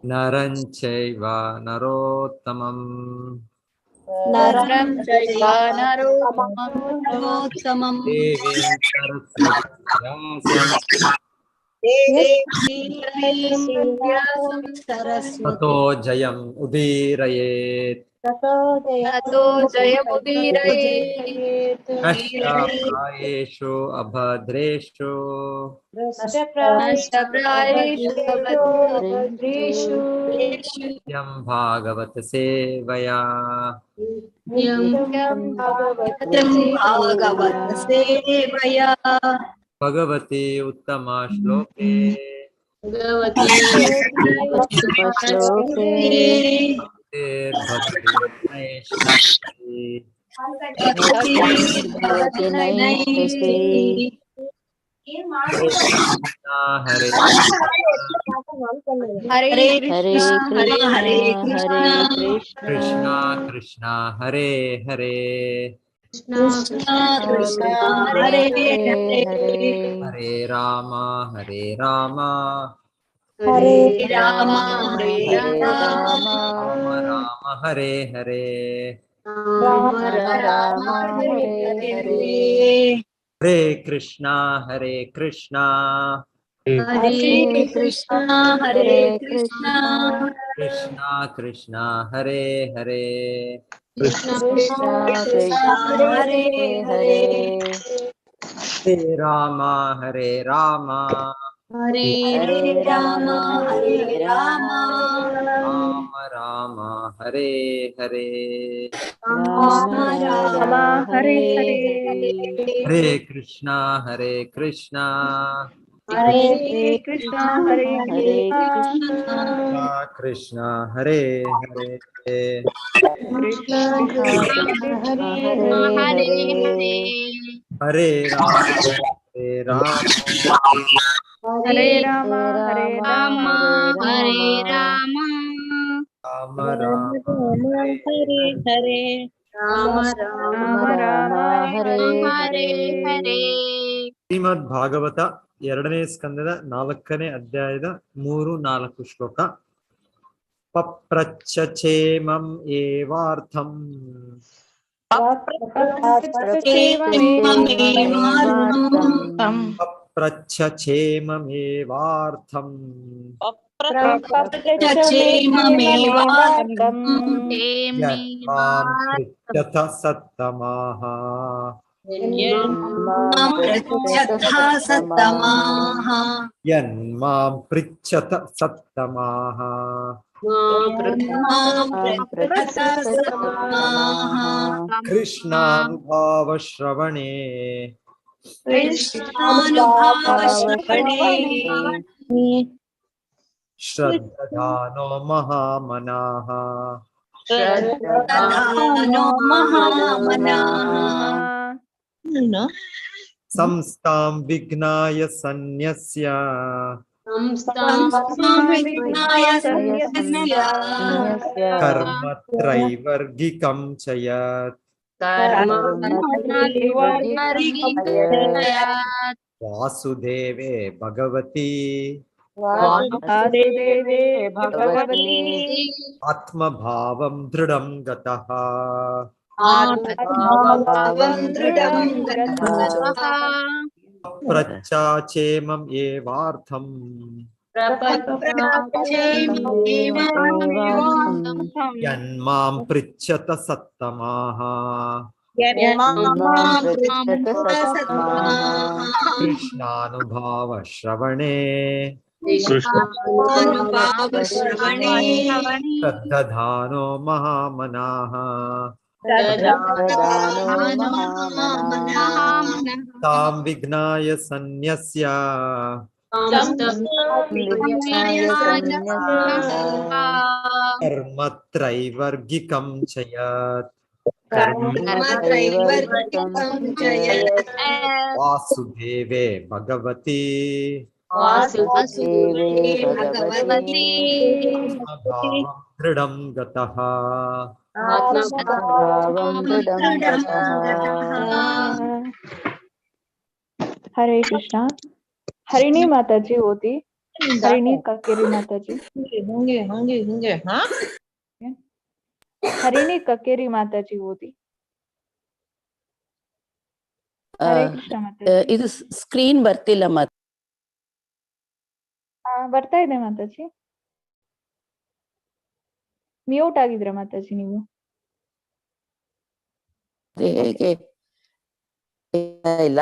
नरं चैव नरोत्तमम् नरं चैव नरोत्तमम् देवीं सरस्वतीं ततो जयम् उदीरयेत् ततो जयमुदीरयेत्। कष्टप्रायेषु अभद्रेषु नष्टप्रायेषु भद्रेषु नित्यं भागवत सेवया नित्यं भागवत सेवया भगवती उत्तमा श्लोके भगवती श्लोके भक्तिर्भवति नैष्ठिकी भक्तिर्भवति नैष्ठिकी। हरे हरे कृष्णा हरे कृष्णा कृष्णा कृष्णा हरे हरे कृष्णा कृष्णा हरे हरे हरे राम हरे राम हरे राम हरे राम राम राम हरे हरे राम राम हरे हरे। हरे कृष्णा हरे कृष्णा हरे कृष्णा हरे कृष्णा कृष्णा कृष्णा हरे हरे कृष्णा कृष्णा हरे हरे। हरे राम हरे राम हरे राम हरे राम राम राम हरे हरे राम राम हरे हरे। हरे कृष्णा हरे कृष्णा हरे कृष्णा हरे कृष्णा कृष्णा हरे हरे कृष्णा कृष्णा हरे हरे। हरे राम हरे राम हरे राम हरे राम हरे राम राम राम हरे हरे। राम राम राम हरे हरे। ಶ್ರೀಮದ್ ಭಾಗವತ 2ನೇ ಸ್ಕಂದದ 4ನೇ ಅಧ್ಯಾಯದ 3-4 ಶ್ಲೋಕ. ಪಪ್ರಚ್ಛ ಚೇಮಂ ಏವಾರ್ಥಂ ಪಪ್ರಚ್ಛ ಚೇಮಮೇವಾರ್ಥಂ ಯನ್ಮಾಂ ಪೃಚ್ಛತ ಸತ್ತಮಾಹ ಯನ್ಮಾಂ ಪೃಚ್ಛತ ಸತ್ತಮಾಹ ಕೃಷ್ಣಾನುಭಾವ ಶ್ರವಣೇ ಶ್ರದ್ಧಾನೋ ಮಹಾಮನಾಃ ಸಂಸ್ಥಾಂ ವಿಘ್ನಾಯ ಸನ್ಯಸ್ಯ ಕರ್ಮತ್ರೈವರ್ಗಿಕಂ ಚ ಯತ್ ವಾಸುದೇವೇ ಭಗವತಿ ಆತ್ಮಭಾವಂ ದೃಢಂ ಗತಃ ಪ್ರಚ್ಚಾಚೇಮಂ ಏವಾರ್ಥಂ ಯನ್ಮಾಂ ಪೃಚ್ಛತ ಸತ್ತಮಾಹ ಕೃಷ್ಣಾನುಭಾವ ಶ್ರವಣೇ ಶ್ರದ್ಧಾನೋ ಮಹಾಮನಾಃ ತಾಂ ವಿಘ್ನಾಯ ಸನ್ಯಸ್ಯ ಕರ್ಮತ್ರೈವರ್ಗಿಕಂ ಚ ಯತ್ ವಾಸುದೇವೇ ಭಗವತಿ ಆತ್ಮಭಾವಂ ದೃಢಂ ಗತಃ हरे कृष्णा। हरिणी माता जी होती ಹರಿಣಿ ಕಕ್ಕೇರಿ ಮಾತಾಜಿ. ಹಂಗೆ ಹಂಗೆ ಹಿಂಗೆ ಹಾ ಹರಿಣಿ ಕಕ್ಕೇರಿ ಮಾತಾಜಿ ಓದಿ. ಹರೇ ಕೃಷ್ಣ ಮಾತಾಜಿ. ಇದು ಸ್ಕ್ರೀನ್ ಬರ್ತಿಲ್ಲ ಬರ್ತಾ ಇದೆ ಮಾತಾಜಿ. ಮ್ಯೂಟ್ ಆಗಿದ್ರ ಮಾತಾಜಿ ನೀವು? ಹೇಗೆ ಇಲ್ಲ,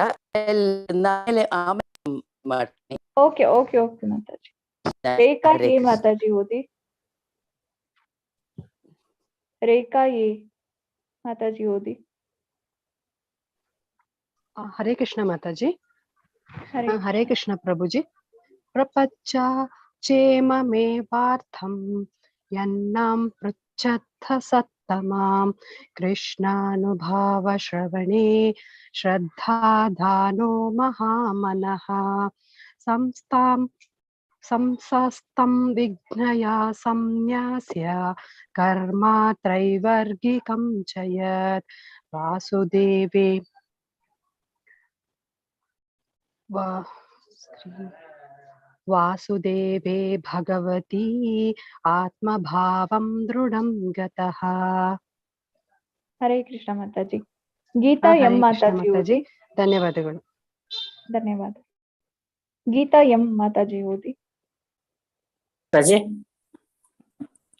ಆಮೇಲೆ ಮಾಡ್ತೀನಿ. Okay okay okay Mataji. Rekha Hare A Krishna. Mataji ಓದಿ. ರೇಖಾ ಎ ಮಾತಾಜಿ ಓದಿ. ಹರೇ ಕೃಷ್ಣ ಮಾತಾಜಿ. ಹರೇ ಹರೇ ಕೃಷ್ಣ ಪ್ರಭುಜಿ. ಪ್ರಪಂಚ ಚೇಮಮೇವಾರ್ಥಂ ಯನ್ನಾಂ ಪೃಚ್ಛತ್ಥ ಸತ್ತಮಾಂ ಕೃಷ್ಣಾನುಭಾವ ಶ್ರವಣೇ ಶ್ರದ್ಧಾಧಾನೋ ಮಹಾಮನಃ ಸಂಸಸ್ತಂ ವಿಘ್ನಯಾ ಸಂನ್ಯಾಸ್ಯ ಕರ್ಮ ತ್ರೈವರ್ಗಿಕಂ ಚ ಯತ್ ವಾಸುದೇವೇ ಭಗವತಿ ಆತ್ಮಭಾವಂ ದೃಢಂ ಗತಃ. ಹರೇ ಕೃಷ್ಣ ಮಾತಾಜಿ. ಗೀತಾ ಎಂ ಹರೇ ಕೃಷ್ಣ ಮಾತಾಜಿ ಮಾತಾಜಿ. ಓದಿ. ಧನ್ಯವಾದಗಳು. ಧನ್ಯವಾದ. ಗೀತಾ ಎಂ ಮಾತಾಜಿ ಓದಿ. ಪ್ರಜೆ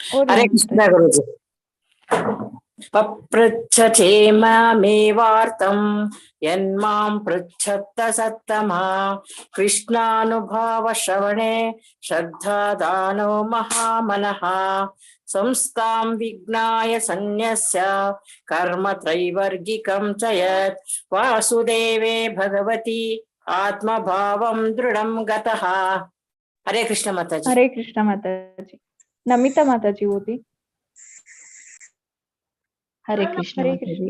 ಓದಿ ಹರೇ ಮಾತಾಜಿ. ಕೃಷ್ಣ ಗುರುಜಿ. ಪಪೃಚ್ಛತೆ ಮಾಮೇವಾರ್ಥಂ ಯನ್ಮಾಂ ಪೃಚ್ಛತ್ತ ಸತ್ತಮಾ ಕೃಷ್ಣಾನುಭಾವ ಶ್ರವಣೆ ಶ್ರದ್ಧಾದಾನೋ ಮಹಾಮನಃ ಸಂಸ್ಥಾಂ ವಿಘ್ನಾಯ ಸನ್ಯಸ್ಯ ಕರ್ಮ ತ್ರೈವರ್ಗಿಕಂ ಚ ಯತ್ ವಾಸುದೇವೇ ಭಗವತಿ ಆತ್ಮಭಾವಂ ದೃಢಂ ಗತಃ. ಹರೇ ಕೃಷ್ಣ ಮಾತಾಜಿ. ಹರೇ ಕೃಷ್ಣ ಮಾತಾಜಿ. ನಮಿತಾ ಮಾತಾಜಿ ಓದಿ. ಹರೇ ಕೃಷ್ಣ ಹರೇ ಮಾತಾಜಿ.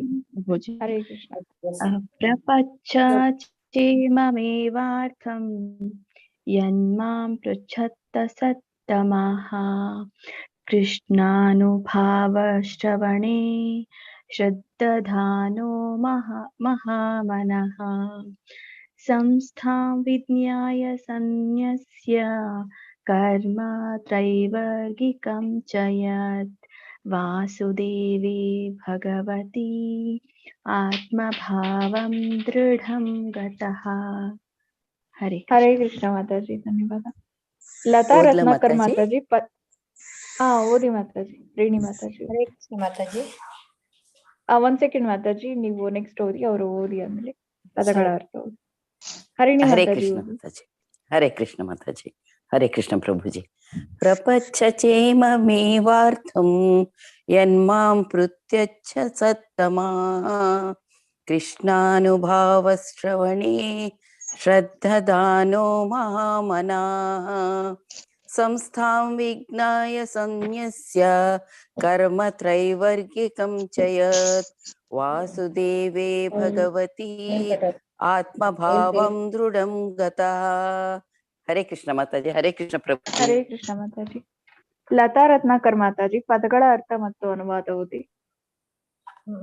ಕೃಷ್ಣ. ಹರೇ ಕೃಷ್ಣ. ಪ್ರಪಂಚೇಮಮೇವಾರ್ಥಂ ಯನ್ಮಾಂ ಪೃಚ್ಛತ್ತ ಸತ್ತಮಃ ಕೃಷ್ಣಾನುಭಾವಶ್ರವಣೇ ಶ್ರದ್ಧಾಧಾನೋ ಮಹಾಮನಃ ಸಂಸ್ಥಾಂ ವಿಜ್ಞಾಯ ಸನ್ಯಸ್ಯ ಕರ್ಮ ತ್ರೈವರ್ಗಿಕಂ ಚ ಯತ್ ವಾಸುದೇವೇ ಭಗವತಿ ಆತ್ಮಭಾವಂ ದೃಢಂ ಗತಃ. ಹರೇ ಹರೇ ಕೃಷ್ಣ ಮಾತಾಜಿ. ಧನ್ಯವಾದ. ಲತಾ ಓದ್ಲಾ ರತ್ನಾಕರ್ ಮಾತಾಜಿ? ಮಾತಾಜಿ. ಓದಿ ಮಾತಾಜಿ. ರೇಣಿ ಮಾತಾಜಿ. ಹರೇ ಕೃಷ್ಣ ಮಾತಾಜಿ. ಒಂದ್ ಸೆಕೆಂಡ್ ಮಾತಾಜಿ, ನೀವು ನೆಕ್ಸ್ಟ್ ಓದಿ, ಅವರು ಓದಿ ಆದ್ಮೇಲೆ ಪದಗಳ ಅರ್ಥ ಓದಿ. ಹರಿಣಿ ಹರೇ ಮಾತಾಜಿ ಕೃಷ್ಣ ಓದಿ. ಮಾತಾಜಿ. ಹರೇ ಕೃಷ್ಣ ಮಾತಾಜಿ. ಹರೇ ಕೃಷ್ಣ ಪ್ರಭುಜಿ. ಪ್ರಪಂಚ ಚೇಮಮೇವಾರ್ಥಂ ಯನ್ಮಾಂ ಪೃತ್ಯಚ್ಛ ಸತ್ತಮಾ ಕೃಷ್ಣಾನುಭಾವ ಶ್ರವಣೇ ಶ್ರದ್ಧಾದಾನೋ ಮಹಾಮನಃ ಸಂಸ್ಥಾಂ ವಿಘ್ನಾಯ ಸನ್ಯಸ್ಯ ಕರ್ಮ ತ್ರೈವರ್ಗಿಕಂ ಚ ಯತ್ ವಾಸುದೇವೇ ಭಗವತಿ ಆತ್ಮಭಾವಂ ದೃಢಂ ಗತಃ. ಹರೇ ಕೃಷ್ಣ ಮಾತಾಜಿ. ಹರೇ ಕೃಷ್ಣ ಪ್ರಭು. ಹರೇ ಕೃಷ್ಣ ಮಾತಾಜಿ. ಲತಾ ರತ್ನಾಕರ್ ಮಾತಾಜಿ. ಪದಗಳ ಅರ್ಥ ಮತ್ತು ಅನುವಾದ ಓದಿ.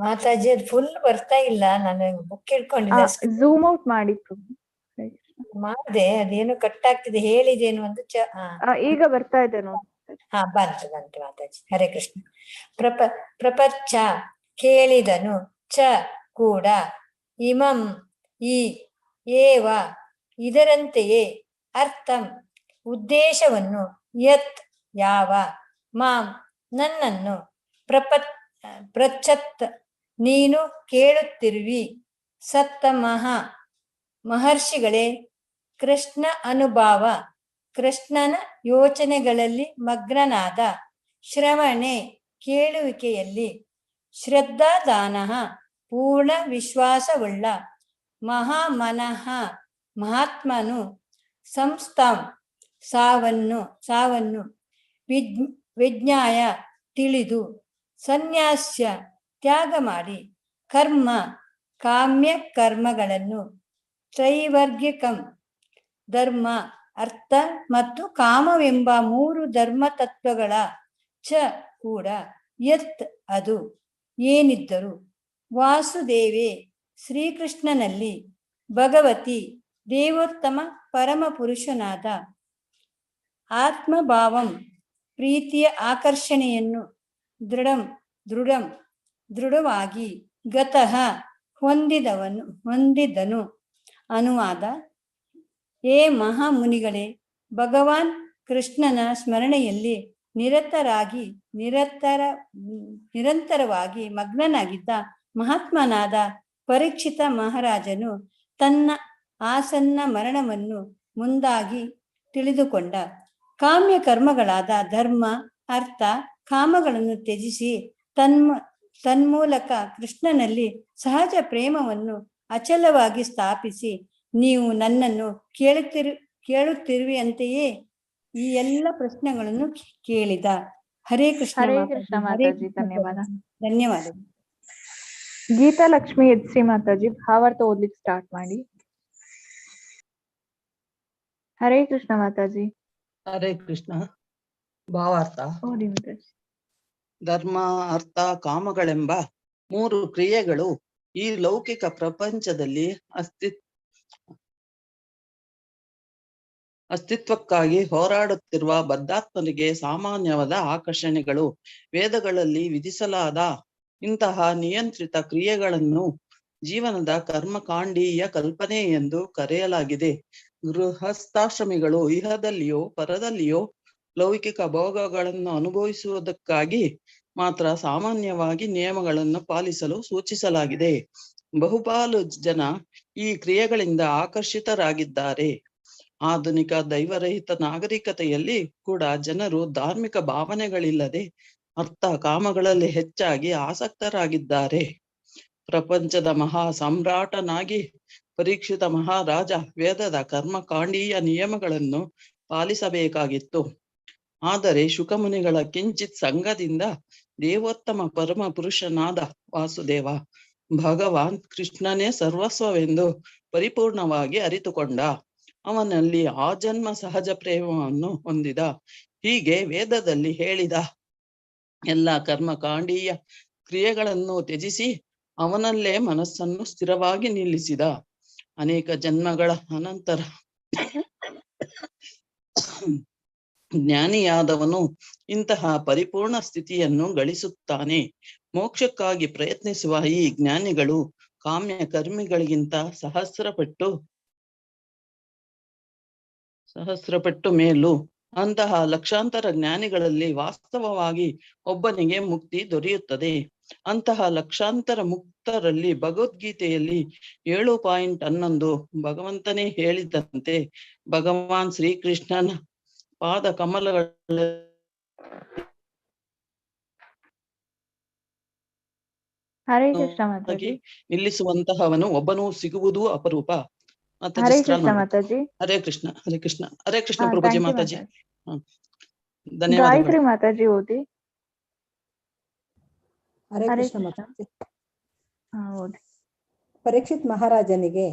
ಮಾತಾಜಿ ಅದು ಫುಲ್ ಬರ್ತಾ ಇಲ್ಲ, ನಾನು ಬುಕ್ ಇಟ್ಕೊಂಡಿದ್ದೆ. ಝೂಮ್ ಔಟ್ ಮಾಡಿ ಪ್ರಭು. ಹರೇ ಕೃಷ್ಣ. ಮಾಡಿದೆ, ಅದೇನು ಕಟ್ ಆಗ್ತಿದೆ, ಹೇಳಿದೇನು ಅಂತ ಈಗ ಬರ್ತಾ ಇದೆ ನೋಡಿ. ಹಾ ಬಂತು ಮಾತಾಜಿ. ಹರೇ ಕೃಷ್ಣ. ಪ್ರಪಂಚ ಕೇಳಿದನು, ಚ ಕೂಡ, ಇಮಂ ಈ, ಏವ ಇದರಂತೆಯೇ, ಅರ್ಥಂ ಉದ್ದೇಶವನ್ನು, ಯತ್ ಯಾವ, ಮಾಂ ನನ್ನನ್ನು, ಪ್ರಚ್ಛತ್ ನೀನು ಕೇಳುತ್ತಿರುವಿ, ಸತ್ತಮಃ ಮಹರ್ಷಿಗಳೇ, ಕೃಷ್ಣ ಅನುಭಾವ ಕೃಷ್ಣನ ಯೋಚನೆಗಳಲ್ಲಿ ಮಗ್ನನಾದ, ಶ್ರವಣೆ ಕೇಳುವಿಕೆಯಲ್ಲಿ, ಶ್ರದ್ಧಾದಾನ ಪೂರ್ಣ ವಿಶ್ವಾಸವುಳ್ಳ, ಮಹಾಮನಃ ಮಹಾತ್ಮನು, ಸಂಸ್ಥಾಂ ಸಾವನ್ನು ವಿಜ್ಞಾಯ ತಿಳಿದು, ಸನ್ಯಾಸ್ಯ ತ್ಯಾಗ ಮಾಡಿ, ಕರ್ಮ ಕಾಮ್ಯ ಕರ್ಮಗಳನ್ನು, ತ್ರೈವರ್ಗಿಕಂ ಧರ್ಮ ಅರ್ಥ ಮತ್ತು ಕಾಮವೆಂಬ 3 ಧರ್ಮ ತತ್ವಗಳ, ಚ ಕೂಡ, ಯತ್ ಅದು ಏನಿದ್ದರು, ವಾಸುದೇವೇ ಶ್ರೀಕೃಷ್ಣನಲ್ಲಿ, ಭಗವತಿ ದೇವೋತ್ತಮ ಪರಮ ಪುರುಷನಾದ, ಆತ್ಮಭಾವಂ ಪ್ರೀತಿಯ ಆಕರ್ಷಣೆಯನ್ನು ದೃಢವಾಗಿ ಗತಃ ಹೊಂದಿದನು. ಅನುವಾದ: ಏ ಮಹಾಮುನಿಗಳೇ, ಭಗವಾನ್ ಕೃಷ್ಣನ ಸ್ಮರಣೆಯಲ್ಲಿ ನಿರಂತರವಾಗಿ ಮಗ್ನನಾಗಿದ್ದ ಮಹಾತ್ಮನಾದ ಪರೀಕ್ಷಿತ ಮಹಾರಾಜನು ತನ್ನ ಆಸನ್ನ ಮರಣವನ್ನು ಮುಂದಾಗಿ ತಿಳಿದುಕೊಂಡ. ಕಾಮ್ಯ ಕರ್ಮಗಳಾದ ಧರ್ಮ, ಅರ್ಥ, ಕಾಮಗಳನ್ನು ತ್ಯಜಿಸಿ ತನ್ಮೂಲಕ ಕೃಷ್ಣನಲ್ಲಿ ಸಹಜ ಪ್ರೇಮವನ್ನು ಅಚಲವಾಗಿ ಸ್ಥಾಪಿಸಿ, ನೀವು ನನ್ನನ್ನು ಕೇಳುತ್ತಿರುವಂತೆಯೇ ಈ ಎಲ್ಲ ಪ್ರಶ್ನೆಗಳನ್ನು ಕೇಳಿದ. ಹರೇ ಕೃಷ್ಣ. ಹರೇ ಕೃಷ್ಣ ಮಾತಾಜಿ, ಧನ್ಯವಾದ. ಧನ್ಯವಾದಗಳು. ಗೀತಾ ಲಕ್ಷ್ಮಿ ಎಚ್.ಸಿ. ಮಾತಾಜಿ ಭಾವಾರ್ಥ ಓದ್ಲಿಕ್ಕೆ ಸ್ಟಾರ್ಟ್ ಮಾಡಿ. ಹರೇ ಕೃಷ್ಣ ಮಾತಾಜಿ. ಹರೇ ಕೃಷ್ಣ. ಭಾವಾರ್ಥ: ಓದಿ ಮಾತಾಜಿ. ಧರ್ಮ, ಅರ್ಥ, ಕಾಮಗಳೆಂಬ 3 ಕ್ರಿಯೆಗಳು ಈ ಲೌಕಿಕ ಪ್ರಪಂಚದಲ್ಲಿ ಅಸ್ತಿತ್ವಕ್ಕಾಗಿ ಹೋರಾಡುತ್ತಿರುವ ಬದ್ಧಾತ್ಮರಿಗೆ ಸಾಮಾನ್ಯವಾದ ಆಕರ್ಷಣೆಗಳು. ವೇದಗಳಲ್ಲಿ ವಿಧಿಸಲಾದ ಇಂತಹ ನಿಯಂತ್ರಿತ ಕ್ರಿಯೆಗಳನ್ನು ಜೀವನದ ಕರ್ಮಕಾಂಡೀಯ ಕಲ್ಪನೆ ಎಂದು ಕರೆಯಲಾಗಿದೆ. ಗೃಹಸ್ಥಾಶ್ರಮಿಗಳು ಇಹದಲ್ಲಿಯೋ ಪರದಲ್ಲಿಯೋ ಲೌಕಿಕ ಭೋಗಗಳನ್ನು ಅನುಭವಿಸುವುದಕ್ಕಾಗಿ ಮಾತ್ರ ಸಾಮಾನ್ಯವಾಗಿ ನಿಯಮಗಳನ್ನು ಪಾಲಿಸಲು ಸೂಚಿಸಲಾಗಿದೆ. ಬಹುಪಾಲು ಜನ ಈ ಕ್ರಿಯೆಗಳಿಂದ ಆಕರ್ಷಿತರಾಗಿದ್ದಾರೆ. ಆಧುನಿಕ ದೈವರಹಿತ ನಾಗರಿಕತೆಯಲ್ಲಿ ಕೂಡ ಜನರು ಧಾರ್ಮಿಕ ಭಾವನೆಗಳಿಲ್ಲದೆ ಅರ್ಥ ಕಾಮಗಳಲ್ಲಿ ಹೆಚ್ಚಾಗಿ ಆಸಕ್ತರಾಗಿದ್ದಾರೆ. ಪ್ರಪಂಚದ ಮಹಾ ಸಾಮ್ರಾಟನಾಗಿ ಪರೀಕ್ಷಿತ ಮಹಾರಾಜ ವೇದದ ಕರ್ಮಕಾಂಡೀಯ ನಿಯಮಗಳನ್ನು ಪಾಲಿಸಬೇಕಾಗಿತ್ತು. ಆದರೆ ಶುಕಮುನಿಗಳ ಕಿಂಚಿತ್ ಸಂಘದಿಂದ ದೇವೋತ್ತಮ ಪರಮ ಪುರುಷನಾದ ವಾಸುದೇವ ಭಗವಾನ್ ಕೃಷ್ಣನೇ ಸರ್ವಸ್ವವೆಂದು ಪರಿಪೂರ್ಣವಾಗಿ ಅರಿತುಕೊಂಡ. ಅವನಲ್ಲಿ ಆಜನ್ಮ ಸಹಜ ಪ್ರೇಮವನ್ನು ಹೊಂದಿದ. ಹೀಗೆ ವೇದದಲ್ಲಿ ಹೇಳಿದ ಎಲ್ಲ ಕರ್ಮಕಾಂಡೀಯ ಕ್ರಿಯೆಗಳನ್ನು ತ್ಯಜಿಸಿ ಅವನಲ್ಲೇ ಮನಸ್ಸನ್ನು ಸ್ಥಿರವಾಗಿ ನಿಲ್ಲಿಸಿದ. ಅನೇಕ ಜನ್ಮಗಳ ಅನಂತರ ಜ್ಞಾನಿಯಾದವನು ಇಂತಹ ಪರಿಪೂರ್ಣ ಸ್ಥಿತಿಯನ್ನು ಗಳಿಸುತ್ತಾನೆ. ಮೋಕ್ಷಕ್ಕಾಗಿ ಪ್ರಯತ್ನಿಸುವ ಈ ಜ್ಞಾನಿಗಳು ಕಾಮ್ಯ ಕರ್ಮಿಗಳಿಗಿಂತ ಸಹಸ್ರಪಟ್ಟು ಮೇಲು. ಅಂತಹ ಲಕ್ಷಾಂತರ ಜ್ಞಾನಿಗಳಲ್ಲಿ ವಾಸ್ತವವಾಗಿ ಒಬ್ಬನಿಗೆ ಮುಕ್ತಿ ದೊರೆಯುತ್ತದೆ. ಅಂತಹ ಲಕ್ಷಾಂತರ ಮುಕ್ತರಲ್ಲಿ ಭಗವದ್ಗೀತೆಯಲ್ಲಿ 7.11 ಭಗವಂತನೇ ಹೇಳಿದಂತೆ ಭಗವಾನ್ ಶ್ರೀಕೃಷ್ಣನ ಪಾದ ಕಮಲಗಳ ಹರೇ ಕೃಷ್ಣ ಮಾತಾಜಿ. ನಿಲ್ಲಿಸುವಂತಹವನು ಒಬ್ಬನು ಸಿಗುವುದು ಅಪರೂಪ. ಹರೇ ಕೃಷ್ಣ ಮಾತಾಜಿ. ಹರೇ ಕೃಷ್ಣ. ಹರೇ ಕೃಷ್ಣ. ಹರೇ ಕೃಷ್ಣ ಪ್ರಭುಜಿ ಮಾತಾಜಿ. ಗಾಯತ್ರಿ ಧನ್ಯವಾದಗಳು. ಮಾತಾಜಿ ಓದಿ. ಹರೇ ಹರೇ ಕೃಷ್ಣ ಕೃಷ್ಣ. ಮಾತಾಜಿ. ಓದಿ. ಪರೀಕ್ಷಿತ್ ಮಹಾರಾಜನಿಗೆ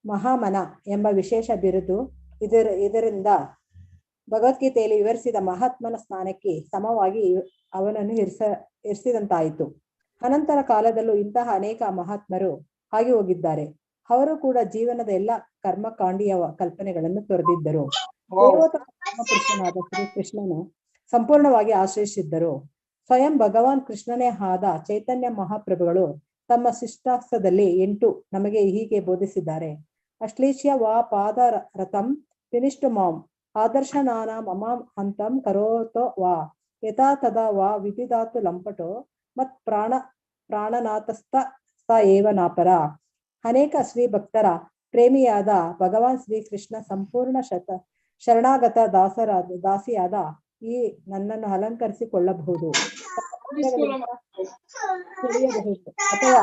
ಮಹಾಮನ ಎಂಬ ವಿಶೇಷ ಬಿರುದು ಇದರಿಂದ ಭಗವದ್ಗೀತೆಯಲ್ಲಿ ವಿವರಿಸಿದ ಮಹಾತ್ಮನ ಸ್ಥಾನಕ್ಕೆ ಸಮವಾಗಿ ಅವನನ್ನು ಇರಿಸಿದಂತಾಯಿತು. ಅನಂತರ ಕಾಲದಲ್ಲೂ ಇಂತಹ ಅನೇಕ ಮಹಾತ್ಮರು ಆಗಿ ಹೋಗಿದ್ದಾರೆ. ಅವರು ಕೂಡ ಜೀವನದ ಎಲ್ಲ ಕರ್ಮಕಾಂಡೀಯ ಕಲ್ಪನೆಗಳನ್ನು ತೊರೆದಿದ್ದರು. ದೇವೋತ್ತಮ ಪುರುಷನಾದ ಶ್ರೀಕೃಷ್ಣನು ಸಂಪೂರ್ಣವಾಗಿ ಆಶ್ರಯಿಸಿದ್ದರು. ಸ್ವಯಂ ಭಗವಾನ್ ಕೃಷ್ಣನೇ ಆದ ಚೈತನ್ಯ ಮಹಾಪ್ರಭುಗಳು ತಮ್ಮ ಶಿಷ್ಟಾಸ್ತ್ರದಲ್ಲಿ 8 ನಮಗೆ ಹೀಗೆ ಬೋಧಿಸಿದ್ದಾರೆ. ಅಶ್ಲೇಷ್ಯ ವಾ ಪಾದ ರಥಂ ಫಿನಿಷ್ಟು ಮಾಂ ಆದರ್ಶನಾನ ಮಮ ಹಂತಂ ಕರೋತೋ ವಾ ಯಥಾ ತದಾ ವಾ ವಿಧಿದಾತು ಲಂಪಟೋ ಮತ್ ಪ್ರಾಣನಾಥಸ್ಥ ಸ ಏವ ನಾಪರ. ಅನೇಕ ಶ್ರೀ ಭಕ್ತರ ಪ್ರೇಮಿಯಾದ ಭಗವಾನ್ ಶ್ರೀಕೃಷ್ಣ ಸಂಪೂರ್ಣ ಶರಣಾಗತ ದಾಸಿಯಾದ ಈ ನನ್ನನ್ನು ಅಲಂಕರಿಸಿಕೊಳ್ಳಬಹುದು ಅಥವಾ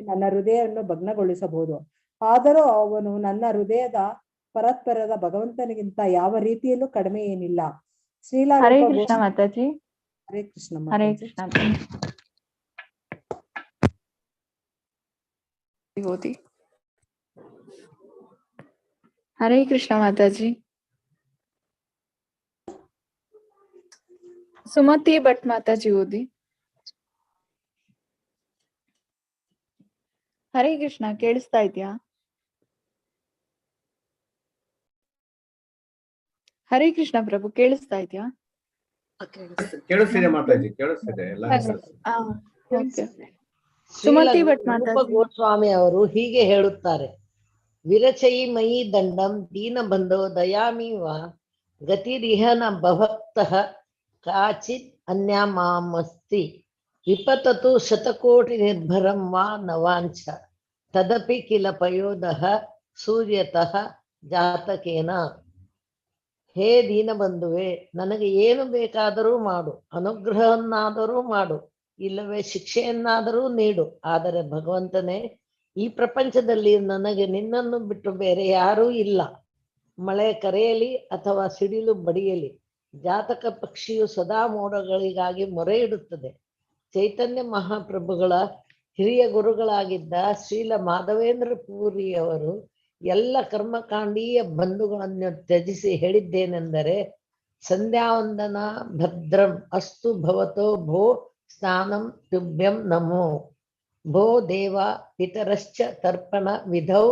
ನನ್ನ ಹೃದಯವನ್ನು ಭಗ್ನಗೊಳಿಸಬಹುದು. ಆದರೂ ಅವನು ನನ್ನ ಹೃದಯದ ಪರಸ್ಪರದ ಭಗವಂತನಿಗಿಂತ ಯಾವ ರೀತಿಯಲ್ಲೂ ಕಡಿಮೆ ಏನಿಲ್ಲ. ಶ್ರೀಲಾ ಹರೇ ಕೃಷ್ಣ ಮಾತಾಜಿ. ಹರೇ ಕೃಷ್ಣ. ಹರೇ ಕೃಷ್ಣ. ಓದಿ. ಹರೇ ಕೃಷ್ಣ ಮಾತಾಜಿ. ಸುಮತಿ ಭಟ್ ಮಾತಾಜಿ ಓದಿ. ಹರೇ ಕೃಷ್ಣ. ಕೇಳಿಸ್ತಾ ಇದ್ಯಾ? ಹರೇ ಕೃಷ್ಣ ಪ್ರಭು, ಕೇಳಿಸ್ತಾ ಇದೆಯಾ? ಕೇಳಿಸ್ತಿದೆ ಮಾತಾಜಿ, ಕೇಳಿಸ್ತಿದೆ ಎಲ್ಲ ಸುಮತಿ ಭಟ್ ರೂಪ ಮಾತಾಜಿ. ಗೋಸ್ವಾಮಿ ಅವರು ಹೀಗೆ ಹೇಳುತ್ತಾರೆ: ವಿರಚಯಿ ಮಯಿ ದಂಡಂ ದೀನಬಂಧೋ ದಯಾಮೀವ ಗತಿರಿಹನ ಭವಕ್ತಃ ಕಾಚಿತ್ ಅನ್ಯಮಾಮಸ್ತಿ ವಿಪತತು ಶತಕೋಟಿ ನಿರ್ಭರಂ ವಾ ನವಾಂಚ ತದಪಿ ಕಿಲ ಪಯೋದಃ ಸೂರ್ಯತಃ ಜಾತಕೇನ. ಹೇ ದೀನಬಂಧುವೆ, ನನಗೆ ಏನು ಬೇಕಾದರೂ ಮಾಡು, ಅನುಗ್ರಹವನ್ನಾದರೂ ಮಾಡು, ಇಲ್ಲವೇ ಶಿಕ್ಷೆಯನ್ನಾದರೂ ನೀಡು. ಆದರೆ ಭಗವಂತನೇ, ಈ ಪ್ರಪಂಚದಲ್ಲಿ ನನಗೆ ನಿನ್ನನ್ನು ಬಿಟ್ಟು ಬೇರೆ ಯಾರೂ ಇಲ್ಲ. ಮಳೆ ಕರೆಯಲಿ ಅಥವಾ ಸಿಡಿಲು ಬಡಿಯಲಿ, ಜಾತಕ ಪಕ್ಷಿಯು ಸದಾ ಮೋಡಗಳಿಗಾಗಿ ಮೊರೆ ಇಡುತ್ತದೆ. ಚೈತನ್ಯ ಮಹಾಪ್ರಭುಗಳ ಹಿರಿಯ ಗುರುಗಳಾಗಿದ್ದ ಶ್ರೀಲ ಮಾಧವೇಂದ್ರ ಪೂರಿಯವರು ಎಲ್ಲ ಕರ್ಮಕಾಂಡೀಯ ಬಂಧುಗಳನ್ನು ತ್ಯಜಿಸಿ ಹೇಳಿದ್ದೇನೆಂದರೆ: ಸಂಧ್ಯಾವಂದನ ಭದ್ರಂ ಅಸ್ತು ಭವತೋ ಭೋ ಸ್ನಾನಂ ತುಭ್ಯಂ ನಮೋ ಭೋ ದೇವ ಪಿತರಶ್ಚ ತರ್ಪಣ ವಿಧೌ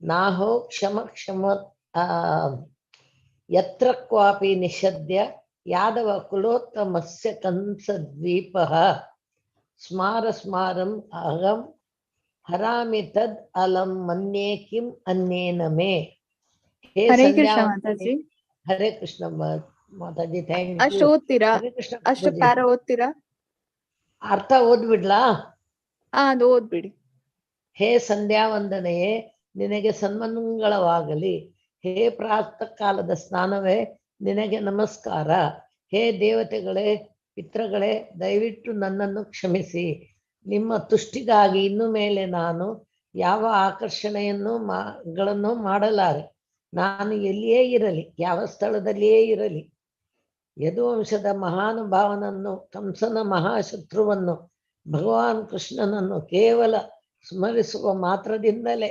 ನಾಹೋ ಕ್ಷಮ ಕ್ಷಮ ಯತ್ರ ಕ್ವಾಪಿ ನಿಷದ್ಯ ಯಾದವ ಕುಲೋತ್ತಮಸ್ಯ ಕಂಸದ್ವೀಪಃ ಸ್ಮಾರ ಸ್ಮಾರಂ ಅಹಂ ಹರಾಮಿ ತದ್ ಅಲಂ ಮನ್ಯೇ ಕಿಂ ಅನ್ಯೇನ ಮೇ. ಹರೇ ಕೃಷ್ಣ ಮಾತಾಜಿ. ಹರೇ ಕೃಷ್ಣ ಮಾತಾಜಿ, ಥ್ಯಾಂಕ್ ಅಷ್ಟು ಯು. ಓದ್ತೀರಾ? ಹರೇ ಕೃಷ್ಣ ಅಷ್ಟು ಪ್ಯಾರ ಓದ್ತೀರಾ? ಅರ್ಥ ಓದ್ಬಿಡ್ಲಾ? ಅದು ಓದ್ಬಿಡಿ. ಹೇ ಸಂಧ್ಯಾವಂದನೆಯೇ, ನಿನಗೆ ಸನ್ಮಂಗಳವಾಗಲಿ. ಹೇ ಪ್ರಾತಃ ಕಾಲದ ಸ್ನಾನವೇ, ನಿನಗೆ ನಮಸ್ಕಾರ. ಹೇ ದೇವತೆಗಳೇ, ಪಿತೃಗಳೇ, ದಯವಿಟ್ಟು ನನ್ನನ್ನು ಕ್ಷಮಿಸಿ. ನಿಮ್ಮ ತುಷ್ಟಿಗಾಗಿ ಇನ್ನು ಮೇಲೆ ನಾನು ಯಾವ ಆಕರ್ಷಣೆಯನ್ನು ಮಾಡಲಾರೆ. ನಾನು ಎಲ್ಲಿಯೇ ಇರಲಿ, ಯಾವ ಸ್ಥಳದಲ್ಲಿಯೇ ಇರಲಿ, ಯದುವಂಶದ ಮಹಾನುಭಾವನನ್ನು, ಕಂಸನ ಮಹಾಶತ್ರುವನ್ನು, ಭಗವಾನ್ ಕೃಷ್ಣನನ್ನು ಕೇವಲ ಸ್ಮರಿಸುವ ಮಾತ್ರದಿಂದಲೇ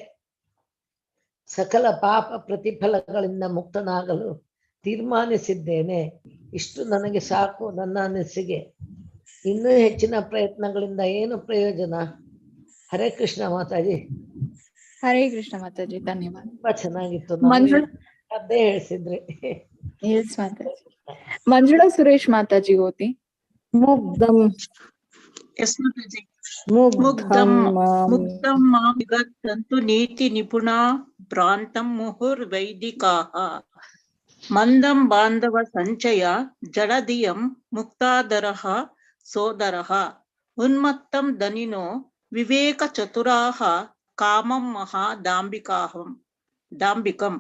ಸಕಲ ಪಾಪ ಪ್ರತಿಫಲಗಳಿಂದ ಮುಕ್ತನಾಗಲು ತೀರ್ಮಾನಿಸಿದ್ದೇನೆ. ಇಷ್ಟು ನನಗೆ ಸಾಕು ನನ್ನ ಅನಿಸಿಕೆ. ಇನ್ನೂ ಹೆಚ್ಚಿನ ಪ್ರಯತ್ನಗಳಿಂದ ಏನು ಪ್ರಯೋಜನ? ಹರೇ ಕೃಷ್ಣ ಮಾತಾಜಿ. ಹರೇ ಕೃಷ್ಣ ಮಾತಾಜಿ, ಧನ್ಯವಾದ. ತುಂಬಾ ಚೆನ್ನಾಗಿತ್ತು. ಮಂಜುಳಾ ಅದೇ ಹೇಳ್ಸಿದ್ರಿ. ಮಂಜುಳಾ ಸುರೇಶ್ ಮಾತಾಜಿ ಓದಿ. ಮುಗ್ಧಂ ಮುಗ್ಧಂ ಮುಗ್ಧಂ ಮಾಂ ವಿಗತ್ತಂತು ನೀತಿ ನಿಪುಣಾ ಭ್ರಾಂತಂ ಮುಹುರ್ವೈದಿಕಾಃ ಮಂದಂ ಬಾಂಧವ ಸಂಚಯ ಜಡಧಿಯಂ ಮುಕ್ತಾದರಃ ಸೋದರಃ ಉನ್ಮತ್ತಂ ದನಿನೋ ವಿವೇಕ ಚತುರಾಃ ಕಾಮಂ ಮಹಾ ದಾಂಬಿಕಂ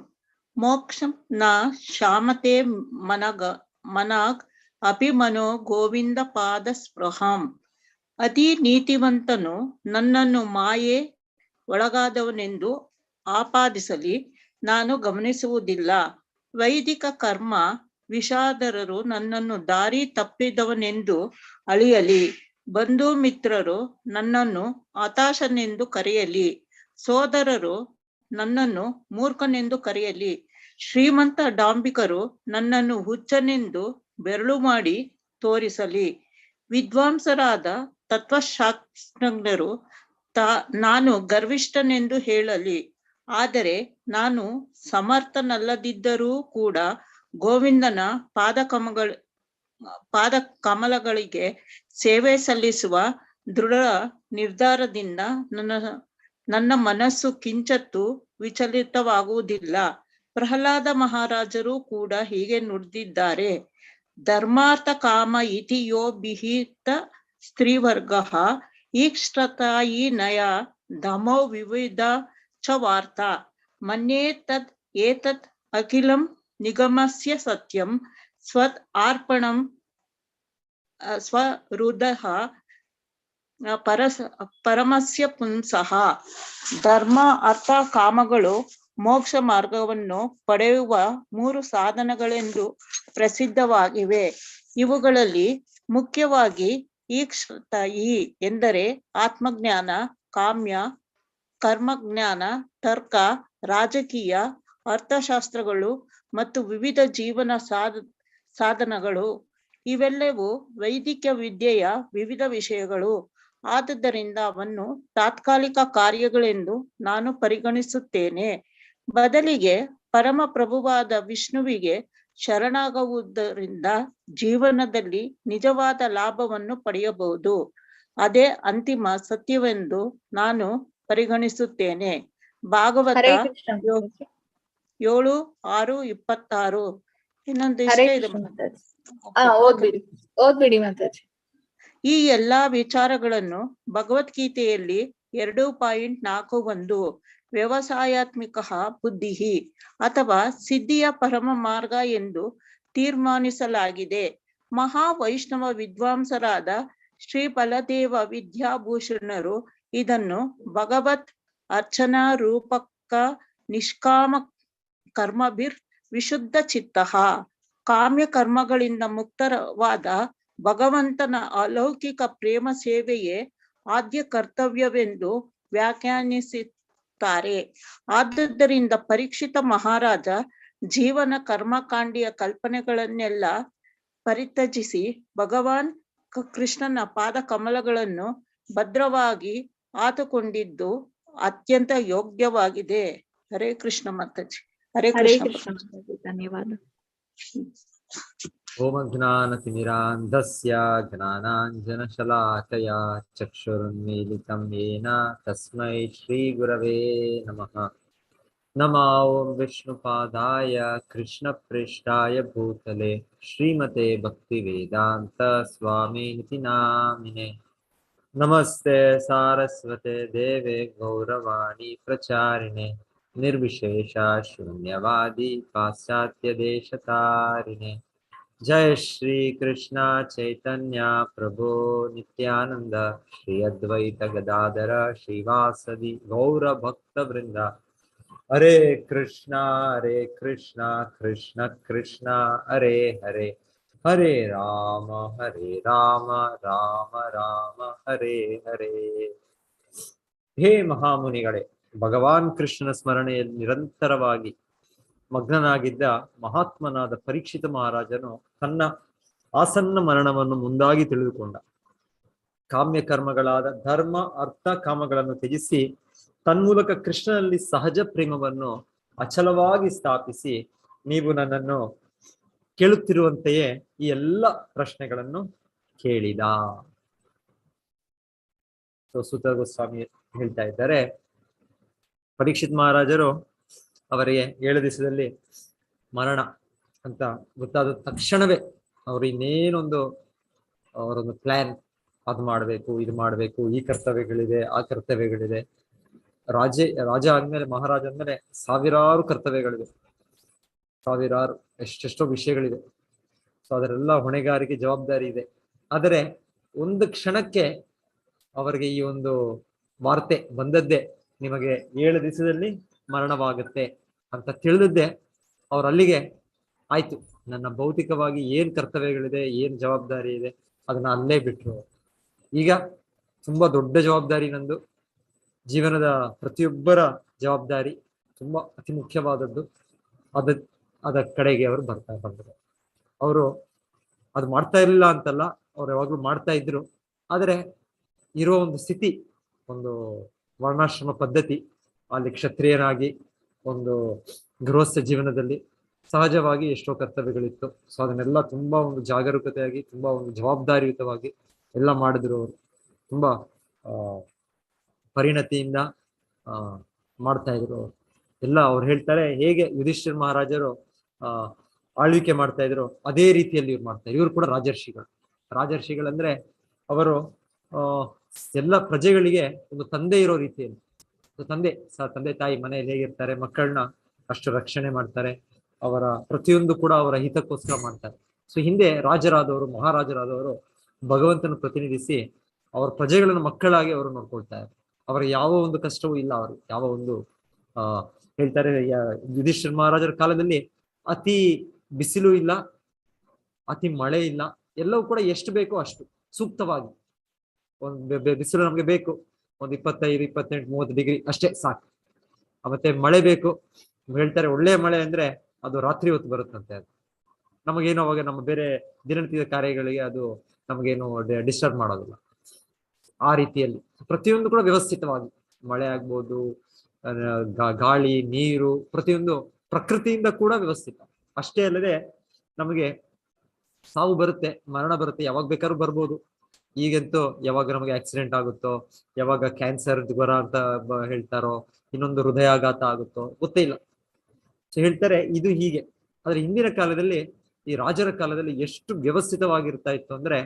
ಮೋಕ್ಷಂ ನ ಶಾಮತೆ ಮನಗ್ ಅಭಿಮನೋ ಗೋವಿಂದ ಪಾದ ಸ್ಪೃಹಾಂ. ಅತಿ ನೀತಿವಂತನು ನನ್ನನ್ನು ಮಾಯೆ ಒಳಗಾದವನೆಂದು ಆಪಾದಿಸಲಿ, ನಾನು ಗಮನಿಸುವುದಿಲ್ಲ. ವೈದಿಕ ಕರ್ಮ ವಿಷಾದರರು ನನ್ನನ್ನು ದಾರಿ ತಪ್ಪಿದವನೆಂದು ಅಳಿಯಲಿ. ಬಂಧು ಮಿತ್ರರು ನನ್ನನ್ನು ಹತಾಶನೆಂದು ಕರೆಯಲಿ. ಸೋದರರು ನನ್ನನ್ನು ಮೂರ್ಖನೆಂದು ಕರೆಯಲಿ. ಶ್ರೀಮಂತ ಡಾಂಬಿಕರು ನನ್ನನ್ನು ಹುಚ್ಚನೆಂದು ಬೆರಳು ಮಾಡಿ ತೋರಿಸಲಿ. ವಿದ್ವಾಂಸರಾದ ತತ್ವಶಾಸ್ತ್ರಜ್ಞರು ನಾನು ಗರ್ವಿಷ್ಠನೆಂದು ಹೇಳಲಿ. ಆದರೆ ನಾನು ಸಮರ್ಥನಲ್ಲದಿದ್ದರೂ ಕೂಡ ಗೋವಿಂದನ ಪಾದ ಕಮಲಗಳಿಗೆ ಸೇವೆ ಸಲ್ಲಿಸುವ ದೃಢ ನಿರ್ಧಾರದಿಂದ ನನ್ನ ಮನಸ್ಸು ಕಿಂಚತ್ತೂ ವಿಚಲಿತವಾಗುವುದಿಲ್ಲ. ಪ್ರಹ್ಲಾದ ಮಹಾರಾಜರು ಕೂಡ ಹೀಗೆ ನುಡಿದಿದ್ದಾರೆ: ಧರ್ಮಾರ್ಥ ಕಾಮ ಇತಿ ಯೋ ಬಿಹಿತ ಸ್ತ್ರೀವರ್ಗಃ ಈಕ್ಷತಾಯಿ ನಯ ಧಮೋ ವಿವಿಧ ಚ ವಾರ್ತಾ ಮನ್ಯೇ ತದ್ ಏತತ್ ಅಖಿಲಂ ನಿಗಮಸ್ಯ ಸತ್ಯಂ ಸ್ವತ್ ಅರ್ಪಣಂ ಸ್ವರುದಃ ಪರಮಸ್ಯ ಪುಂಸಃ. ಧರ್ಮ, ಅರ್ಥ, ಕಾಮಗಳು ಮೋಕ್ಷ ಮಾರ್ಗವನ್ನು ಪಡೆಯುವ 3 ಸಾಧನಗಳೆಂದು ಪ್ರಸಿದ್ಧವಾಗಿವೆ. ಇವುಗಳಲ್ಲಿ ಮುಖ್ಯವಾಗಿ ಈಕ್ಷತಾಯಿ ಎಂದರೆ ಆತ್ಮಜ್ಞಾನ, ಕಾಮ್ಯ, ಕರ್ಮಜ್ಞಾನ, ತರ್ಕ, ರಾಜಕೀಯ, ಅರ್ಥಶಾಸ್ತ್ರಗಳು ಮತ್ತು ವಿವಿಧ ಜೀವನ ಸಾಧನಗಳು. ಇವೆಲ್ಲವೂ ವೈದಿಕ ವಿದ್ಯೆಯ ವಿವಿಧ ವಿಷಯಗಳು. ಆದುದರಿಂದ ಅವನ್ನು ತಾತ್ಕಾಲಿಕ ಕಾರ್ಯಗಳೆಂದು ನಾನು ಪರಿಗಣಿಸುತ್ತೇನೆ. ಬದಲಿಗೆ ಪರಮ ಪ್ರಭುವಾದ ವಿಷ್ಣುವಿಗೆ ಶರಣಾಗುವುದರಿಂದ ಜೀವನದಲ್ಲಿ ನಿಜವಾದ ಲಾಭವನ್ನು ಪಡೆಯಬಹುದು. ಅದೇ ಅಂತಿಮ ಸತ್ಯವೆಂದು ನಾನು ಪರಿಗಣಿಸುತ್ತೇನೆ. ಭಾಗವತ ಹರೇ ಕೃಷ್ಣ 7:6-26. ಇನ್ನೊಂದು ಹರೇ ಇಷ್ಟೇ ಇದೆ. ಕೃಷ್ಣ ಮಾತಾಜಿ. ಓದ್ಬಿಡಿ ಮಾತಾಜಿ. ಈ ಎಲ್ಲಾ ವಿಚಾರಗಳನ್ನು ಭಗವದ್ಗೀತೆಯಲ್ಲಿ 2.41 ವ್ಯವಸಾಯಾತ್ಮಿಕ ಬುದ್ಧಿ ಅಥವಾ ಸಿದ್ಧಿಯ ಪರಮ ಮಾರ್ಗ ಎಂದು ತೀರ್ಮಾನಿಸಲಾಗಿದೆ. ಮಹಾವೈಷ್ಣವ ವಿದ್ವಾಂಸರಾದ ಶ್ರೀ ಬಲದೇವ ವಿದ್ಯಾಭೂಷಣರು ಇದನ್ನು ಭಗವತ್ ಅರ್ಚನಾ ರೂಪಕ ನಿಷ್ಕಾಮ ಕರ್ಮಭಿರ್ ವಿಶುದ್ಧ ಚಿತ್ತಃ, ಕಾಮ್ಯ ಕರ್ಮಗಳಿಂದ ಮುಕ್ತವಾದ ಭಗವಂತನ ಅಲೌಕಿಕ ಪ್ರೇಮ ಸೇವೆಯೇ ಆದ್ಯ ಕರ್ತವ್ಯವೆಂದು ವ್ಯಾಖ್ಯಾನಿಸುತ್ತಾರೆ. ಆದುದರಿಂದ ಪರೀಕ್ಷಿತ ಮಹಾರಾಜ ಜೀವನ ಕರ್ಮಕಾಂಡಿಯ ಕಲ್ಪನೆಗಳನ್ನೆಲ್ಲ ಪರಿತ್ಯಜಿಸಿ ಭಗವಾನ್ ಕೃಷ್ಣನ ಪಾದ ಕಮಲಗಳನ್ನು ಭದ್ರವಾಗಿ ಆತುಕೊಂಡಿದ್ದು ಅತ್ಯಂತ ಯೋಗ್ಯವಾಗಿದೆ. ಹರೇ ಕೃಷ್ಣ ಮಾತಾಜಿ. ಹರೇ ಹರೇ ಕೃಷ್ಣ ಕೃಷ್ಣ ಮಾತಾಜಿ. ಧನ್ಯವಾದ. ಓಂ ಜ್ಞಾನತಿಮಿರಾಂಧಸ್ಯ ಜ್ಞಾನಾಂಜನಶಲಾಕಯಾ ಚಕ್ಷುರುನ್ಮೀಲಿತಂ ಯೇನ ತಸ್ಮೈ ಶ್ರೀ ಗುರವೇ ನಮಃ. ನಮೋ ಓಂ ವಿಷ್ಣುಪಾದಾಯ ಕೃಷ್ಣಪ್ರೇಷ್ಠಾಯ ಭೂತಲೆ ಶ್ರೀಮತೆ ಭಕ್ತಿವೇದಾಂತ ಸ್ವಾಮಿನಿತಿ ನಾಮಿನೆ. ನಮಸ್ತೆ ಸಾರಸ್ವತೆ ದೇವೆ ಗೌರವಾಣಿ ಪ್ರಚಾರಿಣೆ ನಿರ್ವಿಶೇಷ ಶೂನ್ಯವಾದಿ ಪಾಶ್ಚಾತ್ಯ ದೇಶತಾರಿಣೆ. ಜಯ ಶ್ರೀ ಕೃಷ್ಣ ಚೈತನ್ಯ ಪ್ರಭು ನಿತ್ಯಾನಂದ ಶ್ರೀ ಅದ್ವೈತ ಗದಾಧರ ಶ್ರೀವಾಸದಿ ಗೌರ ಭಕ್ತ ವೃಂದ. ಹರೇ ಕೃಷ್ಣ ಕೃಷ್ಣ ಕೃಷ್ಣ ಹರೇ ಹರೇ, ಹರೇ ರಾಮ ರಾಮ ರಾಮ ಹರೇ ಹರೇ. ಹೇ ಮಹಾಮುನಿಗಳೇ, ಭಗವಾನ್ ಕೃಷ್ಣನ ಸ್ಮರಣೆಯಲ್ಲಿ ನಿರಂತರವಾಗಿ ಮಗ್ನನಾಗಿದ್ದ ಮಹಾತ್ಮನಾದ ಪರೀಕ್ಷಿತ ಮಹಾರಾಜನು ತನ್ನ ಆಸನ್ನ ಮರಣವನ್ನು ಮುಂದಾಗಿ ತಿಳಿದುಕೊಂಡ. ಕಾಮ್ಯ ಕರ್ಮಗಳಾದ ಧರ್ಮ ಅರ್ಥ ಕಾಮಗಳನ್ನು ತ್ಯಜಿಸಿ ತನ್ಮೂಲಕ ಕೃಷ್ಣನಲ್ಲಿ ಸಹಜ ಪ್ರೇಮವನ್ನು ಅಚಲವಾಗಿ ಸ್ಥಾಪಿಸಿ, ನೀವು ನನ್ನನ್ನು ಕೇಳುತ್ತಿರುವಂತೆಯೇ ಈ ಎಲ್ಲ ಪ್ರಶ್ನೆಗಳನ್ನು ಕೇಳಿದ. ಸುತ ಗೋಸ್ವಾಮಿ ಹೇಳ್ತಾ ಇದ್ದಾರೆ, ಪರೀಕ್ಷಿತ್ ಮಹಾರಾಜರು ಅವರಿಗೆ 7 ದಿವಸದಲ್ಲಿ ಮರಣ ಅಂತ ಗೊತ್ತಾದ ತಕ್ಷಣವೇ ಅವರು ಇನ್ನೇನೊಂದು ಅವರೊಂದು ಪ್ಲಾನ್, ಅದು ಮಾಡಬೇಕು, ಇದು ಮಾಡಬೇಕು, ಈ ಕರ್ತವ್ಯಗಳಿದೆ, ಆ ಕರ್ತವ್ಯಗಳಿದೆ. ರಾಜ ಆದ್ಮೇಲೆ, ಮಹಾರಾಜ ಆದ್ಮೇಲೆ ಸಾವಿರಾರು ಕರ್ತವ್ಯಗಳಿದೆ, ಸಾವಿರಾರು ಎಷ್ಟೆಷ್ಟೋ ವಿಷಯಗಳಿದೆ. ಸೊ ಅದರೆಲ್ಲ ಹೊಣೆಗಾರಿಕೆ, ಜವಾಬ್ದಾರಿ ಇದೆ. ಆದರೆ ಒಂದು ಕ್ಷಣಕ್ಕೆ ಅವರಿಗೆ ಈ ಒಂದು ವಾರ್ತೆ ಬಂದದ್ದೇ, ನಿಮಗೆ 7 ದಿವಸದಲ್ಲಿ ಮರಣವಾಗುತ್ತೆ ಅಂತ ತಿಳಿದದ್ದೇ, ಅವ್ರು ಅಲ್ಲಿಗೆ ಆಯ್ತು, ನನ್ನ ಭೌತಿಕವಾಗಿ ಏನ್ ಕರ್ತವ್ಯಗಳಿದೆ, ಏನ್ ಜವಾಬ್ದಾರಿ ಇದೆ, ಅದನ್ನ ಅಲ್ಲೇ ಬಿಟ್ರು. ಈಗ ತುಂಬಾ ದೊಡ್ಡ ಜವಾಬ್ದಾರಿ ನಂದು, ಜೀವನದ ಪ್ರತಿಯೊಬ್ಬರ ಜವಾಬ್ದಾರಿ ತುಂಬಾ ಅತಿ ಮುಖ್ಯವಾದದ್ದು. ಅದ ಕಡೆಗೆ ಅವರು ಬಂದರು. ಅವರು ಅದು ಮಾಡ್ತಾ ಇರಲಿಲ್ಲ ಅಂತಲ್ಲ, ಅವ್ರು ಯಾವಾಗ್ಲೂ ಮಾಡ್ತಾ ಇದ್ರು. ಆದರೆ ಇರೋ ಒಂದು ಸ್ಥಿತಿ, ಒಂದು ವರ್ಣಾಶ್ರಮ ಪದ್ಧತಿ, ಅಲ್ಲಿ ಕ್ಷತ್ರಿಯನಾಗಿ ಒಂದು ಗೃಹಸ್ಥ ಜೀವನದಲ್ಲಿ ಸಹಜವಾಗಿ ಎಷ್ಟೋ ಕರ್ತವ್ಯಗಳಿತ್ತು. ಸೊ ಅದನ್ನೆಲ್ಲ ತುಂಬಾ ಒಂದು ಜಾಗರೂಕತೆಯಾಗಿ, ತುಂಬಾ ಒಂದು ಜವಾಬ್ದಾರಿಯುತವಾಗಿ ಎಲ್ಲ ಮಾಡಿದ್ರು. ಅವರು ತುಂಬಾ ಪರಿಣತಿಯಿಂದ ಮಾಡ್ತಾ ಇದ್ರು. ಎಲ್ಲ ಅವ್ರು ಹೇಳ್ತಾರೆ, ಹೇಗೆ ಯುಧಿಷ್ಠಿರ ಮಹಾರಾಜರು ಆಳ್ವಿಕೆ ಮಾಡ್ತಾ ಇದ್ರು ಅದೇ ರೀತಿಯಲ್ಲಿ ಇವ್ರು ಮಾಡ್ತಾರೆ. ಇವ್ರು ಕೂಡ ರಾಜರ್ಷಿಗಳಂದ್ರೆ ಅವರು ಎಲ್ಲ ಪ್ರಜೆಗಳಿಗೆ ಒಂದು ತಂದೆ ಇರೋ ರೀತಿಯಲ್ಲಿ, ತಂದೆ ತಾಯಿ ಮನೆಯಲ್ಲಿ ಹೇಗಿರ್ತಾರೆ, ಮಕ್ಕಳನ್ನ ಅಷ್ಟು ರಕ್ಷಣೆ ಮಾಡ್ತಾರೆ, ಅವರ ಪ್ರತಿಯೊಂದು ಕೂಡ ಅವರ ಹಿತಕ್ಕೋಸ್ಕರ ಮಾಡ್ತಾರೆ. ಸೊ ಹಿಂದೆ ರಾಜರಾದವರು, ಮಹಾರಾಜರಾದವರು ಭಗವಂತನ ಪ್ರತಿನಿಧಿಸಿ ಅವರ ಪ್ರಜೆಗಳನ್ನು ಮಕ್ಕಳಾಗಿ ಅವರು ನೋಡ್ಕೊಳ್ತಾರೆ. ಅವರ ಯಾವ ಒಂದು ಕಷ್ಟವೂ ಇಲ್ಲ. ಅವರು ಯಾವ ಒಂದು ಹೇಳ್ತಾರೆ, ಯುಧಿಷ್ಠಿರ ಮಹಾರಾಜರ ಕಾಲದಲ್ಲಿ ಅತಿ ಬಿಸಿಲು ಇಲ್ಲ, ಅತಿ ಮಳೆ ಇಲ್ಲ, ಎಲ್ಲವೂ ಕೂಡ ಎಷ್ಟು ಬೇಕೋ ಅಷ್ಟು ಸೂಕ್ತವಾಗಿ. ಒಂದು ಬಿಸಿಲು ನಮ್ಗೆ ಬೇಕು, ಒಂದು 25, 28, 30 ಡಿಗ್ರಿ ಅಷ್ಟೇ ಸಾಕು. ಮತ್ತೆ ಮಳೆ ಬೇಕು, ಹೇಳ್ತಾರೆ ಒಳ್ಳೆಯ ಮಳೆ ಅಂದ್ರೆ ಅದು ರಾತ್ರಿ ಹೊತ್ತು ಬರುತ್ತಂತೆ. ಅದು ನಮಗೇನು ಅವಾಗ ನಮ್ಮ ಬೇರೆ ದಿನನಿತ್ಯದ ಕಾರ್ಯಗಳಿಗೆ ಅದು ನಮಗೇನು ಡಿಸ್ಟರ್ಬ್ ಮಾಡೋದಿಲ್ಲ. ಆ ರೀತಿಯಲ್ಲಿ ಪ್ರತಿಯೊಂದು ಕೂಡ ವ್ಯವಸ್ಥಿತವಾಗಿ, ಮಳೆ ಆಗ್ಬೋದು, ಗಾಳಿ, ನೀರು, ಪ್ರತಿಯೊಂದು ಪ್ರಕೃತಿಯಿಂದ ಕೂಡ ವ್ಯವಸ್ಥಿತ. ಅಷ್ಟೇ ಅಲ್ಲದೆ ನಮಗೆ ಸಾವು ಬರುತ್ತೆ, ಮರಣ ಬರುತ್ತೆ, ಯಾವಾಗ ಬೇಕಾದ್ರೂ ಬರ್ಬೋದು. ಈಗಂತೂ ಯಾವಾಗ ನಮಗೆ ಆಕ್ಸಿಡೆಂಟ್ ಆಗುತ್ತೋ, ಯಾವಾಗ ಕ್ಯಾನ್ಸರ್ ಜ್ವರ ಅಂತ ಹೇಳ್ತಾರೋ, ಇನ್ನೊಂದು ಹೃದಯಾಘಾತ ಆಗುತ್ತೋ ಗೊತ್ತೇ ಇಲ್ಲ. ಸೊ ಹೇಳ್ತಾರೆ ಇದು ಹೀಗೆ. ಆದ್ರೆ ಹಿಂದಿನ ಕಾಲದಲ್ಲಿ, ಈ ರಾಜರ ಕಾಲದಲ್ಲಿ ಎಷ್ಟು ವ್ಯವಸ್ಥಿತವಾಗಿರ್ತಾ ಇತ್ತು ಅಂದ್ರೆ,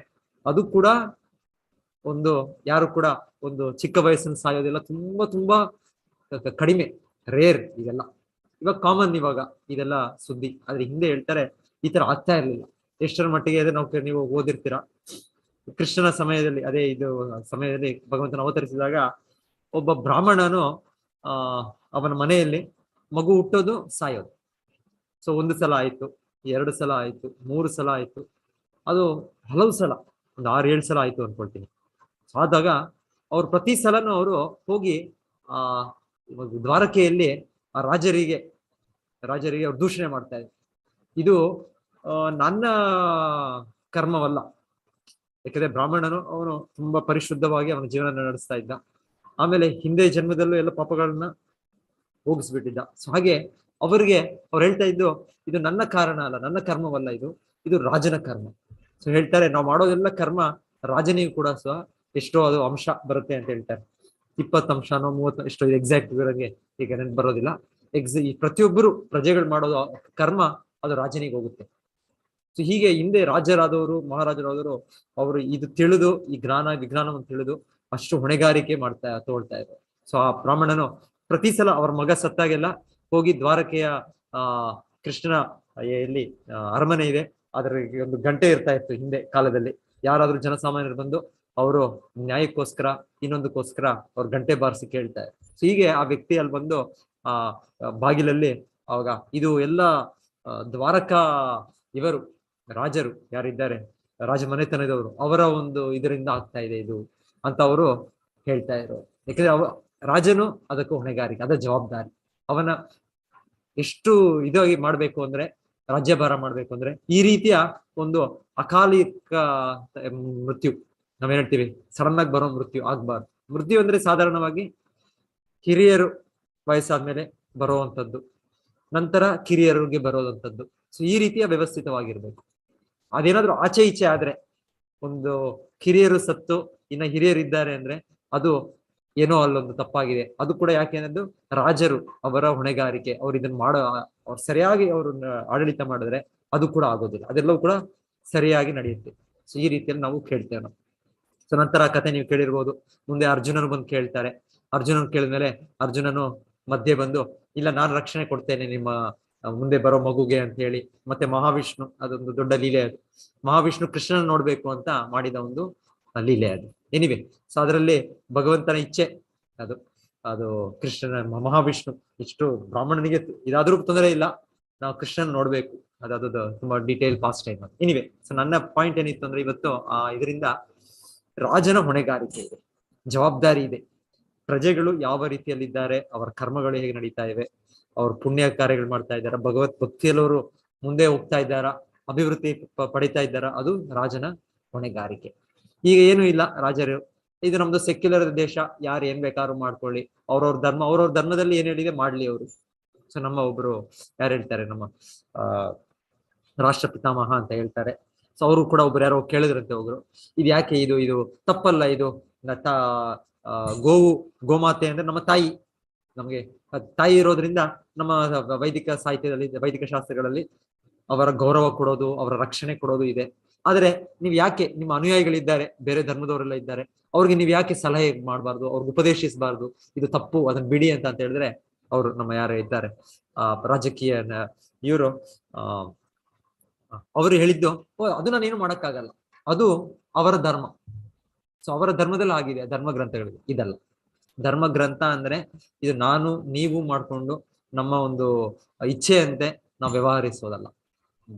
ಅದು ಕೂಡ ಒಂದು ಯಾರು ಕೂಡ ಒಂದು ಚಿಕ್ಕ ವಯಸ್ಸಿನ ಸಾಯೋದಿಲ್ಲ, ತುಂಬಾ ತುಂಬಾ ಕಡಿಮೆ, ರೇರ್ ಇದೆಲ್ಲ. ಇವಾಗ ಕಾಮನ್ ಇವಾಗ ಇದೆಲ್ಲ ಸುದ್ದಿ. ಆದ್ರೆ ಹಿಂದೆ ಹೇಳ್ತಾರೆ ಈ ತರ ಆಗ್ತಾ ಇರ್ಲಿಲ್ಲ. ಎಷ್ಟರ ಮಟ್ಟಿಗೆ ಅದೇ ನೀವು ಓದಿರ್ತೀರಾ, ಕೃಷ್ಣನ ಸಮಯದಲ್ಲಿ, ಅದೇ ಇದು ಸಮಯದಲ್ಲಿ ಭಗವಂತನ ಅವತರಿಸಿದಾಗ ಒಬ್ಬ ಬ್ರಾಹ್ಮಣನು ಅವನ ಮನೆಯಲ್ಲಿ ಮಗು ಹುಟ್ಟೋದು ಸಾಯೋದು. ಸೊ 1 ಸಲ ಆಯ್ತು, 2 ಸಲ ಆಯ್ತು, 3 ಸಲ ಆಯ್ತು, ಅದು ಹಲವು ಸಲ, ಒಂದು 6-7 ಸಲ ಆಯ್ತು ಅನ್ಕೊಳ್ತೀನಿ. ಆದಾಗ ಅವ್ರು ಪ್ರತಿ ಸಲನೂ ಅವರು ಹೋಗಿ ದ್ವಾರಕೆಯಲ್ಲಿ ಆ ರಾಜರಿಗೆ ಅವ್ರು ದೂಷಣೆ ಮಾಡ್ತಾ ಇದ್ರು. ಇದು ನನ್ನ ಕರ್ಮವಲ್ಲ, ಯಾಕಂದ್ರೆ ಬ್ರಾಹ್ಮಣನು ಅವನು ತುಂಬಾ ಪರಿಶುದ್ಧವಾಗಿ ಅವನ ಜೀವನ ನಡೆಸ್ತಾ ಇದ್ದ. ಆಮೇಲೆ ಹಿಂದೆ ಜನ್ಮದಲ್ಲೂ ಎಲ್ಲ ಪಾಪಗಳನ್ನ ಹೋಗಿಸ್ಬಿಟ್ಟಿದ್ದ. ಸೊ ಹಾಗೆ ಅವ್ರು ಹೇಳ್ತಾ ಇದ್ದು, ಇದು ನನ್ನ ಕಾರಣ ಅಲ್ಲ, ನನ್ನ ಕರ್ಮವಲ್ಲ, ಇದು ರಾಜನ ಕರ್ಮ. ಸೊ ಹೇಳ್ತಾರೆ ನಾವು ಮಾಡೋದೆಲ್ಲ ಕರ್ಮ ರಾಜನಿಗೂ ಕೂಡ ಸಹ ಎಷ್ಟೋ ಅದು ಅಂಶ ಬರುತ್ತೆ ಅಂತ ಹೇಳ್ತಾರೆ. 20 ಅಂಶನೋ 30 ಎಷ್ಟೋ ಎಕ್ಸಾಕ್ಟ್ ಇವರಿಗೆ ಈಗ ನೆನಪು ಬರೋದಿಲ್ಲ. ಪ್ರತಿಯೊಬ್ಬರು ಪ್ರಜೆಗಳು ಮಾಡೋದು ಕರ್ಮ ಅದು ರಾಜನಿಗೆ ಹೋಗುತ್ತೆ. ಸೊ ಹೀಗೆ ಹಿಂದೆ ರಾಜರಾದವರು, ಮಹಾರಾಜರಾದವರು ಅವರು ಇದು ತಿಳಿದು, ಈ ವಿಜ್ಞಾನವನ್ನು ತಿಳಿದು ಅಷ್ಟು ಹೊಣೆಗಾರಿಕೆ ತಗೊಳ್ತಾ ಇದ್ರು. ಸೊ ಆ ಬ್ರಾಹ್ಮಣನು ಪ್ರತಿ ಸಲ ಅವ್ರ ಮಗ ಸತ್ತಾಗೆಲ್ಲ ಹೋಗಿ ದ್ವಾರಕೆಯ ಕೃಷ್ಣನ ಎಲ್ಲಿ ಅರಮನೆ ಇದೆ, ಅದರ ಒಂದು ಗಂಟೆ ಇರ್ತಾ ಇತ್ತು ಹಿಂದೆ ಕಾಲದಲ್ಲಿ. ಯಾರಾದ್ರೂ ಜನಸಾಮಾನ್ಯರು ಬಂದು ಅವರು ನ್ಯಾಯಕ್ಕೋಸ್ಕರ ಇನ್ನೊಂದಕ್ಕೋಸ್ಕರ ಅವ್ರ ಗಂಟೆ ಬಾರಿಸಿ ಕೇಳ್ತಾರೆ. ಸೊ ಹೀಗೆ ಆ ವ್ಯಕ್ತಿ ಅಲ್ಲಿ ಬಂದು ಆ ಬಾಗಿಲಲ್ಲಿ ಅವಾಗ ಇದು ಎಲ್ಲ ದ್ವಾರಕಾ ಇವರು ರಾಜರು ಯಾರಿದ್ದಾರೆ, ರಾಜ ಮನೆತನದವರು, ಅವರ ಒಂದು ಇದರಿಂದ ಆಗ್ತಾ ಇದೆ ಇದು ಅಂತ ಅವರು ಹೇಳ್ತಾ ಇದ್ರು. ಯಾಕಂದ್ರೆ ರಾಜನು ಅದಕ್ಕೂ ಹೊಣೆಗಾರಿಕೆ, ಅದ ಜವಾಬ್ದಾರಿ. ಅವನ ಎಷ್ಟು ಇದಾಗಿ ಮಾಡ್ಬೇಕು ಅಂದ್ರೆ, ರಾಜ್ಯಭಾರ ಮಾಡ್ಬೇಕು ಅಂದ್ರೆ ಈ ರೀತಿಯ ಒಂದು ಅಕಾಲಿಕ ಮೃತ್ಯು, ನಾವೇನ್ ಹೇಳ್ತೀವಿ ಸಡನ್ ಆಗಿ ಬರೋ ಮೃತ್ಯು ಆಗ್ಬಾರ್ದು. ಮೃತ್ಯು ಅಂದ್ರೆ ಸಾಧಾರಣವಾಗಿ ಹಿರಿಯರು ವಯಸ್ಸಾದ್ಮೇಲೆ ಬರುವಂತದ್ದು, ನಂತರ ಕಿರಿಯರಿಗೆ ಬರೋದಂಥದ್ದು. ಸೊ ಈ ರೀತಿಯ ವ್ಯವಸ್ಥಿತವಾಗಿರ್ಬೇಕು. ಅದೇನಾದ್ರೂ ಆಚೆ ಈಚೆ ಆದ್ರೆ, ಒಂದು ಕಿರಿಯರು ಸತ್ತು ಇನ್ನ ಹಿರಿಯರು ಇದ್ದಾರೆ ಅಂದ್ರೆ ಅದು ಏನೋ ಅಲ್ಲೊಂದು ತಪ್ಪಾಗಿದೆ. ಅದು ಕೂಡ ಯಾಕೆ ಅನ್ನೋದು ರಾಜರು ಅವರ ಹೊಣೆಗಾರಿಕೆ. ಅವ್ರು ಇದನ್ನ ಅವ್ರು ಸರಿಯಾಗಿ ಅವರು ಆಡಳಿತ ಮಾಡಿದ್ರೆ ಅದು ಕೂಡ ಆಗೋದಿಲ್ಲ, ಅದೆಲ್ಲವೂ ಕೂಡ ಸರಿಯಾಗಿ ನಡೆಯುತ್ತೆ. ಸೊ ಈ ರೀತಿಯಲ್ಲಿ ನಾವು ಕೇಳ್ತೇವೆ ನಾವು. ಸೊ ನಂತರ ಕತೆ ನೀವು ಕೇಳಿರ್ಬೋದು, ಮುಂದೆ ಅರ್ಜುನನು ಬಂದು ಕೇಳ್ತಾರೆ. ಅರ್ಜುನನ್ ಕೇಳಿದ್ಮೇಲೆ ಅರ್ಜುನನು ಮಧ್ಯೆ ಬಂದು, ಇಲ್ಲ ನಾನು ರಕ್ಷಣೆ ಕೊಡ್ತೇನೆ ನಿಮ್ಮ ಮುಂದೆ ಬರೋ ಮಗುಗೆ ಅಂತ ಹೇಳಿ. ಮತ್ತೆ ಮಹಾವಿಷ್ಣು, ಅದೊಂದು ದೊಡ್ಡ ಲೀಲೆ ಅದು. ಮಹಾವಿಷ್ಣು ಕೃಷ್ಣನ ನೋಡ್ಬೇಕು ಅಂತ ಮಾಡಿದ ಒಂದು ಲೀಲೆ ಅದು. ಎನಿವೆ, ಸೊ ಅದರಲ್ಲಿ ಭಗವಂತನ ಇಚ್ಛೆ ಅದು ಕೃಷ್ಣನ ಮಹಾವಿಷ್ಣು ಇಷ್ಟು ಬ್ರಾಹ್ಮಣನಿಗೆ ಇದಾದ್ರೂ ತೊಂದರೆ ಇಲ್ಲ, ನಾವು ಕೃಷ್ಣನ್ ನೋಡ್ಬೇಕು, ಅದು ತುಂಬಾ ಡೀಟೇಲ್ ಪಾಸ್ಟ್ ಟೈಮ್ ಅದು. ಎನಿವೆ, ಸೊ ನನ್ನ ಪಾಯಿಂಟ್ ಏನಿತ್ತು ಅಂದ್ರೆ ಇವತ್ತು ಇದರಿಂದ ರಾಜನ ಹೊಣೆಗಾರಿಕೆ ಇದೆ, ಜವಾಬ್ದಾರಿ ಇದೆ. ಪ್ರಜೆಗಳು ಯಾವ ರೀತಿಯಲ್ಲಿದ್ದಾರೆ, ಅವರ ಕರ್ಮಗಳು ಹೇಗೆ ನಡೀತಾ ಇವೆ, ಅವ್ರ ಪುಣ್ಯ ಕಾರ್ಯಗಳು ಮಾಡ್ತಾ ಇದ್ದಾರ, ಭಗವತ್ ಭಕ್ತಿಯಲ್ಲವರು ಮುಂದೆ ಹೋಗ್ತಾ ಇದ್ದಾರ, ಅಭಿವೃದ್ಧಿ ಪಡಿತಾ ಇದ್ದಾರ, ಅದು ರಾಜನ ಹೊಣೆಗಾರಿಕೆ. ಈಗ ಏನು ಇಲ್ಲ, ರಾಜರು ಇದು ನಮ್ದು ಸೆಕ್ಯುಲರ್ ದೇಶ, ಯಾರು ಏನ್ ಬೇಕಾದ್ರೂ ಮಾಡ್ಕೊಳ್ಳಿ, ಅವ್ರವ್ರ ಧರ್ಮದಲ್ಲಿ ಏನ್ ಹೇಳಿದೆ ಮಾಡ್ಲಿ ಅವರು. ಸೊ ನಮ್ಮ ಒಬ್ರು ಯಾರು ಹೇಳ್ತಾರೆ, ನಮ್ಮ ರಾಷ್ಟ್ರಪಿತಾಮಹ ಅಂತ ಹೇಳ್ತಾರೆ. ಸೊ ಅವರು ಕೂಡ ಒಬ್ರು ಯಾರೋ ಕೇಳಿದ್ರಂತೆ ಒಬ್ರು, ಇದು ಯಾಕೆ ಇದು ತಪ್ಪಲ್ಲ, ಇದು ಗೋಮಾತೆ ಅಂದ್ರೆ ನಮ್ಮ ತಾಯಿ, ನಮ್ಗೆ ತಾಯಿ ಇರೋದ್ರಿಂದ ನಮ್ಮ ವೈದಿಕ ಸಾಹಿತ್ಯದಲ್ಲಿ, ವೈದಿಕ ಶಾಸ್ತ್ರಗಳಲ್ಲಿ ಅವರ ಗೌರವ ಕೊಡೋದು, ಅವರ ರಕ್ಷಣೆ ಕೊಡೋದು ಇದೆ. ಆದ್ರೆ ನೀವ್ ಯಾಕೆ, ನಿಮ್ಮ ಅನುಯಾಯಿಗಳಿದ್ದಾರೆ, ಬೇರೆ ಧರ್ಮದವರೆಲ್ಲ ಇದ್ದಾರೆ, ಅವ್ರಿಗೆ ನೀವ್ ಯಾಕೆ ಸಲಹೆ ಮಾಡಬಾರ್ದು, ಅವ್ರಿಗೆ ಉಪದೇಶಿಸಬಾರ್ದು, ಇದು ತಪ್ಪು, ಅದನ್ನ ಬಿಡಿ ಅಂತ ಹೇಳಿದ್ರೆ, ಅವರು ನಮ್ಮ ಯಾರು ಇದ್ದಾರೆ ರಾಜಕೀಯ ಇವರು ಅವರು ಹೇಳಿದ್ದು, ಅದು ನಾನೇನು ಮಾಡಕ್ಕಾಗಲ್ಲ, ಅದು ಅವರ ಧರ್ಮ. ಸೊ ಅವರ ಧರ್ಮದಲ್ಲಿ ಆಗಿದೆ, ಧರ್ಮ ಗ್ರಂಥಗಳಿಗೆ ಇದಲ್ಲ. ಧರ್ಮ ಗ್ರಂಥ ಅಂದ್ರೆ ಇದು ನಾನು ನೀವು ಮಾಡ್ಕೊಂಡು ನಮ್ಮ ಒಂದು ಇಚ್ಛೆಯಂತೆ ನಾವು ವ್ಯವಹರಿಸೋದಲ್ಲ.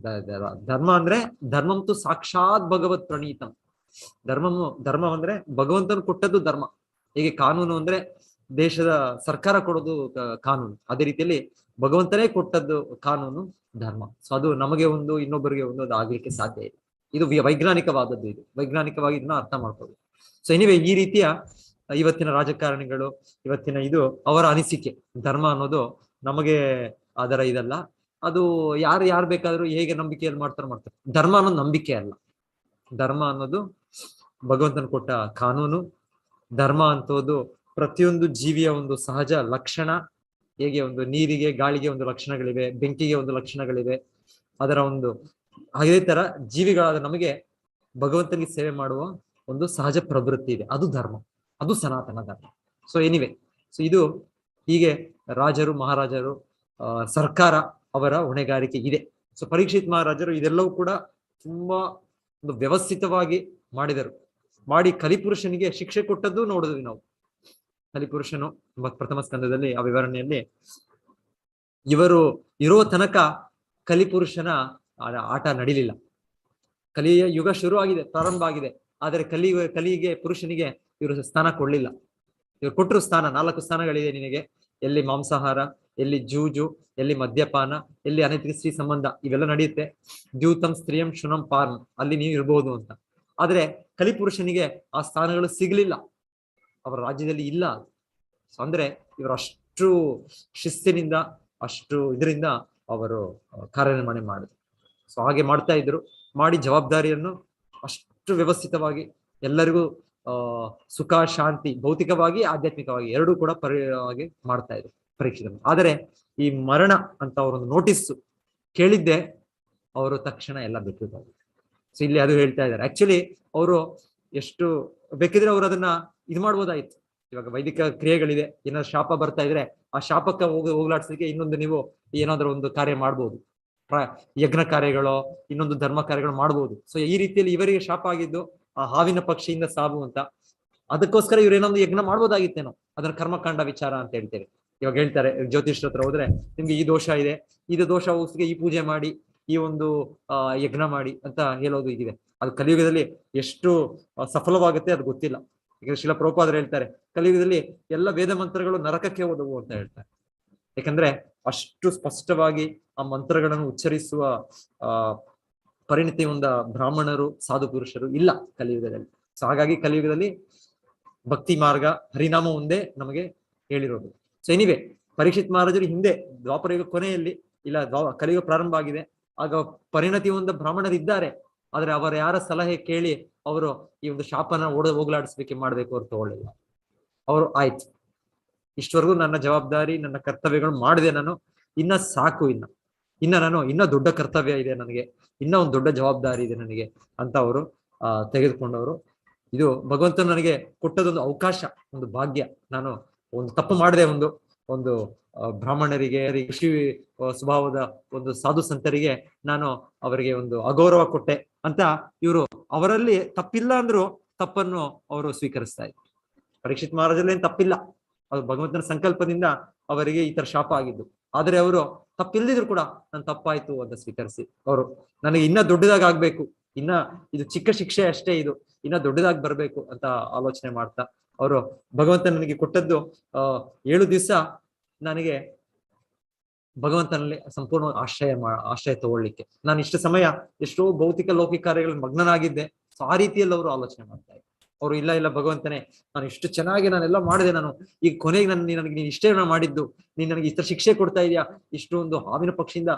ಧರ್ಮ ಅಂದ್ರೆ ಧರ್ಮಂತು ಸಾಕ್ಷಾತ್ ಭಗವತ್ ಪ್ರಣೀತಂ. ಧರ್ಮ ಅಂದ್ರೆ ಭಗವಂತನು ಕೊಟ್ಟದ್ದು ಧರ್ಮ. ಹೀಗೆ ಕಾನೂನು ಅಂದ್ರೆ ದೇಶದ ಸರ್ಕಾರ ಕೊಡೋದು ಕಾನೂನು, ಅದೇ ರೀತಿಯಲ್ಲಿ ಭಗವಂತನೇ ಕೊಟ್ಟದ್ದು ಕಾನೂನು ಧರ್ಮ. ಸೊ ಅದು ನಮಗೆ ಒಂದು, ಇನ್ನೊಬ್ಬರಿಗೆ ಒಂದು, ಅದು ಆಗ್ಲಿಕ್ಕೆ ಸಾಧ್ಯ ಇದೆ. ಇದು ವೈಜ್ಞಾನಿಕವಾದದ್ದು, ಇದು ವೈಜ್ಞಾನಿಕವಾಗಿ ಇದನ್ನ ಅರ್ಥ ಮಾಡ್ಕೋಬೇಕು. ಸೊ ಎನಿವೆ, ಈ ರೀತಿಯ ಇವತ್ತಿನ ರಾಜಕಾರಣಿಗಳು, ಇವತ್ತಿನ ಇದು ಅವರ ಅನಿಸಿಕೆ. ಧರ್ಮ ಅನ್ನೋದು ನಮಗೆ ಅದರ ಇದಲ್ಲ, ಅದು ಯಾರು ಬೇಕಾದ್ರೂ ಹೇಗೆ ನಂಬಿಕೆಯಲ್ಲಿ ಮಾಡ್ತಾರೆ. ಧರ್ಮ ಅನ್ನೋದು ನಂಬಿಕೆ ಅಲ್ಲ. ಧರ್ಮ ಅನ್ನೋದು ಭಗವಂತನ ಕೊಟ್ಟ ಕಾನೂನು. ಧರ್ಮ ಅಂತೋದು ಪ್ರತಿಯೊಂದು ಜೀವಿಯ ಒಂದು ಸಹಜ ಲಕ್ಷಣ. ಹೇಗೆ ಒಂದು ನೀರಿಗೆ ಗಾಳಿಗೆ ಒಂದು ಲಕ್ಷಣಗಳಿವೆ, ಬೆಂಕಿಗೆ ಒಂದು ಲಕ್ಷಣಗಳಿವೆ, ಅದರ ಒಂದು ಅದೇ ತರ ಜೀವಿಗಳಾದ ನಮಗೆ ಭಗವಂತನಿಗೆ ಸೇವೆ ಮಾಡುವ ಒಂದು ಸಹಜ ಪ್ರವೃತ್ತಿ ಇದೆ. ಅದು ಧರ್ಮ, ಅದು ಸನಾತನ ಧರ್ಮ. ಸೊ ಎನಿವೆ, ಸೊ ಇದು ಹೀಗೆ ರಾಜರು ಮಹಾರಾಜರು ಸರ್ಕಾರ ಅವರ ಹೊಣೆಗಾರಿಕೆ ಇದೆ. ಸೊ ಪರೀಕ್ಷಿತ್ ಮಹಾರಾಜರು ಇದೆಲ್ಲವೂ ಕೂಡ ತುಂಬಾ ಒಂದು ವ್ಯವಸ್ಥಿತವಾಗಿ ಮಾಡಿದರು. ಮಾಡಿ ಕಲಿಪುರುಷನಿಗೆ ಶಿಕ್ಷೆ ಕೊಟ್ಟದ್ದು ನೋಡಿದ್ವಿ ನಾವು. ಕಲಿಪುರುಷನು ಪ್ರಥಮ ಸ್ಕಂದದಲ್ಲಿ ಆ ವಿವರಣೆಯಲ್ಲಿ ಇವರು ಇರೋ ತನಕ ಕಲಿಪುರುಷನ ಆಟ ನಡೀಲಿಲ್ಲ. ಕಲಿಯ ಯುಗ ಶುರು ಆಗಿದೆ, ಪ್ರಾರಂಭ ಆಗಿದೆ. ಆದರೆ ಕಲಿಗೆ ಪುರುಷನಿಗೆ ಇವರು ಸ್ಥಾನ ಕೊಡ್ಲಿಲ್ಲ. ಇವರು ಕೊಟ್ಟರು ಸ್ಥಾನ, 4 ಸ್ಥಾನಗಳಿದೆ ನಿನಗೆ. ಎಲ್ಲಿ ಮಾಂಸಾಹಾರ, ಎಲ್ಲಿ ಜೂಜು, ಎಲ್ಲಿ ಮದ್ಯಪಾನ, ಎಲ್ಲಿ ಅನೈತಿಕ ಸ್ತ್ರೀ ಸಂಬಂಧ, ಇವೆಲ್ಲ ನಡೆಯುತ್ತೆ. ದ್ಯೂತಂ ಸ್ತ್ರೀಯಂ ಶುನಂ ಪಾರ್ಮ್, ಅಲ್ಲಿ ನೀವು ಇರ್ಬೋದು ಅಂತ. ಆದ್ರೆ ಕಲಿಪುರುಷನಿಗೆ ಆ ಸ್ಥಾನಗಳು ಸಿಗ್ಲಿಲ್ಲ, ಅವರ ರಾಜ್ಯದಲ್ಲಿ ಇಲ್ಲ. ಅಂದ್ರೆ ಇವರು ಅಷ್ಟು ಶಿಸ್ತಿನಿಂದ, ಅಷ್ಟು ಇದರಿಂದ ಅವರು ಕಾರ್ಯನಿರ್ವಹಣೆ ಮಾಡಿದ್ರು. ಸೊ ಹಾಗೆ ಮಾಡ್ತಾ ಇದ್ರು. ಮಾಡಿ ಜವಾಬ್ದಾರಿಯನ್ನು ಅಷ್ಟು ವ್ಯವಸ್ಥಿತವಾಗಿ ಎಲ್ಲರಿಗೂ ಸುಖ ಶಾಂತಿ, ಭೌತಿಕವಾಗಿ ಆಧ್ಯಾತ್ಮಿಕವಾಗಿ ಎರಡೂ ಕೂಡ ಪರಿವಾಗಿ ಮಾಡ್ತಾ ಇದ್ರು ಪರೀಕ್ಷೆ. ಆದರೆ ಈ ಮರಣ ಅಂತ ಅವರೊಂದು ನೋಟಿಸ್ ಕೇಳಿದ್ದೆ, ಅವರು ತಕ್ಷಣ ಎಲ್ಲ ಬಿಟ್ಟಿದ್ದಾರೆ. ಸೊ ಇಲ್ಲಿ ಅದು ಹೇಳ್ತಾ ಇದ್ದಾರೆ. ಆಕ್ಚುಲಿ ಅವರು ಎಷ್ಟು ಬೇಕಿದ್ರೆ ಅವರು ಅದನ್ನ ಇದು ಮಾಡ್ಬೋದಾಯ್ತು. ಇವಾಗ ವೈದಿಕ ಕ್ರಿಯೆಗಳಿದೆ, ಏನಾದ್ರು ಶಾಪ ಬರ್ತಾ ಇದ್ರೆ ಆ ಶಾಪಕ್ಕೆ ಹೋಗ್ಲಾಡ್ಸಲಿಕ್ಕೆ ಇನ್ನೊಂದು ನೀವು ಏನಾದ್ರು ಒಂದು ಕಾರ್ಯ ಮಾಡ್ಬೋದು, ಯಜ್ಞ ಕಾರ್ಯಗಳು, ಇನ್ನೊಂದು ಧರ್ಮ ಕಾರ್ಯಗಳು ಮಾಡ್ಬೋದು. ಸೊ ಈ ರೀತಿಯಲ್ಲಿ ಇವರಿಗೆ ಶಾಪ ಆಗಿದ್ದು ಆ ಹಾವಿನ ಪಕ್ಷಿಯಿಂದ ಸಾವು ಅಂತ. ಅದಕ್ಕೋಸ್ಕರ ಇವ್ರು ಏನೊಂದು ಯಜ್ಞ ಮಾಡ್ಬೋದಾಗಿತ್ತೇನೋ, ಅದನ್ನ ಕರ್ಮಕಾಂಡ ವಿಚಾರ ಅಂತ ಹೇಳ್ತೇವೆ. ಇವಾಗ ಹೇಳ್ತಾರೆ ಜ್ಯೋತಿಷ್ರ ಹತ್ರ ಹೋದ್ರೆ, ನಿಮ್ಗೆ ಈ ದೋಷ ಇದೆ, ಇದು ದೋಷ ಹೋಗಿಗೆ ಈ ಪೂಜೆ ಮಾಡಿ, ಈ ಒಂದು ಯಜ್ಞ ಮಾಡಿ ಅಂತ ಹೇಳೋದು ಇದಿದೆ. ಅದು ಕಲಿಯುಗದಲ್ಲಿ ಎಷ್ಟು ಸಫಲವಾಗುತ್ತೆ ಅದು ಗೊತ್ತಿಲ್ಲ. ಈಗ ಶಿಲ ಪ್ರಭುಪಾದರು ಹೇಳ್ತಾರೆ, ಕಲಿಯುಗದಲ್ಲಿ ಎಲ್ಲ ವೇದ ಮಂತ್ರಗಳು ನರಕಕ್ಕೆ ಹೋದವು ಅಂತ ಹೇಳ್ತಾರೆ. ಯಾಕಂದ್ರೆ ಅಷ್ಟು ಸ್ಪಷ್ಟವಾಗಿ ಆ ಮಂತ್ರಗಳನ್ನು ಉಚ್ಚರಿಸುವ ಪರಿಣಿತಿ ಹೊಂದ ಬ್ರಾಹ್ಮಣರು, ಸಾಧು ಪುರುಷರು ಇಲ್ಲ ಕಲಿಯುಗದಲ್ಲಿ. ಸೊ ಹಾಗಾಗಿ ಕಲಿಯುಗದಲ್ಲಿ ಭಕ್ತಿ ಮಾರ್ಗ, ಹರಿನಾಮ ಒಂದೇ ನಮಗೆ ಹೇಳಿರೋದು. ಸೊ ಎನಿವೆ, ಪರೀಕ್ಷಿತ್ ಮಹಾರಾಜರು ಹಿಂದೆ ದ್ವಾಪರಯುಗ ಕೊನೆಯಲ್ಲಿ ಇಲ್ಲ ಕಲಿಯುಗ ಪ್ರಾರಂಭ ಆಗಿದೆ, ಆಗ ಪರಿಣತಿ ಹೊಂದ ಬ್ರಾಹ್ಮಣರಿದ್ದಾರೆ. ಆದ್ರೆ ಅವರ ಯಾರ ಸಲಹೆ ಕೇಳಿ ಅವರು ಈ ಒಂದು ಶಾಪನ ಹೋಗ್ಲಾಡಿಸ್ಬೇಕೆ ಮಾಡ್ಬೇಕು ಅವ್ರು ತಗೊಳ್ಳಿಲ್ಲ. ಅವರು ಆಯ್ತು, ಇಷ್ಟವರೆಗೂ ನನ್ನ ಜವಾಬ್ದಾರಿ, ನನ್ನ ಕರ್ತವ್ಯಗಳು ಮಾಡಿದೆ ನಾನು, ಇನ್ನ ಸಾಕು, ಇನ್ನ ದೊಡ್ಡ ಕರ್ತವ್ಯ ಇದೆ ನನಗೆ, ಇನ್ನ ಒಂದು ದೊಡ್ಡ ಜವಾಬ್ದಾರಿ ಇದೆ ನನಗೆ ಅಂತ ಅವರು ತೆಗೆದುಕೊಂಡವರು. ಇದು ಭಗವಂತನು ನನಗೆ ಕೊಟ್ಟದೊಂದು ಅವಕಾಶ, ಒಂದು ಭಾಗ್ಯ. ನಾನು ಒಂದು ತಪ್ಪು ಮಾಡಿದೆ, ಒಂದು ಬ್ರಾಹ್ಮಣರಿಗೆ, ಋಷಿ ಸ್ವಭಾವದ ಒಂದು ಸಾಧು ಸಂತರಿಗೆ ನಾನು ಅವರಿಗೆ ಒಂದು ಅಗೌರವ ಕೊಟ್ಟೆ ಅಂತ ಇವರು, ಅವರಲ್ಲಿ ತಪ್ಪಿಲ್ಲ ಅಂದ್ರು ತಪ್ಪನ್ನು ಅವರು ಸ್ವೀಕರಿಸ್ತಾ ಇದ್ರು. ಪರೀಕ್ಷಿತ್ ಮಹಾರಾಜಲ್ಲಿ ಏನ್ ತಪ್ಪಿಲ್ಲ, ಅದು ಭಗವಂತನ ಸಂಕಲ್ಪದಿಂದ ಅವರಿಗೆ ಈ ತರ ಶಾಪ ಆಗಿದ್ದು. ಆದ್ರೆ ಅವರು ತಪ್ಪಿಲ್ದಿದ್ರು ಕೂಡ ನಾನು ತಪ್ಪಾಯ್ತು ಅಂತ ಸ್ವೀಕರಿಸಿ ಅವರು ನನಗೆ ಇನ್ನ ದೊಡ್ಡದಾಗಿ ಆಗ್ಬೇಕು, ಇನ್ನ ಇದು ಚಿಕ್ಕ ಶಿಕ್ಷೆ ಅಷ್ಟೇ, ಇದು ಇನ್ನ ದೊಡ್ಡದಾಗಿ ಬರ್ಬೇಕು ಅಂತ ಆಲೋಚನೆ ಮಾಡ್ತಾ ಅವರು ಭಗವಂತ ನನಗೆ ಕೊಟ್ಟದ್ದು 7 ದಿವಸ ನನಗೆ ಭಗವಂತನಲ್ಲಿ ಸಂಪೂರ್ಣ ಆಶ್ರಯ ತಗೊಳ್ಳಿಕ್ಕೆ. ನಾನು ಇಷ್ಟು ಸಮಯ ಎಷ್ಟೋ ಭೌತಿಕ ಲೌಕಿಕ ಕಾರ್ಯಗಳಲ್ಲಿ ಮಗ್ನನಾಗಿದ್ದೆ. ಸೊ ಆ ರೀತಿಯಲ್ಲಿ ಅವರು ಆಲೋಚನೆ ಮಾಡ್ತಾ ಇದ್ರು. ಅವರು ಇಲ್ಲ ಭಗವಂತನೇ, ನಾನು ಇಷ್ಟು ಚೆನ್ನಾಗಿ ನಾನೆಲ್ಲ ಮಾಡಿದೆ, ನಾನು ಈಗ ಕೊನೆಗೆ ನನಗೆ ನೀನು ಇಷ್ಟೇ ಮಾಡಿದ್ದು, ನೀನ್ ನನಗೆ ಇಷ್ಟ ಶಿಕ್ಷೆ ಕೊಡ್ತಾ ಇದೆಯಾ, ಇಷ್ಟೊಂದು ಹಾವಿನ ಪಕ್ಷಿಯಿಂದ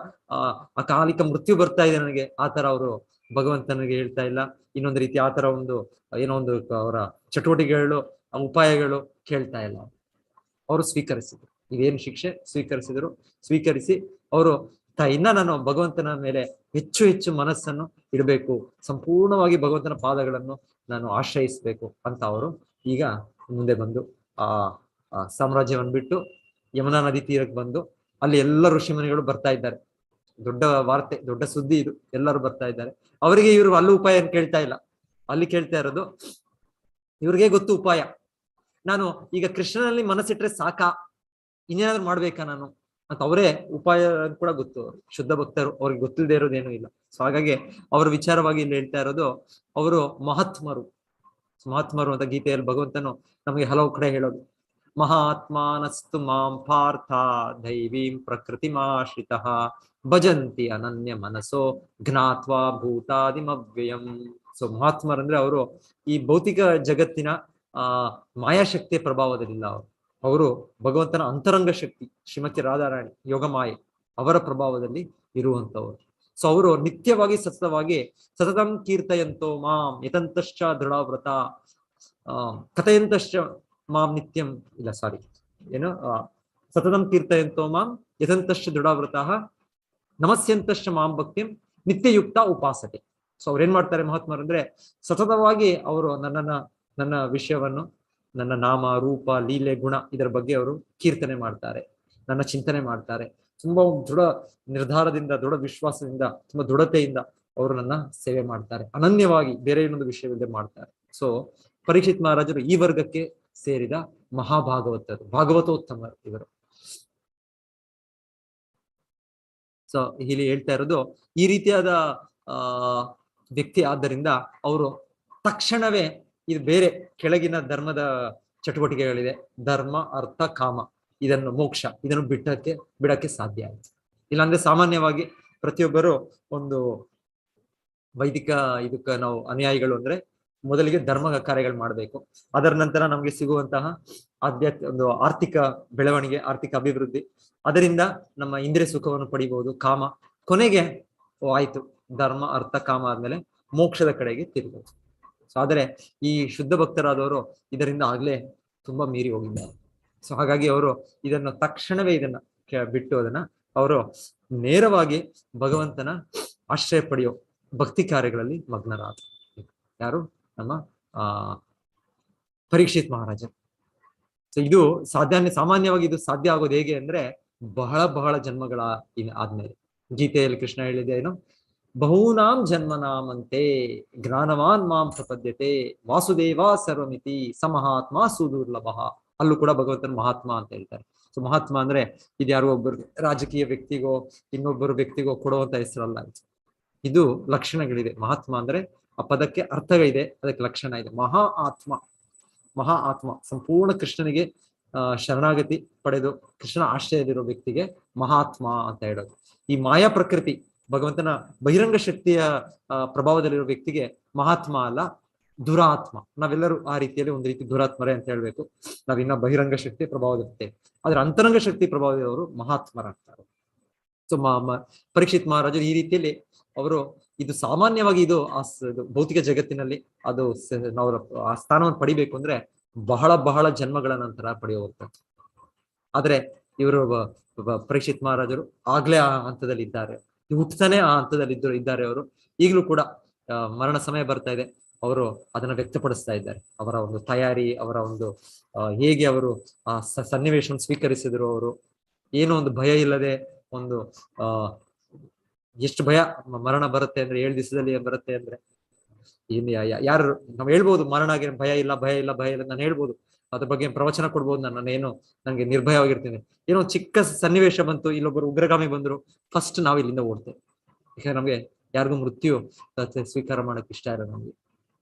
ಅಕಾಲಿಕ ಮೃತ್ಯು ಬರ್ತಾ ಇದೆ ನನಗೆ. ಆ ತರ ಅವರು ಭಗವಂತನಿಗೆ ಹೇಳ್ತಾ ಇಲ್ಲ. ಇನ್ನೊಂದು ರೀತಿ ಆ ತರ ಒಂದು ಏನೋ ಒಂದು ಅವರ ಚಟುವಟಿಕೆಗಳು, ಉಪಾಯಗಳು ಕೇಳ್ತಾ ಇಲ್ಲ. ಅವರು ಸ್ವೀಕರಿಸಿದ್ರು, ಇದೇನು ಶಿಕ್ಷೆ ಸ್ವೀಕರಿಸಿ ಅವರು ಇನ್ನ ನಾನು ಭಗವಂತನ ಮೇಲೆ ಹೆಚ್ಚು ಮನಸ್ಸನ್ನು ಇಡಬೇಕು, ಸಂಪೂರ್ಣವಾಗಿ ಭಗವಂತನ ಪಾದಗಳನ್ನು ನಾನು ಆಶ್ರಯಿಸ್ಬೇಕು ಅಂತ ಅವರು ಈಗ ಮುಂದೆ ಬಂದು ಆ ಸಾಮ್ರಾಜ್ಯವನ್ನು ಬಿಟ್ಟು ಯಮುನಾ ನದಿ ತೀರಕ್ಕೆ ಬಂದು ಅಲ್ಲಿ ಎಲ್ಲ ಋಷಿಮುನಿಗಳು ಬರ್ತಾ ಇದ್ದಾರೆ. ದೊಡ್ಡ ವಾರ್ತೆ, ದೊಡ್ಡ ಸುದ್ದಿ ಇದು, ಎಲ್ಲರೂ ಬರ್ತಾ ಇದ್ದಾರೆ. ಅವರಿಗೆ ಇವರು ಅಲ್ಲೂ ಉಪಾಯ ಏನು ಕೇಳ್ತಾ ಇಲ್ಲ, ಅಲ್ಲಿ ಕೇಳ್ತಾ ಇರೋದು ಇವ್ರಿಗೆ ಗೊತ್ತು ಉಪಾಯ. ನಾನು ಈಗ ಕೃಷ್ಣನಲ್ಲಿ ಮನಸ್ಸಿಟ್ರೆ ಸಾಕಾ, ಇನ್ನೇನಾದ್ರು ಮಾಡ್ಬೇಕಾ ನಾನು ಅಂತ ಅವರೇ ಉಪಾಯ ಕೂಡ ಗೊತ್ತು. ಶುದ್ಧ ಭಕ್ತರು, ಅವ್ರಿಗೆ ಗೊತ್ತಿಲ್ಲದೆ ಇರೋದೇನು ಇಲ್ಲ. ಸೊ ಹಾಗಾಗಿ ಅವ್ರ ವಿಚಾರವಾಗಿ ಇಲ್ಲಿ ಹೇಳ್ತಾ ಇರೋದು, ಅವರು ಮಹಾತ್ಮರು ಅಂತ ಗೀತೆಯಲ್ಲಿ ಭಗವಂತನು ನಮಗೆ ಹಲವು ಕಡೆ ಹೇಳೋದು. ಮಹಾತ್ಮಾನಸ್ತು ಮಾಂ ಪಾರ್ಥ ದೈವೀಂ ಪ್ರಕೃತಿಮಾಶ್ರಿತಃ ಭಜಂತಿ ಅನನ್ಯ ಮನಸೋ ಜ್ಞಾತ್ವಾ ಭೂತಾದಿಮವ್ಯಯಂ. ಸೊ ಮಹಾತ್ಮರಂದ್ರೆ ಅವರು ಈ ಭೌತಿಕ ಜಗತ್ತಿನ ಮಾಯಾಶಕ್ತಿಯ ಪ್ರಭಾವದಲ್ಲಿಲ್ಲ. ಅವರು ಭಗವಂತನ ಅಂತರಂಗ ಶಕ್ತಿ, ಶ್ರೀಮತಿ ರಾಧಾರಾಣಿ ಯೋಗಮಾಯೆ, ಅವರ ಪ್ರಭಾವದಲ್ಲಿ ಇರುವಂತವರು. ಸೊ ಅವರು ನಿತ್ಯವಾಗಿ ಸತತವಾಗಿ ಸತತಂ ಕೀರ್ತಯಂತೋ ಮಾಂ ಯತಂತಶ್ಚ ದೃಢವ್ರತ ಕಥಯಂತಶ್ಚ ಮಾಂ ನಿತ್ಯಂ ಇಲ್ಲ ಸಾರಿ ಏನು ಸತತಂ ಕೀರ್ತಯಂತೋ ಮಾಂ ಯತಂತಶ್ಚ ದೃಢವ್ರತಃ ನಮಸ್ಯಂತಶ್ಚ ಮಾಂ ಭಕ್ತಿಂ ನಿತ್ಯಯುಕ್ತ ಉಪಾಸತೆ. ಸೊ ಅವ್ರು ಏನ್ ಮಾಡ್ತಾರೆ ಮಹಾತ್ಮರು ಅಂದ್ರೆ ಸತತವಾಗಿ ಅವರು ನನ್ನ ವಿಷಯವನ್ನು, ನನ್ನ ನಾಮ ರೂಪ ಲೀಲೆ ಗುಣ ಇದರ ಬಗ್ಗೆ ಅವರು ಕೀರ್ತನೆ ಮಾಡ್ತಾರೆ, ನನ್ನ ಚಿಂತನೆ ಮಾಡ್ತಾರೆ. ತುಂಬಾ ದೃಢ ನಿರ್ಧಾರದಿಂದ, ದೃಢ ವಿಶ್ವಾಸದಿಂದ, ತುಂಬಾ ದೃಢತೆಯಿಂದ ಅವರು ನನ್ನ ಸೇವೆ ಮಾಡ್ತಾರೆ. ಅನನ್ಯವಾಗಿ ಬೇರೆ ಇನ್ನೊಂದು ವಿಷಯವಿಲ್ಲದೆ ಮಾಡ್ತಾರೆ. ಸೊ ಪರೀಕ್ಷಿತ್ ಮಹಾರಾಜರು ಈ ವರ್ಗಕ್ಕೆ ಸೇರಿದ ಮಹಾಭಾಗವತರು, ಭಾಗವತೋತ್ತಮರು ಇವರು. ಸೊ ಇಲ್ಲಿ ಹೇಳ್ತಾ ಇರೋದು ಈ ರೀತಿಯಾದ ವ್ಯಕ್ತಿ ಆದ್ದರಿಂದ ಅವರು ತಕ್ಷಣವೇ ಇದು ಬೇರೆ ಕೆಳಗಿನ ಧರ್ಮದ ಚಟುವಟಿಕೆಗಳಿದೆ, ಧರ್ಮ ಅರ್ಥ ಕಾಮ, ಇದನ್ನು ಮೋಕ್ಷ, ಇದನ್ನು ಬಿಡಕ್ಕೆ ಸಾಧ್ಯ ಆಯ್ತು. ಇಲ್ಲಾಂದ್ರೆ ಸಾಮಾನ್ಯವಾಗಿ ಪ್ರತಿಯೊಬ್ಬರು ಒಂದು ವೈದಿಕ ಇದಕ್ಕೆ ನಾವು ಅನುಯಾಯಿಗಳು ಅಂದ್ರೆ ಮೊದಲಿಗೆ ಧರ್ಮ ಕಾರ್ಯಗಳು ಮಾಡಬೇಕು, ಅದರ ನಂತರ ನಮ್ಗೆ ಸಿಗುವಂತಹ ಒಂದು ಆರ್ಥಿಕ ಬೆಳವಣಿಗೆ, ಆರ್ಥಿಕ ಅಭಿವೃದ್ಧಿ, ಅದರಿಂದ ನಮ್ಮ ಇಂದ್ರಿಯ ಸುಖವನ್ನು ಪಡಿಬಹುದು, ಕಾಮ, ಕೊನೆಗೆ ಆಯ್ತು ಧರ್ಮ ಅರ್ಥ ಕಾಮ ಆದ್ಮೇಲೆ ಮೋಕ್ಷದ ಕಡೆಗೆ ತಿರುಗಬಹುದು. ಸೊ ಆದರೆ ಈ ಶುದ್ಧ ಭಕ್ತರಾದವರು ಇದರಿಂದ ಆಗ್ಲೇ ತುಂಬಾ ಮೀರಿ ಹೋಗಿದ್ದಾರೆ. ಸೊ ಹಾಗಾಗಿ ಅವರು ಇದನ್ನು ತಕ್ಷಣವೇ ಇದನ್ನ ಬಿಟ್ಟು ಅದನ್ನ ಅವರು ನೇರವಾಗಿ ಭಗವಂತನ ಆಶ್ರಯ ಪಡೆಯೋ ಭಕ್ತಿ ಕಾರ್ಯಗಳಲ್ಲಿ ಮಗ್ನರಾದ ಯಾರು? ನಮ್ಮ ಪರೀಕ್ಷಿತ್ ಮಹಾರಾಜ. ಸೊ ಇದು ಸಾಮಾನ್ಯವಾಗಿ ಇದು ಸಾಧ್ಯ ಆಗೋದು ಹೇಗೆ ಅಂದ್ರೆ ಬಹಳ ಜನ್ಮಗಳ ಆದ್ಮೇಲೆ. ಗೀತೆಯಲ್ಲಿ ಕೃಷ್ಣ ಹೇಳಿದೆ ಏನು, ಬಹೂನಾಂ ಜನ್ಮನಾಮಂತೆ ಜ್ಞಾನವಾನ್ ಮಾಂ ಪ್ರಪದ್ಯತೆ ವಾಸುದೇವ ಸರ್ವಮಿತಿ ಸಮಹಾತ್ಮ ಸುದುರ್ಲಭ. ಅಲ್ಲೂ ಕೂಡ ಭಗವಂತನ ಮಹಾತ್ಮ ಅಂತ ಹೇಳ್ತಾರೆ. ಸೊ ಮಹಾತ್ಮ ಅಂದ್ರೆ ಇದು ಯಾರೋ ಒಬ್ಬರು ರಾಜಕೀಯ ವ್ಯಕ್ತಿಗೋ ಇನ್ನೊಬ್ಬರು ವ್ಯಕ್ತಿಗೋ ಕೊಡುವಂತ ಹೆಸರಲ್ಲ. ಇದು ಲಕ್ಷಣಗಳಿದೆ. ಮಹಾತ್ಮ ಅಂದ್ರೆ ಆ ಪದಕ್ಕೆ ಅರ್ಥಗಳಿದೆ, ಅದಕ್ಕೆ ಲಕ್ಷಣ ಇದೆ. ಮಹಾ ಆತ್ಮ ಸಂಪೂರ್ಣ ಕೃಷ್ಣನಿಗೆ ಶರಣಾಗತಿ ಪಡೆದು ಕೃಷ್ಣನ ಆಶ್ರಯದಿರೋ ವ್ಯಕ್ತಿಗೆ ಮಹಾತ್ಮ ಅಂತ ಹೇಳೋದು. ಈ ಮಾಯಾ ಪ್ರಕೃತಿ ಭಗವಂತನ ಬಹಿರಂಗ ಶಕ್ತಿಯ ಪ್ರಭಾವದಲ್ಲಿರೋ ವ್ಯಕ್ತಿಗೆ ಮಹಾತ್ಮ ಅಲ್ಲ, ದುರಾತ್ಮ. ನಾವೆಲ್ಲರೂ ಆ ರೀತಿಯಲ್ಲಿ ಒಂದು ರೀತಿ ದುರಾತ್ಮರೇ ಅಂತ ಹೇಳ್ಬೇಕು. ನಾವಿನ್ನ ಬಹಿರಂಗ ಶಕ್ತಿ ಪ್ರಭಾವದಿರುತ್ತೆ, ಆದ್ರೆ ಅಂತರಂಗ ಶಕ್ತಿ ಪ್ರಭಾವದವರು ಮಹಾತ್ಮರಾಗ್ತಾರೆ. ಸೊ ಪರೀಕ್ಷಿತ್ ಮಹಾರಾಜರು ಈ ರೀತಿಯಲ್ಲಿ ಅವರು ಇದು ಸಾಮಾನ್ಯವಾಗಿ ಇದು ಭೌತಿಕ ಜಗತ್ತಿನಲ್ಲಿ ಅದು ನಾವು ಆ ಸ್ಥಾನವನ್ನು ಪಡಿಬೇಕು ಅಂದ್ರೆ ಬಹಳ ಜನ್ಮಗಳ ನಂತರ ಪಡೆಯುವಂಥದ್ದು. ಆದ್ರೆ ಇವರು ಪರೀಕ್ಷಿತ್ ಮಹಾರಾಜರು ಆಗ್ಲೇ ಆ ಹಂತದಲ್ಲಿ ಇದ್ದಾರೆ, ಹುಟ್ಟತಾನೆ ಆ ಹಂತದಲ್ಲಿ ಇದ್ದಾರೆ. ಅವರು ಈಗಲೂ ಕೂಡ ಮರಣ ಸಮಯ ಬರ್ತಾ ಇದೆ, ಅವರು ಅದನ್ನ ವ್ಯಕ್ತಪಡಿಸ್ತಾ ಇದ್ದಾರೆ. ಅವರ ಒಂದು ತಯಾರಿ, ಅವರ ಒಂದು ಹೇಗೆ ಅವರು ಆ ಸನ್ನಿವೇಶವನ್ನು ಸ್ವೀಕರಿಸಿದ್ರು, ಅವರು ಏನೋ ಒಂದು ಭಯ ಇಲ್ಲದೆ ಒಂದು ಎಷ್ಟು ಭಯ ಮರಣ ಬರುತ್ತೆ ಅಂದ್ರೆ 7 ದಿವಸದಲ್ಲಿ ಬರುತ್ತೆ ಅಂದ್ರೆ ಇನ್ ಯಾರು ನಾವು ಹೇಳ್ಬೋದು ಮರಣ ಆಗಿ ಭಯ ಇಲ್ಲ ನಾನು ಹೇಳ್ಬೋದು, ಅದ್ರ ಬಗ್ಗೆ ಪ್ರವಚನ ಕೊಡ್ಬೋದು. ನಂಗೆ ನಿರ್ಭಯವಾಗಿರ್ತೀನಿ. ಏನೋ ಚಿಕ್ಕ ಸನ್ನಿವೇಶ ಬಂತು, ಇಲ್ಲೊಬ್ಬರು ಉಗ್ರಗಾಮಿ ಬಂದ್ರು, ಫಸ್ಟ್ ನಾವು ಇಲ್ಲಿಂದ ಓಡ್ತೇವೆ. ಯಾಕಂದ್ರೆ ನಮ್ಗೆ ಯಾರಿಗೂ ಮೃತ್ಯು ಸ್ವೀಕಾರ ಮಾಡಕ್ ಇಷ್ಟ ಇಲ್ಲ ನಮ್ಗೆ.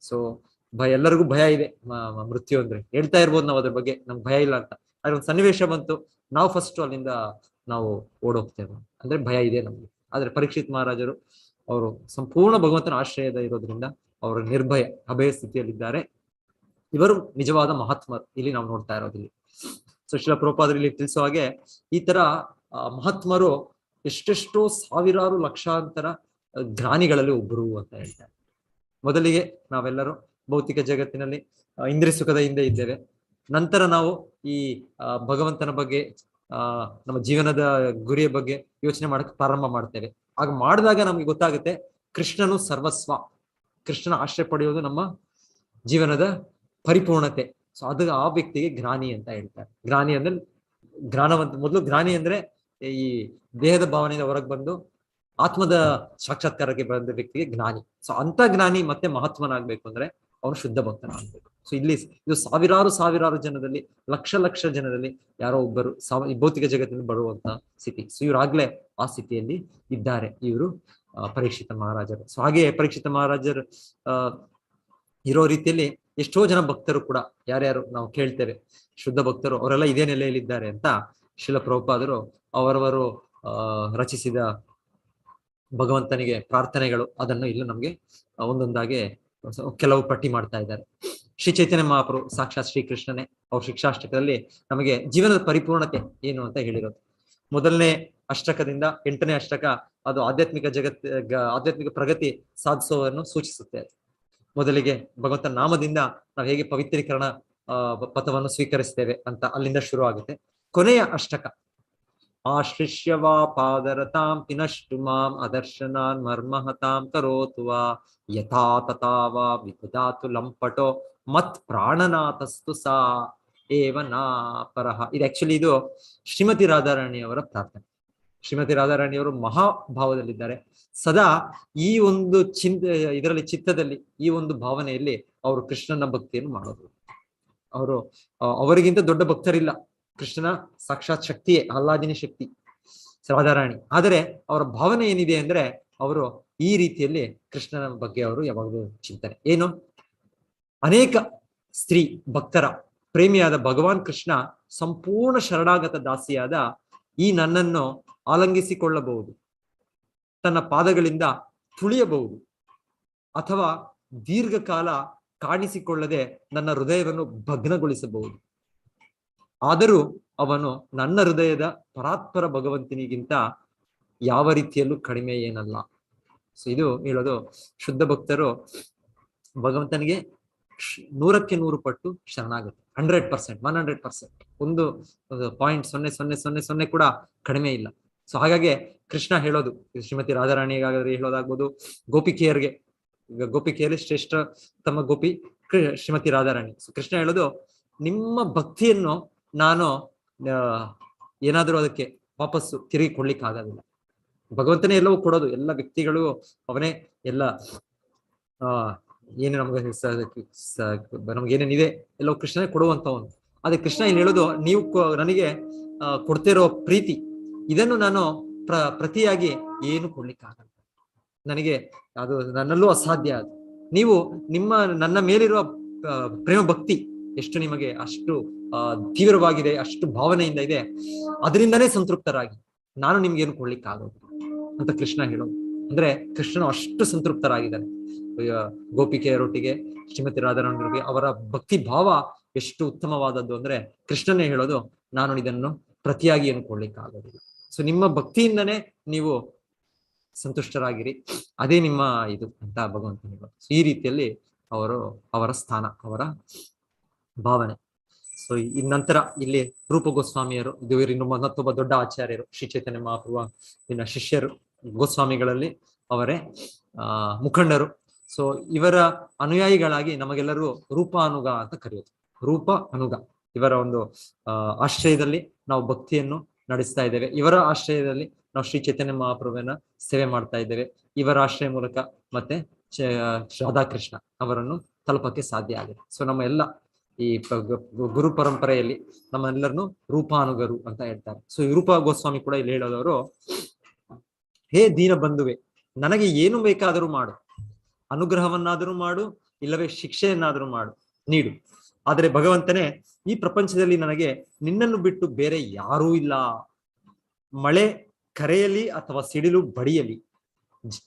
ಸೊ ಎಲ್ಲರಿಗೂ ಭಯ ಇದೆ ಮೃತ್ಯು ಅಂದ್ರೆ, ಹೇಳ್ತಾ ಇರ್ಬೋದು ನಾವು ಅದ್ರ ಬಗ್ಗೆ ನಮ್ಗೆ ಭಯ ಇಲ್ಲ ಅಂತ. ಆದ್ರೆ ಒಂದು ಸನ್ನಿವೇಶ ಬಂತು, ನಾವು ಫಸ್ಟ್ ಅಲ್ಲಿಂದ ನಾವು ಓಡೋಗ್ತೇವೆ ಅಂದ್ರೆ ಭಯ ಇದೆ ನಮ್ಗೆ. ಆದ್ರೆ ಪರೀಕ್ಷಿತ್ ಮಹಾರಾಜರು ಅವರು ಸಂಪೂರ್ಣ ಭಗವಂತನ ಆಶ್ರಯದ ಇರೋದ್ರಿಂದ ಅವರು ನಿರ್ಭಯ ಅಭಯ ಸ್ಥಿತಿಯಲ್ಲಿದ್ದಾರೆ. ಇವರು ನಿಜವಾದ ಮಹಾತ್ಮರು ಇಲ್ಲಿ ನಾವು ನೋಡ್ತಾ ಇರೋದಿಲ್ಲ. ಸೊ ಶ್ರೀಲ ಪ್ರಭುಪಾದರು ಇಲ್ಲಿ ತಿಳಿಸೋ ಹಾಗೆ ಈ ತರ ಮಹಾತ್ಮರು ಎಷ್ಟೆಷ್ಟೋ ಸಾವಿರಾರು ಲಕ್ಷಾಂತರ ಜ್ಞಾನಿಗಳಲ್ಲಿ ಒಬ್ಬರು ಅಂತ ಹೇಳ್ತಾರೆ. ಮೊದಲಿಗೆ ನಾವೆಲ್ಲರೂ ಭೌತಿಕ ಜಗತ್ತಿನಲ್ಲಿ ಇಂದ್ರಿಯ ಸುಖದ ಹಿಂದೆ ಇದ್ದೇವೆ. ನಂತರ ನಾವು ಈ ಭಗವಂತನ ಬಗ್ಗೆ ನಮ್ಮ ಜೀವನದ ಗುರಿಯ ಬಗ್ಗೆ ಯೋಚನೆ ಮಾಡಕ್ ಪ್ರಾರಂಭ ಮಾಡ್ತೇವೆ. ಆಗ ಮಾಡಿದಾಗ ನಮ್ಗೆ ಗೊತ್ತಾಗುತ್ತೆ ಕೃಷ್ಣನು ಸರ್ವಸ್ವ, ಕೃಷ್ಣನ ಆಶ್ರಯ ಪಡೆಯೋದು ನಮ್ಮ ಜೀವನದ ಪರಿಪೂರ್ಣತೆ. ಸೊ ಅದು ಆ ವ್ಯಕ್ತಿಗೆ ಜ್ಞಾನಿ ಅಂತ ಹೇಳ್ತಾರೆ. ಜ್ಞಾನಿ ಅಂದ್ರೆ ಜ್ಞಾನವಂತ. ಮೊದಲು ಜ್ಞಾನಿ ಅಂದ್ರೆ ಈ ದೇಹದ ಭಾವನೆಯಿಂದ ಹೊರಗೆ ಬಂದು ಆತ್ಮದ ಸಾಕ್ಷಾತ್ಕಾರಕ್ಕೆ ಬಂದ ವ್ಯಕ್ತಿಗೆ ಜ್ಞಾನಿ. ಸೊ ಅಂತ ಜ್ಞಾನಿ ಮತ್ತೆ ಮಹಾತ್ಮನಾಗ್ಬೇಕು ಅಂದ್ರೆ ಅವನು ಶುದ್ಧ ಭಕ್ತನಾಗ್ಬೇಕು. ಸೊ ಇಲ್ಲಿ ಇದು ಸಾವಿರಾರು ಜನದಲ್ಲಿ ಲಕ್ಷ ಜನದಲ್ಲಿ ಯಾರೋ ಒಬ್ಬರು ಈ ಭೌತಿಕ ಜಗತ್ತಿನಲ್ಲಿ ಬರುವಂತ ಸ್ಥಿತಿ. ಸೊ ಇವ್ರಾಗ್ಲೇ ಆ ಸ್ಥಿತಿಯಲ್ಲಿ ಇದ್ದಾರೆ ಇವರು ಪರೀಕ್ಷಿತ ಮಹಾರಾಜರು. ಸೊ ಹಾಗೆ ಪರೀಕ್ಷಿತ ಮಹಾರಾಜರು ಇರೋ ರೀತಿಯಲ್ಲಿ ಎಷ್ಟೋ ಜನ ಭಕ್ತರು ಕೂಡ ಯಾರ್ಯಾರು ನಾವು ಕೇಳ್ತೇವೆ ಶುದ್ಧ ಭಕ್ತರು, ಅವರೆಲ್ಲ ಇದೇ ನೆಲೆಯಲ್ಲಿದ್ದಾರೆ ಅಂತ ಶ್ರೀಲ ಪ್ರಭುಪಾದರು ಅವರವರು ರಚಿಸಿದ ಭಗವಂತನಿಗೆ ಪ್ರಾರ್ಥನೆಗಳು ಅದನ್ನು ಇಲ್ಲಿ ನಮ್ಗೆ ಒಂದೊಂದಾಗಿ ಕೆಲವು ಪಟ್ಟಿ ಮಾಡ್ತಾ ಇದ್ದಾರೆ. ಶ್ರೀ ಚೈತನ್ಯ ಮಹಾಪ್ರಭು ಸಾಕ್ಷಾತ್ ಶ್ರೀಕೃಷ್ಣನೇ ಅವ್ರ ಶಿಕ್ಷಾಷ್ಟಕದಲ್ಲಿ ನಮಗೆ ಜೀವನದ ಪರಿಪೂರ್ಣತೆ ಏನು ಅಂತ ಹೇಳಿರೋದು. ಮೊದಲನೇ ಅಷ್ಟಕದಿಂದ 8ನೇ ಅಷ್ಟಕ ಅದು ಆಧ್ಯಾತ್ಮಿಕ ಆಧ್ಯಾತ್ಮಿಕ ಪ್ರಗತಿ ಸಾಧಿಸುವುದನ್ನು ಸೂಚಿಸುತ್ತೆ. ಮೊದಲಿಗೆ ಭಗವಂತನ ನಾಮದಿಂದ ನಾವು ಹೇಗೆ ಪವಿತ್ರೀಕರಣ ಪಥವನ್ನು ಸ್ವೀಕರಿಸ್ತೇವೆ ಅಂತ ಅಲ್ಲಿಂದ ಶುರು ಆಗುತ್ತೆ. ಕೊನೆಯ ಅಷ್ಟಕ ಆಶ್ಲಿಷ್ಯವಾ ಪಾದರತಾಂ ಪಿನಷ್ಟು ಮಾಂ ಅದರ್ಶನಾನ್ ಮರ್ಮಹತಾಂ ಕರೋತು ವಾ ಯಥಾ ತಥಾ ವಾ ವಿಪದಾತು ಲಂಪಟೋ ಮತ್ ಪ್ರಾಣನಾಥಸ್ತು ಸಾ ಏವ ನಾ ಪರಹ. ಇದು ಆಕ್ಚುಲಿ ಇದು ಶ್ರೀಮತಿ ರಾಧಾರಾಣಿಯವರ ಪ್ರಾರ್ಥನೆ. ಶ್ರೀಮತಿ ರಾಧಾರಾಣಿಯವರು ಮಹಾಭಾವದಲ್ಲಿದ್ದಾರೆ. ಸದಾ ಈ ಒಂದು ಇದರಲ್ಲಿ ಚಿತ್ತದಲ್ಲಿ ಈ ಒಂದು ಭಾವನೆಯಲ್ಲಿ ಅವರು ಕೃಷ್ಣನ ಭಕ್ತಿಯನ್ನು ಮಾಡೋದು. ಅವರಿಗಿಂತ ದೊಡ್ಡ ಭಕ್ತರಿಲ್ಲ. ಕೃಷ್ಣನ ಸಾಕ್ಷಾತ್ ಶಕ್ತಿಯೇ, ಆಹ್ಲಾದಿನಿ ಶಕ್ತಿ ರಾಧಾರಾಣಿ. ಆದರೆ ಅವರ ಭಾವನೆ ಏನಿದೆ ಅಂದ್ರೆ ಅವರು ಈ ರೀತಿಯಲ್ಲಿ ಕೃಷ್ಣನ ಬಗ್ಗೆ ಅವರು ಯಾವಾಗಲೂ ಚಿಂತನೆ ಏನು, ಅನೇಕ ಸ್ತ್ರೀ ಭಕ್ತರ ಪ್ರೇಮಿಯಾದ ಭಗವಾನ್ ಕೃಷ್ಣ ಸಂಪೂರ್ಣ ಶರಣಾಗತ ದಾಸಿಯಾದ ಈ ನನ್ನನ್ನು ಆಲಂಗಿಸಿಕೊಳ್ಳಬಹುದು, ತನ್ನ ಪಾದಗಳಿಂದ ತುಳಿಯಬಹುದು, ಅಥವಾ ದೀರ್ಘಕಾಲ ಕಾಣಿಸಿಕೊಳ್ಳದೆ ನನ್ನ ಹೃದಯವನ್ನು ಭಗ್ನಗೊಳಿಸಬಹುದು. ಆದರೂ ಅವನು ನನ್ನ ಹೃದಯದ ಪರಾತ್ಪರ ಭಗವಂತನಿಗಿಂತ ಯಾವ ರೀತಿಯಲ್ಲೂ ಕಡಿಮೆ ಏನಲ್ಲ. ಸೊ ಇದು ಹೇಳೋದು ಶುದ್ಧ ಭಕ್ತರು ಭಗವಂತನಿಗೆ 100% ಪಟ್ಟು ಶರಣಾಗುತ್ತೆ. 100%, 100%, ಒಂದು 0.0000 ಕೂಡ ಕಡಿಮೆ ಇಲ್ಲ. ಸೊ ಹಾಗಾಗಿ ಕೃಷ್ಣ ಹೇಳೋದು ಶ್ರೀಮತಿ ರಾಧಾರಾಣಿಗಾದ್ರೆ ಹೇಳೋದಾಗ್ಬೋದು, ಗೋಪಿಕೆಯರಿಗೆ, ಈಗ ಗೋಪಿಕೆಯಲ್ಲಿ ಶ್ರೇಷ್ಠ ತಮ್ಮ ಗೋಪಿ ಶ್ರೀಮತಿ ರಾಧಾರಾಣಿ. ಸೊ ಕೃಷ್ಣ ಹೇಳೋದು, ನಿಮ್ಮ ಭಕ್ತಿಯನ್ನು ನಾನು ಏನಾದರೂ ಅದಕ್ಕೆ ವಾಪಸ್ಸು ತಿರುಗಿ ಕೊಡ್ಲಿಕ್ಕೆ ಆಗೋದಿಲ್ಲ. ಭಗವಂತನೇ ಎಲ್ಲವೂ ಕೊಡೋದು, ಎಲ್ಲ ವ್ಯಕ್ತಿಗಳು ಅವನೇ ಎಲ್ಲ ಏನು ನಮ್ಗೇನೇನಿದೆ ಎಲ್ಲವೂ ಕೃಷ್ಣನೇ ಕೊಡುವಂತವನು. ಆದ್ರೆ ಕೃಷ್ಣ ಏನ್ ಹೇಳೋದು, ನೀವು ನನಗೆ ಕೊಡ್ತಿರೋ ಪ್ರೀತಿ ಇದನ್ನು ನಾನು ಪ್ರತಿಯಾಗಿ ಏನು ಕೊಡ್ಲಿಕ್ಕಾಗಲ್ಲ, ನನಗೆ ಅದು ನನ್ನಲ್ಲೂ ಅಸಾಧ್ಯ. ಅದು ನೀವು ನನ್ನ ಮೇಲಿರುವ ಪ್ರೇಮ ಭಕ್ತಿ ಎಷ್ಟು ನಿಮಗೆ ಅಷ್ಟು ತೀವ್ರವಾಗಿದೆ, ಅಷ್ಟು ಭಾವನೆಯಿಂದ ಇದೆ, ಅದರಿಂದನೇ ಸಂತೃಪ್ತರಾಗಿ ನಾನು ನಿಮ್ಗೇನು ಕೊಡ್ಲಿಕ್ಕಾಗೋದು ಅಂತ ಕೃಷ್ಣ ಹೇಳೋದು. ಅಂದ್ರೆ ಕೃಷ್ಣನು ಅಷ್ಟು ಸಂತೃಪ್ತರಾಗಿದ್ದಾನೆ ಗೋಪಿಕೆಯರೊಟ್ಟಿಗೆ, ಶ್ರೀಮತಿ ರಾಧಾರಾಣಿಯರಿಗೆ. ಅವರ ಭಕ್ತಿ ಭಾವ ಎಷ್ಟು ಉತ್ತಮವಾದದ್ದು ಅಂದ್ರೆ ಕೃಷ್ಣನೇ ಹೇಳೋದು, ನಾನು ಇದನ್ನು ಪ್ರತಿಯಾಗಿ ಏನು ಕೊಡ್ಲಿಕ್ಕಾಗೋದಿಲ್ಲ. ಸೊ ನಿಮ್ಮ ಭಕ್ತಿಯಿಂದನೇ ನೀವು ಸಂತುಷ್ಟರಾಗಿರಿ, ಅದೇ ನಿಮ್ಮ ಇದು ಅಂತ ಭಗವಂತ ಹೇಳೋದು. ಈ ರೀತಿಯಲ್ಲಿ ಅವರ ಸ್ಥಾನ, ಅವರ ಭಾವನೆ. ಸೊ ಈ ನಂತರ ಇಲ್ಲಿ ರೂಪ ಗೋಸ್ವಾಮಿಯರು, ಇನ್ನು ಮತ್ತೊಬ್ಬ ದೊಡ್ಡ ಆಚಾರ್ಯರು, ಶ್ರೀ ಚೈತನ್ಯ ಮಹಾಪ್ರಭು ಇನ್ನ ಶಿಷ್ಯರು ಗೋಸ್ವಾಮಿಗಳಲ್ಲಿ ಅವರೇ ಮುಖಂಡರು. ಸೊ ಇವರ ಅನುಯಾಯಿಗಳಾಗಿ ನಮಗೆಲ್ಲರೂ ರೂಪಾನುಗ ಅಂತ ಕರೆಯೋದು. ರೂಪ ಅನುಗ ಇವರ ಒಂದು ಆಶ್ರಯದಲ್ಲಿ ನಾವು ಭಕ್ತಿಯನ್ನು ನಡೆಸ್ತಾ ಇದ್ದೇವೆ. ಇವರ ಆಶ್ರಯದಲ್ಲಿ ನಾವು ಶ್ರೀ ಚೈತನ್ಯ ಮಹಾಪ್ರಭುವಿನ ಸೇವೆ ಮಾಡ್ತಾ ಇದ್ದೇವೆ. ಇವರ ಆಶ್ರಯ ಮೂಲಕ ಮತ್ತೆ ರಾಧಾಕೃಷ್ಣ ಅವರನ್ನು ತಲುಪಕ್ಕೆ ಸಾಧ್ಯ ಆಗಿದೆ. ಸೊ ನಮ್ಮ ಎಲ್ಲ ಈ ಗುರು ಪರಂಪರೆಯಲ್ಲಿ ನಮ್ಮೆಲ್ಲರನ್ನು ರೂಪಾನುಗರು ಅಂತ ಹೇಳ್ತಾರೆ. ಸೊ ಈ ರೂಪ ಗೋಸ್ವಾಮಿ ಕೂಡ ಇಲ್ಲಿ ಹೇಳೋದವರು, ಹೇ ದೀನ ಬಂಧುವೆ, ನನಗೆ ಏನು ಬೇಕಾದರೂ ಮಾಡು, ಅನುಗ್ರಹವನ್ನಾದರೂ ಮಾಡು, ಇಲ್ಲವೇ ಶಿಕ್ಷೆಯನ್ನಾದರೂ ನೀಡು. ಆದರೆ ಭಗವಂತನೇ, ಈ ಪ್ರಪಂಚದಲ್ಲಿ ನನಗೆ ನಿನ್ನನ್ನು ಬಿಟ್ಟು ಬೇರೆ ಯಾರೂ ಇಲ್ಲ. ಮಳೆ ಕರೆಯಲಿ ಅಥವಾ ಸಿಡಿಲು ಬಡಿಯಲಿ,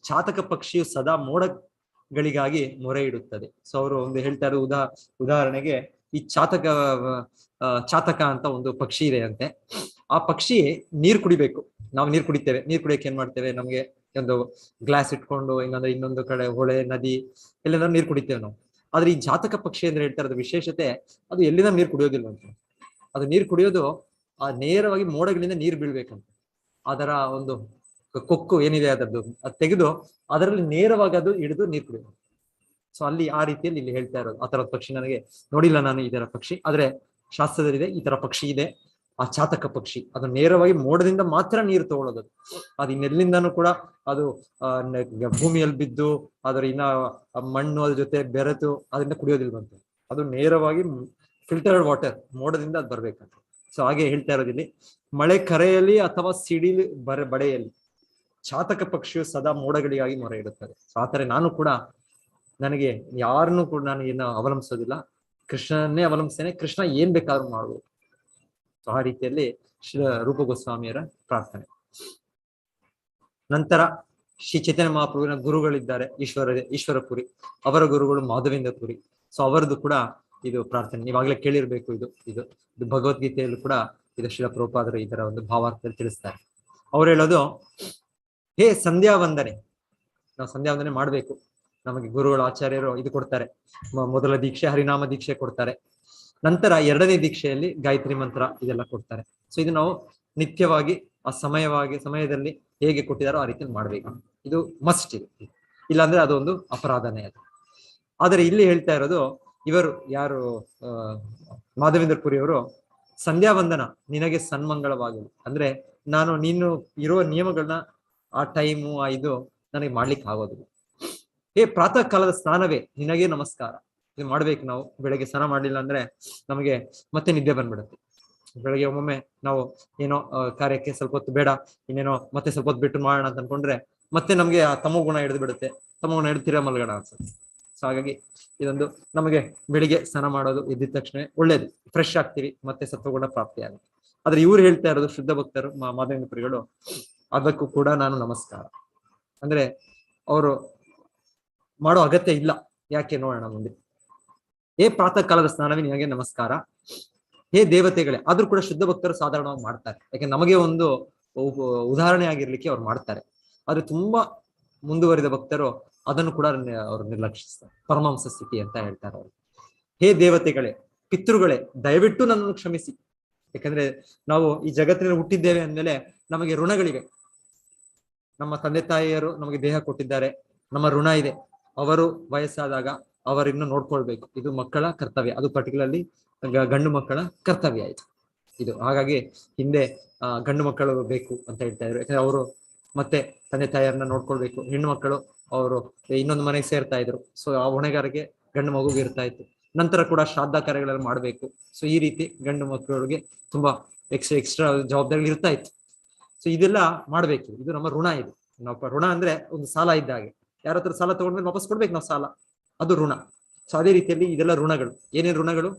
ಚಾತಕ ಪಕ್ಷಿಯು ಸದಾ ಮೋಡಗಳಿಗಾಗಿ ಮೊರೆ ಇಡುತ್ತದೆ. ಸೊ ಅವರು ಒಂದು ಹೇಳ್ತಾ ಇರೋ ಉದಾಹರಣೆಗೆ, ಈ ಚಾತಕ ಅಂತ ಒಂದು ಪಕ್ಷಿ ಇದೆ ಅಂತೆ. ಆ ಪಕ್ಷಿ ನೀರು ಕುಡಿಬೇಕು, ನಾವು ನೀರು ಕುಡಿತೇವೆ. ನೀರು ಕುಡಿಯಕ್ಕೆ ಏನ್ ಮಾಡ್ತೇವೆ, ನಮ್ಗೆ ಒಂದು ಗ್ಲಾಸ್ ಇಟ್ಕೊಂಡು ಹಿಂಗಂದ್ರೆ ಇನ್ನೊಂದು ಕಡೆ ಹೊಳೆ ನದಿ ಎಲ್ಲೆಲ್ಲ ನೀರು ಕುಡಿತೇವೆ ನಾವು. ಆದ್ರೆ ಈ ಜಾತಕ ಪಕ್ಷಿ ಅಂದ್ರೆ ಹೇಳ್ತಾ ಇರೋದು ವಿಶೇಷತೆ, ಅದು ಎಲ್ಲಿಂದ ನೀರು ಕುಡಿಯೋದಿಲ್ಲ ಅಂತ. ಅದು ನೀರು ಕುಡಿಯೋದು ನೇರವಾಗಿ ಮೋಡಗಳಿಂದ ನೀರು ಬೀಳ್ಬೇಕಂತ. ಅದರ ಒಂದು ಕೊಕ್ಕು ಏನಿದೆ ಅದರದ್ದು ಅದು ತೆಗೆದು ಅದರಲ್ಲಿ ನೇರವಾಗಿ ಅದು ಹಿಡಿದು ನೀರು ಕುಡಿಯೋದು. ಸೊ ಅಲ್ಲಿ ಆ ರೀತಿಯಲ್ಲಿ ಇಲ್ಲಿ ಹೇಳ್ತಾ ಇರೋದು. ಆ ತರದ ಪಕ್ಷಿ ನನಗೆ ನೋಡಿಲ್ಲ ನಾನು ಈ ತರ ಪಕ್ಷಿ, ಆದ್ರೆ ಶಾಸ್ತ್ರದಲ್ಲಿದೆ ಈ ತರ ಪಕ್ಷಿ ಇದೆ. ಆ ಚಾತಕ ಪಕ್ಷಿ ಅದು ನೇರವಾಗಿ ಮೋಡದಿಂದ ಮಾತ್ರ ನೀರು ತಗೊಳ್ಳೋದು. ಅದು ಇನ್ನೆಲ್ಲಿಂದನೂ ಕೂಡ ಅದು ಭೂಮಿಯಲ್ಲಿ ಬಿದ್ದು ಅದರ ಇನ್ನ ಮಣ್ಣು ಅದ್ರ ಜೊತೆ ಬೆರೆತು ಅದರಿಂದ ಕುಡಿಯೋದಿಲ್ವಂತ. ಅದು ನೇರವಾಗಿ ಫಿಲ್ಟರ್ಡ್ ವಾಟರ್ ಮೋಡದಿಂದ ಅದು ಬರ್ಬೇಕಂತ. ಸೊ ಹಾಗೆ ಹೇಳ್ತಾ ಇರೋದಿಲ್ಲಿ, ಮಳೆ ಕರೆಯಲ್ಲಿ ಅಥವಾ ಸಿಡಿಲು ಬಡೆಯಲ್ಲಿ ಚಾತಕ ಪಕ್ಷಿಯು ಸದಾ ಮೋಡಗಳಿಗಾಗಿ ಮೊರೆ ಇಡುತ್ತದೆ. ಸೊ ಆತರ ನಾನು ಕೂಡ ನನಗೆ ಯಾರನ್ನು ಕೂಡ ನಾನು ಏನು ಅವಲಂಬಿಸೋದಿಲ್ಲ, ಕೃಷ್ಣನ್ನೇ ಅವಲಂಬಿಸ್ತೇನೆ. ಕೃಷ್ಣ ಏನ್ ಬೇಕಾದ್ರೂ ಮಾಡ್ಬೋದು. ಸೊ ಆ ರೀತಿಯಲ್ಲಿ ರೂಪ ಗೋಸ್ವಾಮಿಯರ ಪ್ರಾರ್ಥನೆ. ನಂತರ ಶ್ರೀ ಚೈತನ್ಯ ಮಹಾಪ್ರಭುವಿನ ಗುರುಗಳಿದ್ದಾರೆ, ಈಶ್ವರಪುರಿ. ಅವರ ಗುರುಗಳು ಮಾಧವೇಂದ್ರ ಪುರಿ. ಸೊ ಅವರದ್ದು ಕೂಡ ಇದು ಪ್ರಾರ್ಥನೆ ನೀವಾಗ್ಲೇ ಕೇಳಿರ್ಬೇಕು. ಇದು ಭಗವದ್ಗೀತೆಯಲ್ಲೂ ಕೂಡ ಇದು ಶ್ರೀಲ ಪ್ರಭುಪಾದರು ಇದರ ಒಂದು ಭಾವಾರ್ಥದಲ್ಲಿ ತಿಳಿಸ್ತಾರೆ. ಅವ್ರು ಹೇಳೋದು, ಹೇ ಸಂಧ್ಯಾ ವಂದನೆ, ನಾವು ಸಂಧ್ಯಾ ವಂದನೆ ಮಾಡ್ಬೇಕು. ನಮಗೆ ಗುರುಗಳು ಆಚಾರ್ಯರು ಇದು ಕೊಡ್ತಾರೆ, ಮೊದಲ ದೀಕ್ಷೆ ಹರಿನಾಮ ದೀಕ್ಷೆ ಕೊಡ್ತಾರೆ. ನಂತರ 2ನೇ ದೀಕ್ಷೆಯಲ್ಲಿ ಗಾಯತ್ರಿ ಮಂತ್ರ ಇದೆಲ್ಲ ಕೊಡ್ತಾರೆ. ಸೊ ಇದು ನಾವು ನಿತ್ಯವಾಗಿ ಆ ಸಮಯದಲ್ಲಿ ಹೇಗೆ ಕೊಟ್ಟಿದಾರೋ ಆ ರೀತಿ ಮಾಡ್ಬೇಕು. ಇದು ಮಸ್ಟ್ ಇದೆ, ಇಲ್ಲಾಂದ್ರೆ ಅದೊಂದು ಅಪರಾಧನೇ ಅದು. ಆದರೆ ಇಲ್ಲಿ ಹೇಳ್ತಾ ಇರೋದು, ಇವರು ಯಾರು ಮಾಧವೇಂದ್ರ ಪುರಿ ಅವರು, ಸಂಧ್ಯಾ ವಂದನ ನಿನಗೆ ಸನ್ಮಂಗಳವಾಗಲಿ ಅಂದ್ರೆ ನೀನು ಇರುವ ನಿಯಮಗಳನ್ನ ಆ ಟೈಮು ಆ ಇದು ನನಗೆ ಮಾಡ್ಲಿಕ್ಕೆ ಆಗೋದಿಲ್ಲ. ಹೇ ಪ್ರಾತಃ ಕಾಲದ ಸ್ನಾನವೇ ನಿನಗೆ ನಮಸ್ಕಾರ, ಇದು ಮಾಡ್ಬೇಕು ನಾವು. ಬೆಳಗ್ಗೆ ಸ್ನಾನ ಮಾಡ್ಲಿಲ್ಲ ಅಂದ್ರೆ ನಮಗೆ ಮತ್ತೆ ನಿದ್ದೆ ಬಂದ್ಬಿಡುತ್ತೆ. ಬೆಳಗ್ಗೆ ಒಮ್ಮೊಮ್ಮೆ ನಾವು ಏನೋ ಕಾರ್ಯಕ್ಕೆ ಸ್ವಲ್ಪ ಹೊತ್ತು ಬೇಡ, ಇನ್ನೇನೋ ಮತ್ತೆ ಸ್ವಲ್ಪ ಹೊತ್ತು ಬಿಟ್ಟು ಮಾಡೋಣ ಅಂತ ಅನ್ಕೊಂಡ್ರೆ ಮತ್ತೆ ನಮ್ಗೆ ಆ ತಮೋ ಗುಣ ಹಿಡಿದು ಬಿಡುತ್ತೆ. ತಮೋ ಗುಣ ಹಿಡಿದು ತೀರಾ ಮಲ್ಗೋಣ ಅನ್ಸುತ್ತೆ. ಸೊ ಹಾಗಾಗಿ ಇದೊಂದು ನಮಗೆ ಬೆಳಿಗ್ಗೆ ಸ್ನಾನ ಮಾಡೋದು ಎದ್ದಿದ ತಕ್ಷಣ ಒಳ್ಳೇದು, ಫ್ರೆಶ್ ಆಗ್ತೀವಿ, ಮತ್ತೆ ಸತ್ವಗುಣ ಪ್ರಾಪ್ತಿ ಆಗುತ್ತೆ. ಆದ್ರೆ ಇವ್ರು ಹೇಳ್ತಾ ಇರೋದು, ಶುದ್ಧ ಭಕ್ತರು ಮಾಧವೇಂದ್ರ ಪುರಿಗಳು, ಅದಕ್ಕೂ ಕೂಡ ನಾನು ನಮಸ್ಕಾರ ಅಂದ್ರೆ ಅವರು ಮಾಡೋ ಅಗತ್ಯ ಇಲ್ಲ. ಯಾಕೆ ನೋಡೋಣ ಮುಂದೆ. ಹೇ ಪ್ರಾತಃ ಕಾಲದ ಸ್ನಾನವೇ ನಿನಗೆ ನಮಸ್ಕಾರ, ಹೇ ದೇವತೆಗಳೇ. ಆದ್ರೂ ಕೂಡ ಶುದ್ಧ ಭಕ್ತರು ಸಾಧಾರಣವಾಗಿ ಮಾಡ್ತಾರೆ, ಯಾಕೆ ನಮಗೆ ಒಂದು ಉದಾಹರಣೆ ಆಗಿರ್ಲಿಕ್ಕೆ ಅವ್ರು ಮಾಡ್ತಾರೆ. ಆದ್ರೆ ತುಂಬಾ ಮುಂದುವರಿದ ಭಕ್ತರು ಅದನ್ನು ಕೂಡ ಅವ್ರು ನಿರ್ಲಕ್ಷಿಸ್ತಾರೆ. ಪರಮಹಂಸ ಸ್ಥಿತಿ ಅಂತ ಹೇಳ್ತಾರೆ ಅವರು. ಹೇ ದೇವತೆಗಳೇ, ಪಿತೃಗಳೇ, ದಯವಿಟ್ಟು ನನ್ನನ್ನು ಕ್ಷಮಿಸಿ. ಯಾಕಂದ್ರೆ ನಾವು ಈ ಜಗತ್ತಿನಲ್ಲಿ ಹುಟ್ಟಿದ್ದೇವೆ ಅಂದ್ಮೇಲೆ ನಮಗೆ ಋಣಗಳಿವೆ. ನಮ್ಮ ತಂದೆ ತಾಯಿಯರು ನಮಗೆ ದೇಹ ಕೊಟ್ಟಿದ್ದಾರೆ, ನಮ್ಮ ಋಣ ಇದೆ. ಅವರು ವಯಸ್ಸಾದಾಗ ಅವರನ್ನು ನೋಡ್ಕೊಳ್ಬೇಕು, ಇದು ಮಕ್ಕಳ ಕರ್ತವ್ಯ. ಅದು ಪರ್ಟಿಕ್ಯುಲರ್ಲಿ ಗಂಡು ಮಕ್ಕಳ ಕರ್ತವ್ಯ ಆಯ್ತು ಇದು. ಹಾಗಾಗಿ ಹಿಂದೆ ಗಂಡು ಮಕ್ಕಳು ಬೇಕು ಅಂತ ಹೇಳ್ತಾ ಇದ್ರು, ಯಾಕಂದ್ರೆ ಅವರು ಮತ್ತೆ ತಂದೆ ತಾಯಿಯರನ್ನ ನೋಡ್ಕೊಳ್ಬೇಕು. ಹೆಣ್ಣು ಮಕ್ಕಳು ಅವರು ಇನ್ನೊಂದು ಮನೆಗೆ ಸೇರ್ತಾ ಇದ್ರು. ಸೊ ಆ ಹೊಣೆಗಾರಿಕೆ ಗಂಡು ಮಗುಗೆ ಇರ್ತಾ ಇತ್ತು. ನಂತರ ಕೂಡ ಶ್ರಾದ್ದ ಕಾರ್ಯಗಳೆಲ್ಲ ಮಾಡ್ಬೇಕು. ಸೊ ಈ ರೀತಿ ಗಂಡು ಮಕ್ಕಳಿಗೆ ತುಂಬಾ ಎಕ್ಸ್ಟ್ರಾ ಜವಾಬ್ದಾರಿಗಳು ಇರ್ತಾ ಇತ್ತು. ಸೊ ಇದೆಲ್ಲ ಮಾಡ್ಬೇಕು, ಇದು ನಮ್ಮ ಋಣ. ಇದು ನಾವು ಋಣ ಅಂದ್ರೆ ಒಂದು ಸಾಲ ಇದ್ದ ಹಾಗೆ. ಯಾರ ಹತ್ರ ಸಾಲ ತಗೊಂಡ್ಮೇಲೆ ವಾಪಸ್ ಕೊಡ್ಬೇಕು ನಾವು ಸಾಲ, ಅದು ಋಣ. ಸೊ ಅದೇ ರೀತಿಯಲ್ಲಿ ಇದೆಲ್ಲ ಋಣಗಳು. ಏನೇನು ಋಣಗಳು?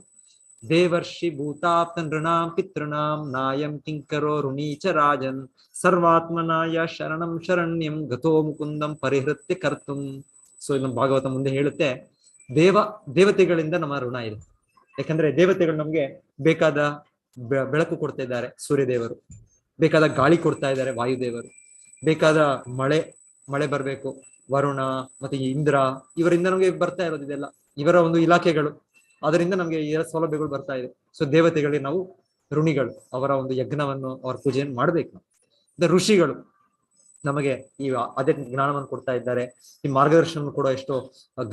ದೇವರ್ಷಿ ಭೂತಾಪ್ತ ನೃಣಾಂ ಪಿತೃಣಾಂ ನಾಯಂ ಕಿಂಕರೋ ಋಣೀಚ ರಾಜನ್ ಸರ್ವಾತ್ಮನಾಯ ಶರಣಂ ಶರಣ್ಯಂ ಗತೋ ಮುಕುಂದಂ ಪರಿಹೃತ್ಯ ಕರ್ತುಂ. ಸೊ ನಮ್ಮ ಭಾಗವತ ಮುಂದೆ ಹೇಳುತ್ತೆ, ದೇವತೆಗಳಿಂದ ನಮ್ಮ ಋಣ ಇದೆ. ಯಾಕಂದ್ರೆ ದೇವತೆಗಳು ನಮ್ಗೆ ಬೇಕಾದ ಬೆಳಕು ಕೊಡ್ತಾ ಇದ್ದಾರೆ, ಸೂರ್ಯದೇವರು. ಬೇಕಾದ ಗಾಳಿ ಕೊಡ್ತಾ ಇದ್ದಾರೆ, ವಾಯುದೇವರು. ಬೇಕಾದ ಮಳೆ ಬರ್ಬೇಕು, ವರುಣ ಮತ್ತೆ ಇಂದ್ರ, ಇವರಿಂದ ನಮಗೆ ಬರ್ತಾ ಇರೋದು ಇದೆಲ್ಲ. ಇವರ ಒಂದು ಇಲಾಖೆಗಳು, ಅದರಿಂದ ನಮ್ಗೆ ಈ ಸೌಲಭ್ಯಗಳು ಬರ್ತಾ ಇದೆ. ಸೊ ದೇವತೆಗಳಿಗೆ ನಾವು ಋಣಿಗಳು. ಅವರ ಒಂದು ಯಜ್ಞವನ್ನು, ಅವರ ಪೂಜೆಯನ್ನು ಮಾಡ್ಬೇಕು ನಾವು. ಋಷಿಗಳು ನಮಗೆ ಈ ಅದೇ ಜ್ಞಾನವನ್ನು ಕೊಡ್ತಾ ಇದ್ದಾರೆ, ಈ ಮಾರ್ಗದರ್ಶನ ಕೂಡ ಎಷ್ಟೋ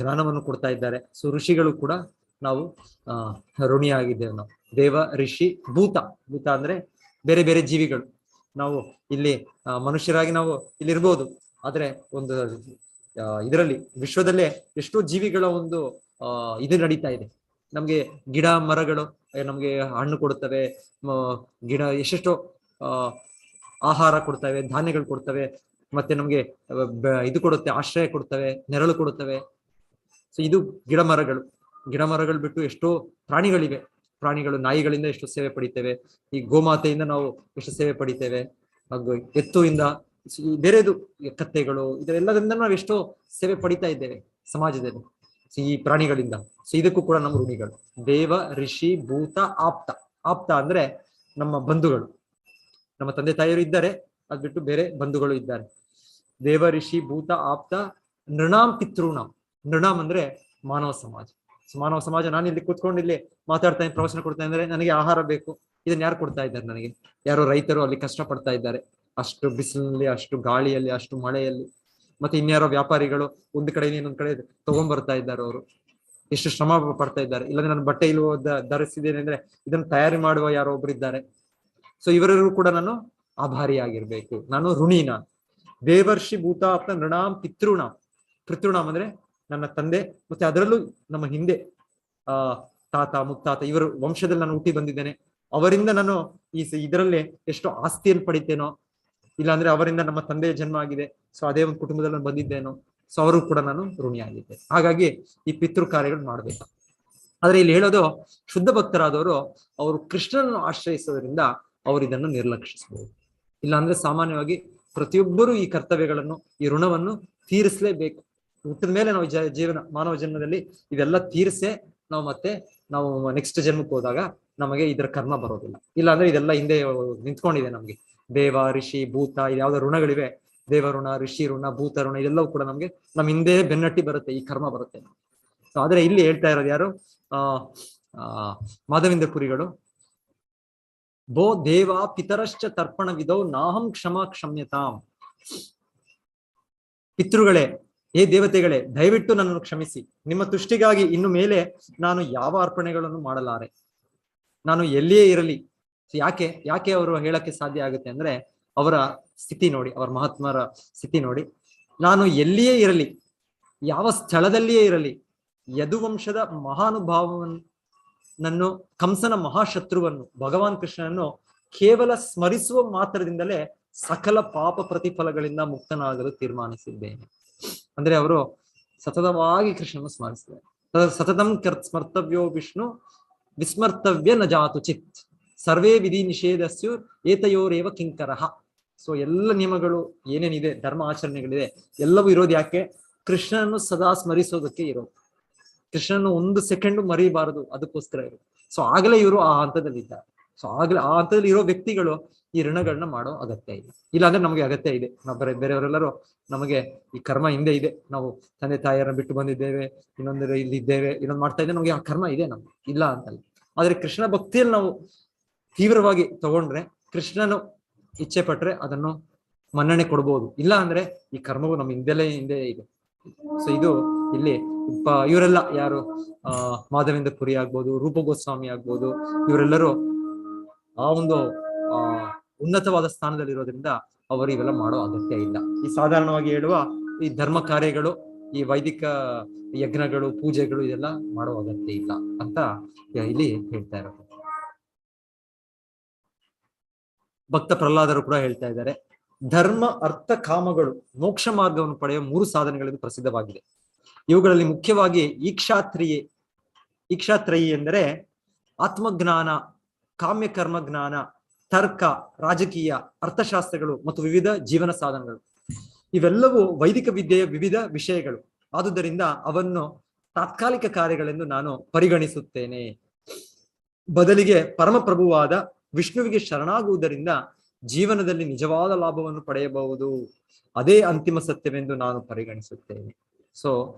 ಜ್ಞಾನವನ್ನು ಕೊಡ್ತಾ ಇದ್ದಾರೆ. ಸೊ ಋಷಿಗಳು ಕೂಡ ನಾವು ಋಣಿಯಾಗಿದ್ದೇವೆ ನಾವು. ದೇವ, ಋಷಿ, ಭೂತ. ಭೂತ ಅಂದ್ರೆ ಬೇರೆ ಬೇರೆ ಜೀವಿಗಳು. ನಾವು ಇಲ್ಲಿ ಮನುಷ್ಯರಾಗಿ ನಾವು ಇಲ್ಲಿ ಇರ್ಬೋದು, ಆದ್ರೆ ಒಂದು ಇದರಲ್ಲಿ ವಿಶ್ವದಲ್ಲೇ ಎಷ್ಟೋ ಜೀವಿಗಳ ಒಂದು ಇದು ನಡೀತಾ ಇದೆ. ನಮ್ಗೆ ಗಿಡ ಮರಗಳು ನಮ್ಗೆ ಹಣ್ಣು ಕೊಡುತ್ತವೆ, ಗಿಡ ಎಷ್ಟೆಷ್ಟೋ ಆಹಾರ ಕೊಡ್ತವೆ, ಧಾನ್ಯಗಳು ಕೊಡ್ತವೆ, ಮತ್ತೆ ನಮ್ಗೆ ಇದು ಕೊಡುತ್ತೆ, ಆಶ್ರಯ ಕೊಡ್ತವೆ, ನೆರಳು ಕೊಡುತ್ತವೆ. ಸೊ ಇದು ಗಿಡ ಮರಗಳು ಬಿಟ್ಟು ಎಷ್ಟೋ ಪ್ರಾಣಿಗಳಿವೆ. ಪ್ರಾಣಿಗಳು, ನಾಯಿಗಳಿಂದ ಎಷ್ಟು ಸೇವೆ ಪಡಿತೇವೆ, ಈ ಗೋಮಾತೆಯಿಂದ ನಾವು ಎಷ್ಟು ಸೇವೆ ಪಡಿತೇವೆ, ಹಾಗೂ ಎತ್ತುವಿಂದ, ಬೇರೆದು ಕತ್ತೆಗಳು, ಇದೆಲ್ಲದರಿಂದ ನಾವು ಎಷ್ಟೋ ಸೇವೆ ಪಡಿತಾ ಇದ್ದೇವೆ ಸಮಾಜದಲ್ಲಿ ಈ ಪ್ರಾಣಿಗಳಿಂದ. ಸೊ ಇದಕ್ಕೂ ಕೂಡ ನಮ್ಮ ಋಣಿಗಳು. ದೇವ, ಋಷಿ, ಭೂತ, ಆಪ್ತ. ಆಪ್ತ ಅಂದ್ರೆ ನಮ್ಮ ಬಂಧುಗಳು. ನಮ್ಮ ತಂದೆ ತಾಯಿಯರು ಇದ್ದಾರೆ, ಅದ್ ಬಿಟ್ಟು ಬೇರೆ ಬಂಧುಗಳು ಇದ್ದಾರೆ. ದೇವ, ಋಷಿ, ಭೂತ, ಆಪ್ತ, ನೃಣಾಂ ಪಿತೃಣಾಂ. ನೃಣಾಂ ಅಂದ್ರೆ ಮಾನವ ಸಮಾಜ. ಮಾನವ ಸಮಾಜ, ನಾನು ಇಲ್ಲಿ ಕೂತ್ಕೊಂಡು ಇಲ್ಲಿ ಮಾತಾಡ್ತಾ ಇದ್ದೀನಿ, ಪ್ರವಚನ ಕೊಡ್ತಾ ಇದ್ದಾರೆ, ನನಗೆ ಆಹಾರ ಬೇಕು. ಇದನ್ನ ಯಾರು ಕೊಡ್ತಾ ಇದ್ದಾರೆ ನನಗೆ? ಯಾರೋ ರೈತರು ಅಲ್ಲಿ ಕಷ್ಟ ಪಡ್ತಾ ಇದ್ದಾರೆ, ಅಷ್ಟು ಬಿಸಿಲಿನಲ್ಲಿ, ಅಷ್ಟು ಗಾಳಿಯಲ್ಲಿ, ಅಷ್ಟು ಮಳೆಯಲ್ಲಿ. ಮತ್ತೆ ಇನ್ಯಾರೋ ವ್ಯಾಪಾರಿಗಳು ಒಂದು ಕಡೆ ಇನ್ನೊಂದ್ ಕಡೆ ತಗೊಂಡ್ಬರ್ತಾ ಇದ್ದಾರೆ. ಅವರು ಎಷ್ಟು ಶ್ರಮ ಪಡ್ತಾ ಇದ್ದಾರೆ. ಇಲ್ಲಾಂದ್ರೆ ನಾನು ಬಟ್ಟೆ ಇಲ್ವೋ ಧರಿಸಿದ್ದೇನೆ ಅಂದ್ರೆ ಇದನ್ನು ತಯಾರಿ ಮಾಡುವ ಯಾರೋ ಒಬ್ರು ಇದ್ದಾರೆ. ಸೊ ಇವರೆಲ್ಲರೂ ಕೂಡ ನಾನು ಆಭಾರಿಯಾಗಿರ್ಬೇಕು, ನಾನು ಋಣಿನ. ದೇವರ್ಷಿ ಭೂತಾಪ್ತ ನೃಣಾಂ ಪಿತೃಣಾಂ. ಪಿತೃಣಾಂ ಅಂದ್ರೆ ನನ್ನ ತಂದೆ, ಮತ್ತೆ ಅದರಲ್ಲೂ ನಮ್ಮ ಹಿಂದೆ ತಾತ ಮುತ್ತಾತ ಇವರ ವಂಶದಲ್ಲಿ ನಾನು ಹುಟ್ಟಿ ಬಂದಿದ್ದೇನೆ. ಅವರಿಂದ ನಾನು ಇದರಲ್ಲಿ ಎಷ್ಟೋ ಆಸ್ತಿಯನ್ನು ಪಡಿತೇನೋ, ಇಲ್ಲಾಂದ್ರೆ ಅವರಿಂದ ನಮ್ಮ ತಂದೆಯ ಜನ್ಮ ಆಗಿದೆ, ಸೊ ಅದೇ ಒಂದು ಕುಟುಂಬದಲ್ಲಿ ನಾನು ಬಂದಿದ್ದೇನೋ, ಸೊ ಅವರು ಕೂಡ ನಾನು ಋಣಿಯಾಗಿದ್ದೆ. ಹಾಗಾಗಿ ಈ ಪಿತೃ ಕಾರ್ಯಗಳು ಮಾಡ್ಬೇಕು. ಆದ್ರೆ ಇಲ್ಲಿ ಹೇಳೋದು, ಶುದ್ಧ ಭಕ್ತರಾದವರು ಅವರು ಕೃಷ್ಣನನ್ನು ಆಶ್ರಯಿಸೋದ್ರಿಂದ ಅವರು ಇದನ್ನು ನಿರ್ಲಕ್ಷಿಸಬಹುದು. ಇಲ್ಲಾಂದ್ರೆ ಸಾಮಾನ್ಯವಾಗಿ ಪ್ರತಿಯೊಬ್ಬರು ಈ ಕರ್ತವ್ಯಗಳನ್ನು, ಈ ಋಣವನ್ನು ತೀರಿಸಲೇಬೇಕು. ಹುಟ್ಟಿದ ಮೇಲೆ ನಾವು ಜೀವನ, ಮಾನವ ಜನ್ಮದಲ್ಲಿ ಇದೆಲ್ಲ ತೀರಿಸೇ ನಾವು ನೆಕ್ಸ್ಟ್ ಜನ್ಮಕ್ಕೆ ಹೋದಾಗ ನಮಗೆ ಇದರ ಕರ್ಮ ಬರೋದಿಲ್ಲ. ಇಲ್ಲಾಂದ್ರೆ ಇದೆಲ್ಲ ಹಿಂದೆ ನಿಂತ್ಕೊಂಡಿದೆ ನಮ್ಗೆ. ದೇವ, ಋಷಿ, ಭೂತ, ಯಾವ್ದೋ ಋಣಗಳಿವೆ, ದೇವ ಋಣ, ಋಷಿ ಋಣ, ಭೂತ ಋಣ, ಇದೆಲ್ಲವೂ ಕೂಡ ನಮ್ಗೆ ನಮ್ ಹಿಂದೆ ಬೆನ್ನಟ್ಟಿ ಬರುತ್ತೆ, ಈ ಕರ್ಮ ಬರುತ್ತೆ. ಸೊ ಆದ್ರೆ ಇಲ್ಲಿ ಹೇಳ್ತಾ ಇರೋದು ಯಾರು? ಮಾಧವೇಂದ್ರ ಪುರಿಗಳು, ಭೋ ದೇವ ಪಿತರಶ್ಚ ತರ್ಪಣ ವಿಧೌ ನಾಹಂ ಕ್ಷಮಾ ಕ್ಷಮ್ಯತಾಂ. ಪಿತೃಗಳೇ, ಹೇ ದೇವತೆಗಳೇ, ದಯವಿಟ್ಟು ನನ್ನನ್ನು ಕ್ಷಮಿಸಿ. ನಿಮ್ಮ ತುಷ್ಟಿಗಾಗಿ ಇನ್ನು ಮೇಲೆ ನಾನು ಯಾವ ಅರ್ಪಣೆಗಳನ್ನು ಮಾಡಲಾರೆ. ನಾನು ಎಲ್ಲಿಯೇ ಇರಲಿ. ಯಾಕೆ ಅವರು ಹೇಳಕ್ಕೆ ಸಾಧ್ಯ ಆಗುತ್ತೆ ಅಂದ್ರೆ, ಅವರ ಸ್ಥಿತಿ ನೋಡಿ, ಅವರ ಮಹಾತ್ಮರ ಸ್ಥಿತಿ ನೋಡಿ. ನಾನು ಎಲ್ಲಿಯೇ ಇರಲಿ, ಯಾವ ಸ್ಥಳದಲ್ಲಿಯೇ ಇರಲಿ, ಯದುವಂಶದ ಮಹಾನುಭಾವನನ್ನು, ಕಂಸನ ಮಹಾಶತ್ರುವನ್ನು, ಭಗವಾನ್ ಕೃಷ್ಣನನ್ನು ಕೇವಲ ಸ್ಮರಿಸುವ ಮಾತ್ರದಿಂದಲೇ ಸಕಲ ಪಾಪ ಪ್ರತಿಫಲಗಳಿಂದ ಮುಕ್ತನಾಗಲು ತೀರ್ಮಾನಿಸಿದ್ದೇನೆ. ಅಂದ್ರೆ ಅವರು ಸತತವಾಗಿ ಕೃಷ್ಣನ ಸ್ಮರಿಸಿದ್ದಾರೆ. ಸತತಂ ಸ್ಮರ್ತವ್ಯೋ ವಿಷ್ಣು ವಿಸ್ಮರ್ತವ್ಯ ನ ಜಾತು ಚಿತ್ ಸರ್ವೇ ವಿಧಿ ನಿಷೇಧಸ್ಯು ಏತಯೋರೇವ ಕಿಂಕರಃ. ಸೊ ಎಲ್ಲ ನಿಯಮಗಳು ಏನೇನಿದೆ, ಧರ್ಮ ಆಚರಣೆಗಳಿದೆ, ಎಲ್ಲವೂ ಇರೋದು ಯಾಕೆ? ಕೃಷ್ಣನನ್ನು ಸದಾ ಸ್ಮರಿಸೋದಕ್ಕೆ ಇರೋದು. ಕೃಷ್ಣನ ಒಂದು ಸೆಕೆಂಡ್ ಮರಿಬಾರದು, ಅದಕ್ಕೋಸ್ಕರ ಇರೋದು. ಸೊ ಆಗಲೇ ಇವರು ಆ ಹಂತದಲ್ಲಿ ಇದ್ದಾರೆ. ಸೊ ಆಗ್ಲೇ ಆ ಹಂತದಲ್ಲಿ ಇರೋ ವ್ಯಕ್ತಿಗಳು ಈ ಋಣಗಳನ್ನ ಮಾಡೋ ಅಗತ್ಯ ಇದೆ. ಇಲ್ಲಾಂದ್ರೆ ನಮಗೆ ಅಗತ್ಯ ಇದೆ. ನಾವು ಬೇರೆಯವರೆಲ್ಲರೂ ನಮಗೆ ಈ ಕರ್ಮ ಹಿಂದೆ ಇದೆ, ನಾವು ತಂದೆ ತಾಯಿಯರನ್ನ ಬಿಟ್ಟು ಬಂದಿದ್ದೇವೆ, ಇನ್ನೊಂದು ಇಲ್ಲಿ ಇದ್ದೇವೆ, ಇನ್ನೊಂದು ಮಾಡ್ತಾ ಇದ್ದೇವೆ, ನಮಗೆ ಆ ಕರ್ಮ ಇದೆ ನಮ್ಗೆ, ಇಲ್ಲ ಅಂತಲ್ಲ. ಆದ್ರೆ ಕೃಷ್ಣ ಭಕ್ತಿಯಲ್ಲಿ ನಾವು ತೀವ್ರವಾಗಿ ತಗೊಂಡ್ರೆ, ಕೃಷ್ಣನು ಇಚ್ಛೆ ಪಟ್ರೆ ಅದನ್ನು ಮನ್ನಣೆ ಕೊಡ್ಬೋದು. ಇಲ್ಲ ಅಂದ್ರೆ ಈ ಕರ್ಮವು ನಮ್ಮ ಹಿಂದೆ ಇದೆ. ಸೊ ಇದು ಇಲ್ಲಿ ಇವರೆಲ್ಲ ಯಾರು, ಮಾಧವೇಂದ್ರ ಪುರಿ ಆಗ್ಬೋದು, ರೂಪ ಗೋಸ್ವಾಮಿ ಆಗ್ಬೋದು, ಇವರೆಲ್ಲರೂ ಆ ಒಂದು ಉನ್ನತವಾದ ಸ್ಥಾನದಲ್ಲಿರೋದ್ರಿಂದ ಅವರು ಇವೆಲ್ಲ ಮಾಡೋ ಅಗತ್ಯ ಇಲ್ಲ. ಈ ಸಾಧಾರಣವಾಗಿ ಹೇಳುವ ಈ ಧರ್ಮ ಕಾರ್ಯಗಳು, ಈ ವೈದಿಕ ಯಜ್ಞಗಳು, ಪೂಜೆಗಳು, ಇದೆಲ್ಲ ಮಾಡೋ ಅಗತ್ಯ ಇಲ್ಲ ಅಂತ ಇಲ್ಲಿ ಹೇಳ್ತಾ ಇರೋದು. ಭಕ್ತ ಪ್ರಹ್ಲಾದರು ಕೂಡ ಹೇಳ್ತಾ ಇದ್ದಾರೆ, ಧರ್ಮ, ಅರ್ಥ, ಕಾಮಗಳು ಮೋಕ್ಷ ಮಾರ್ಗವನ್ನು ಪಡೆಯುವ 3 ಸಾಧನೆಗಳೆಂದು ಪ್ರಸಿದ್ಧವಾಗಿದೆ. ಇವುಗಳಲ್ಲಿ ಮುಖ್ಯವಾಗಿ ಈಕ್ಷಾತ್ರಯಿ ಎಂದರೆ ಆತ್ಮಜ್ಞಾನ, ಕಾಮ್ಯ ಕರ್ಮ ಜ್ಞಾನ, ತರ್ಕ, ರಾಜಕೀಯ, ಅರ್ಥಶಾಸ್ತ್ರಗಳು ಮತ್ತು ವಿವಿಧ ಜೀವನ ಸಾಧನಗಳು. ಇವೆಲ್ಲವೂ ವೈದಿಕ ವಿದ್ಯೆಯ ವಿವಿಧ ವಿಷಯಗಳು. ಆದುದರಿಂದ ಅವನ್ನು ತಾತ್ಕಾಲಿಕ ಕಾರ್ಯಗಳೆಂದು ನಾನು ಪರಿಗಣಿಸುತ್ತೇನೆ. ಬದಲಿಗೆ ಪರಮಪ್ರಭುವಾದ ವಿಷ್ಣುವಿಗೆ ಶರಣಾಗುವುದರಿಂದ ಜೀವನದಲ್ಲಿ ನಿಜವಾದ ಲಾಭವನ್ನು ಪಡೆಯಬಹುದು. ಅದೇ ಅಂತಿಮ ಸತ್ಯವೆಂದು ನಾನು ಪರಿಗಣಿಸುತ್ತೇನೆ. ಸೊ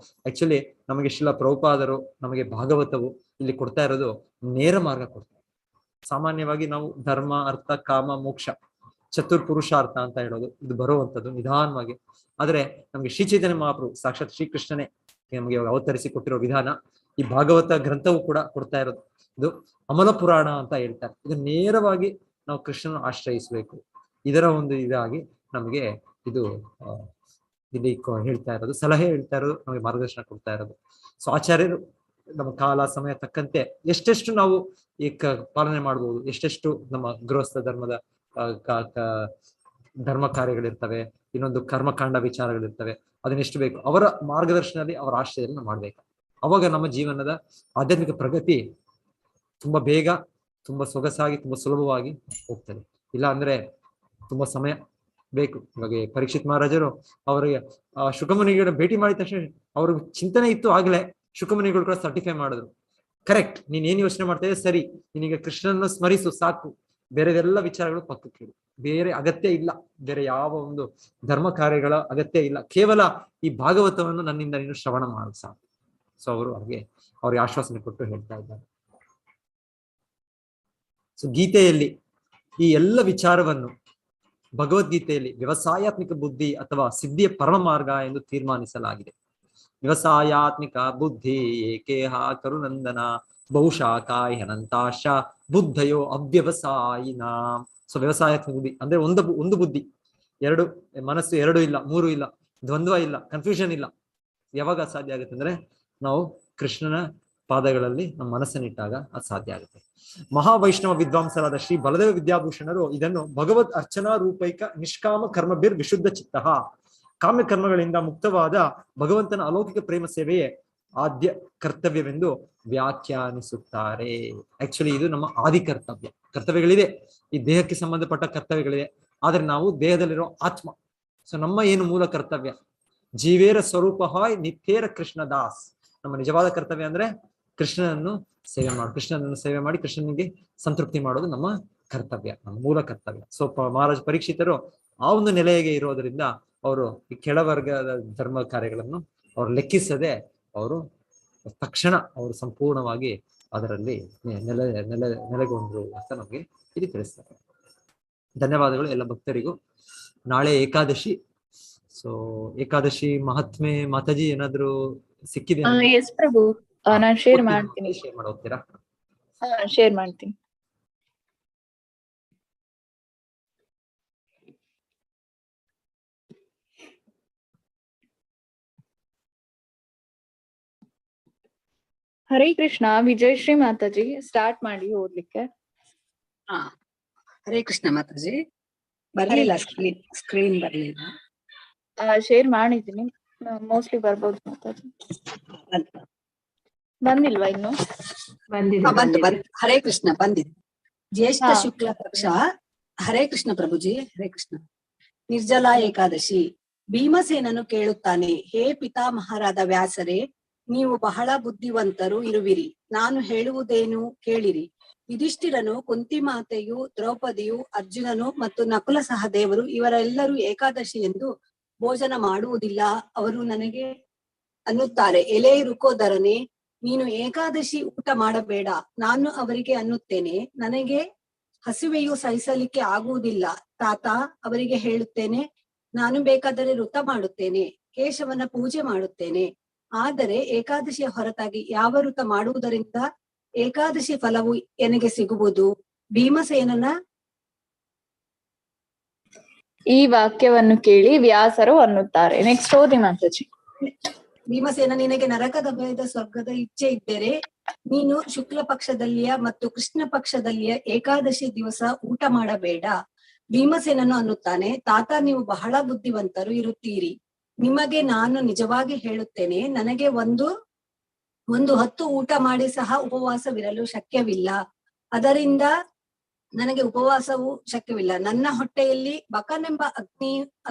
ಆಕ್ಚುಲಿ ನಮಗೆ ಶ್ರೀಲ ಪ್ರಭುಪಾದರು, ನಮಗೆ ಭಾಗವತವು ಇಲ್ಲಿ ಕೊಡ್ತಾ ಇರೋದು ನೇರ ಮಾರ್ಗ ಕೊಡ್ತಾರೆ. ಸಾಮಾನ್ಯವಾಗಿ ನಾವು ಧರ್ಮ, ಅರ್ಥ, ಕಾಮ, ಮೋಕ್ಷ, ಚತುರ್ಪುರುಷಾರ್ಥ ಅಂತ ಹೇಳೋದು, ಇದು ಬರುವಂಥದ್ದು ನಿಧಾನವಾಗಿ. ಆದ್ರೆ ನಮ್ಗೆ ಶ್ರೀ ಚೈತನ್ಯ ಮಹಾಪ್ರಭು ಸಾಕ್ಷಾತ್ ಶ್ರೀಕೃಷ್ಣನೇ ನಮಗೆ ಅವತರಿಸಿ ಕೊಟ್ಟಿರೋ ವಿಧಾನ, ಈ ಭಾಗವತ ಗ್ರಂಥವು ಕೂಡ ಕೊಡ್ತಾ ಇರೋದು. ಇದು ಅಮಲ ಪುರಾಣ ಅಂತ ಹೇಳ್ತಾರೆ. ಇದು ನೇರವಾಗಿ ನಾವು ಕೃಷ್ಣನ ಆಶ್ರಯಿಸಬೇಕು. ಇದರ ಒಂದು ಇದಾಗಿ ನಮಗೆ ಇದು ಇಲ್ಲಿ ಹೇಳ್ತಾ ಇರೋದು, ಸಲಹೆ ಹೇಳ್ತಾ ಇರೋದು, ನಮಗೆ ಮಾರ್ಗದರ್ಶನ ಕೊಡ್ತಾ ಇರೋದು. ಸೊ ಆಚಾರ್ಯರು ನಮ್ಮ ಕಾಲ ಸಮಯ ತಕ್ಕಂತೆ ಎಷ್ಟೆಷ್ಟು ನಾವು ಈ ಪಾಲನೆ ಮಾಡ್ಬೋದು, ಎಷ್ಟೆಷ್ಟು ನಮ್ಮ ಗೃಹಸ್ಥ ಧರ್ಮದ ಧರ್ಮ ಕಾರ್ಯಗಳಿರ್ತವೆ, ಇನ್ನೊಂದು ಕರ್ಮಕಾಂಡ ವಿಚಾರಗಳಿರ್ತವೆ, ಅದನ್ನೆಷ್ಟು ಬೇಕು ಅವರ ಮಾರ್ಗದರ್ಶನದಲ್ಲಿ, ಅವರ ಆಶ್ರಯದಲ್ಲಿ ನಾವು ಮಾಡ್ಬೇಕು. ಅವಾಗ ನಮ್ಮ ಜೀವನದ ಆಧ್ಯಾತ್ಮಿಕ ಪ್ರಗತಿ ತುಂಬಾ ಬೇಗ, ತುಂಬಾ ಸೊಗಸಾಗಿ, ತುಂಬಾ ಸುಲಭವಾಗಿ ಹೋಗ್ತದೆ. ಇಲ್ಲ ಅಂದ್ರೆ ತುಂಬಾ ಸಮಯ ಬೇಕು. ಇವಾಗ ಪರೀಕ್ಷಿತ್ ಮಹಾರಾಜರು ಅವರಿಗೆ ಶುಕಮುನಿಗಳ ಭೇಟಿ ಮಾಡಿದ ತಕ್ಷಣ ಅವ್ರಿಗೆ ಚಿಂತನೆ ಇತ್ತು, ಆಗ್ಲೇ ಶುಕಮುನಿಗಳು ಕೂಡ ಸರ್ಟಿಫೈ ಮಾಡಿದ್ರು, ಕರೆಕ್ಟ್, ನೀನ್ ಏನ್ ಯೋಚನೆ ಮಾಡ್ತಾ ಇದ್ದೆ ಸರಿ, ನೀನೀಗ ಕೃಷ್ಣನ ಸ್ಮರಿಸು ಸಾಕು, ಬೇರೆದೆಲ್ಲ ವಿಚಾರಗಳು ಪಕ್ಕಕ್ಕೆ ಇಡು, ಬೇರೆ ಅಗತ್ಯ ಇಲ್ಲ, ಬೇರೆ ಯಾವ ಒಂದು ಧರ್ಮ ಕಾರ್ಯಗಳ ಅಗತ್ಯ ಇಲ್ಲ, ಕೇವಲ ಈ ಭಾಗವತವನ್ನು ನನ್ನಿಂದ ನೀನು ಶ್ರವಣ ಮಾಡು ಸಾಕು. ಸೊ ಅವರು ಅವ್ರಿಗೆ ಆಶ್ವಾಸನೆ ಕೊಟ್ಟು ಹೇಳ್ತಾ ಇದ್ದಾರೆ. ಸೊ ಗೀತೆಯಲ್ಲಿ ಈ ಎಲ್ಲ ವಿಚಾರವನ್ನು ಭಗವದ್ಗೀತೆಯಲ್ಲಿ ವ್ಯವಸಾಯಾತ್ಮಿಕ ಬುದ್ಧಿ ಅಥವಾ ಸಿದ್ಧಿಯ ಪರಮ ಮಾರ್ಗ ಎಂದು ತೀರ್ಮಾನಿಸಲಾಗಿದೆ. ವ್ಯವಸಾಯಾತ್ಮಿಕ ಬುದ್ಧಿ ಏಕೇಹ ಕರುನಂದನ ಬಹುಶಾಖಾಯ ಅನಂತಾಶ ಬುದ್ಧಯೋ ಅವ್ಯವಸಾಯಿನ. ಸೊ ವ್ಯವಸಾಯಾತ್ಮಿಕ ಬುದ್ಧಿ ಅಂದ್ರೆ ಒಂದು ಬುದ್ಧಿ, ಎರಡು ಮನಸ್ಸು, ಎರಡು ಇಲ್ಲ, ಮೂರು ಇಲ್ಲ, ದ್ವಂದ್ವ ಇಲ್ಲ, ಕನ್ಫ್ಯೂಷನ್ ಇಲ್ಲ. ಯಾವಾಗ ಸಾಧ್ಯ ಆಗುತ್ತೆ ಅಂದ್ರೆ ನಾವು ಕೃಷ್ಣನ ಪಾದಗಳಲ್ಲಿ ನಮ್ಮ ಮನಸ್ಸನ್ನಿಟ್ಟಾಗ ಅದು ಸಾಧ್ಯ ಆಗುತ್ತೆ. ಮಹಾವೈಷ್ಣವ ವಿದ್ವಾಂಸರಾದ ಶ್ರೀ ಬಲದೇವ ವಿದ್ಯಾಭೂಷಣರು ಇದನ್ನು ಭಗವದ್ ಅರ್ಚನಾ ರೂಪೈಕ ನಿಷ್ಕಾಮ ಕರ್ಮಭಿರ್ ವಿಶುದ್ಧ ಚಿತ್ತ, ಕಾಮ್ಯ ಕರ್ಮಗಳಿಂದ ಮುಕ್ತವಾದ ಭಗವಂತನ ಅಲೌಕಿಕ ಪ್ರೇಮ ಸೇವೆಯೇ ಆದ್ಯ ಕರ್ತವ್ಯವೆಂದು ವ್ಯಾಖ್ಯಾನಿಸುತ್ತಾರೆ. ಆಕ್ಚುಲಿ ಇದು ನಮ್ಮ ಆದಿ ಕರ್ತವ್ಯಗಳಿದೆ, ಈ ದೇಹಕ್ಕೆ ಸಂಬಂಧಪಟ್ಟ ಕರ್ತವ್ಯಗಳಿದೆ, ಆದ್ರೆ ನಾವು ದೇಹದಲ್ಲಿರೋ ಆತ್ಮ. ಸೊ ನಮ್ಮ ಏನು ಮೂಲ ಕರ್ತವ್ಯ, ಜೀವೇರ ಸ್ವರೂಪ ಹಾಯ್ ನಿತ್ಯೇರ ಕೃಷ್ಣ ದಾಸ್. ನಮ್ಮ ನಿಜವಾದ ಕರ್ತವ್ಯ ಅಂದ್ರೆ ಕೃಷ್ಣನನ್ನು ಕೃಷ್ಣನನ್ನು ಸೇವೆ ಮಾಡಿ ಕೃಷ್ಣನಿಗೆ ಸಂತೃಪ್ತಿ ಮಾಡೋದು ನಮ್ಮ ಕರ್ತವ್ಯ, ನಮ್ಮ ಮೂಲ ಕರ್ತವ್ಯ. ಸೊ ಮಹಾರಾಜ ಪರೀಕ್ಷಿತರು ಆ ಒಂದು ನೆಲೆಗೆ ಇರೋದ್ರಿಂದ ಅವರು ಈ ಕೆಳವರ್ಗದ ಧರ್ಮ ಕಾರ್ಯಗಳನ್ನು ಅವ್ರು ಲೆಕ್ಕಿಸದೆ ಅವರು ತಕ್ಷಣ ಅವರು ಸಂಪೂರ್ಣವಾಗಿ ಅದರಲ್ಲಿ ನೆಲೆಗೊಂಡ್ರು ಅಂತ ನಮಗೆ ಇಲ್ಲಿ ತಿಳಿಸ್ತಾರೆ. ಧನ್ಯವಾದಗಳು ಎಲ್ಲ ಭಕ್ತರಿಗೂ. ನಾಳೆ ಏಕಾದಶಿ. ಸೊ ಏಕಾದಶಿ ಮಹಾತ್ಮೆ ಮಾತಾಜಿ ಏನಾದ್ರು ಸಿಕ್ಕಿದೆ? ಎಸ್ ಪ್ರಭು, ನಾನು ಶೇರ್ ಮಾಡ್ತೀನಿ. ಶೇರ್ ಮಾಡೋಗ್ತೀರಾ? ಶೇರ್ ಮಾಡ್ತೀನಿ. ಹರೇ ಕೃಷ್ಣ. ವಿಜಯಶ್ರೀ ಮಾತಾಜಿ ಸ್ಟಾರ್ಟ್ ಮಾಡಿ ಓದ್ಲಿಕ್ಕೆ. ಹರೇ ಕೃಷ್ಣ ಮಾತಾಜಿ. ಬರ್ಲಿಲ್ಲ, ಸ್ಕ್ರೀನ್ ಬರ್ಲಿಲ್ಲ. ಶೇರ್ ಮಾಡಿದ್ದೀನಿ, ಮೋಸ್ಟ್ಲಿ ಬರ್ಬೋದು ಮಾತಾಜಿ. ಬಂದಿಲ್ವಾ ಇನ್ನು? ಬಂತು. ಹರೇ ಕೃಷ್ಣ ಬಂದಿದೆ. ಜ್ಯೇಷ್ಠ ಶುಕ್ಲ ಪಕ್ಷ. ಹರೇ ಕೃಷ್ಣ ಪ್ರಭುಜಿ. ಹರೇ ಕೃಷ್ಣ. ನಿರ್ಜಲಾ ಏಕಾದಶಿ. ಭೀಮಸೇನನು ಕೇಳುತ್ತಾನೆ, ಹೇ ಪಿತಾಮಹರಾದ ವ್ಯಾಸರೇ, ನೀವು ಬಹಳ ಬುದ್ಧಿವಂತರು ಇರುವಿರಿ. ನಾನು ಹೇಳುವುದೇನು ಕೇಳಿರಿ. ಯುಧಿಷ್ಠಿರನು, ಕುಂತಿ ಮಾತೆಯು, ದ್ರೌಪದಿಯು, ಅರ್ಜುನನು ಮತ್ತು ನಕುಲ ಸಹದೇವರು ಇವರೆಲ್ಲರೂ ಏಕಾದಶಿ ಎಂದು ಭೋಜನ ಮಾಡುವುದಿಲ್ಲ. ಅವರು ನನಗೆ ಅನ್ನುತ್ತಾರೆ, ಎಲೆ ರುಕೋದರನೆ, ನೀನು ಏಕಾದಶಿ ಊಟ ಮಾಡಬೇಡ. ನಾನು ಅವರಿಗೆ ಅನ್ನುತ್ತೇನೆ, ನನಗೆ ಹಸಿವೆಯು ಸಹಿಸಲಿಕ್ಕೆ ಆಗುವುದಿಲ್ಲ. ತಾತ ಅವರಿಗೆ ಹೇಳುತ್ತೇನೆ, ನಾನು ಬೇಕಾದರೆ ವ್ರತ ಮಾಡುತ್ತೇನೆ, ಕೇಶವನ ಪೂಜೆ ಮಾಡುತ್ತೇನೆ. ಆದರೆ ಏಕಾದಶಿಯ ಹೊರತಾಗಿ ಯಾವ ವ್ರತ ಮಾಡುವುದರಿಂದ ಏಕಾದಶಿ ಫಲವು ನನಗೆ ಸಿಗುವುದು? ಭೀಮಸೇನನ ಈ ವಾಕ್ಯವನ್ನು ಕೇಳಿ ವ್ಯಾಸರು ಅನ್ನುತ್ತಾರೆ. ನೆಕ್ಸ್ಟ್ ಓದಿ ಮಾತಾಜಿ. ಭೀಮಸೇನ, ನಿನಗೆ ನರಕದ ಭಯದ ಸ್ವರ್ಗದ ಇಚ್ಛೆ ಇದ್ದರೆ ನೀನು ಶುಕ್ಲ ಪಕ್ಷದಲ್ಲಿಯ ಮತ್ತು ಕೃಷ್ಣ ಪಕ್ಷದಲ್ಲಿಯ ಏಕಾದಶಿ ದಿವಸ ಊಟ ಮಾಡಬೇಡ. ಭೀಮಸೇನನು ಅನ್ನುತ್ತಾನೆ, ತಾತ ನೀವು ಬಹಳ ಬುದ್ಧಿವಂತರು ಇರುತ್ತೀರಿ. ನಿಮಗೆ ನಾನು ನಿಜವಾಗಿ ಹೇಳುತ್ತೇನೆ, ನನಗೆ ಒಂದು ಹೊತ್ತು ಊಟ ಮಾಡಿ ಸಹ ಉಪವಾಸವಿರಲು ಶಕ್ಯವಿಲ್ಲ. ಅದರಿಂದ ನನಗೆ ಉಪವಾಸವು ಶಕ್ಯವಿಲ್ಲ. ನನ್ನ ಹೊಟ್ಟೆಯಲ್ಲಿ ಬಕನೆಂಬ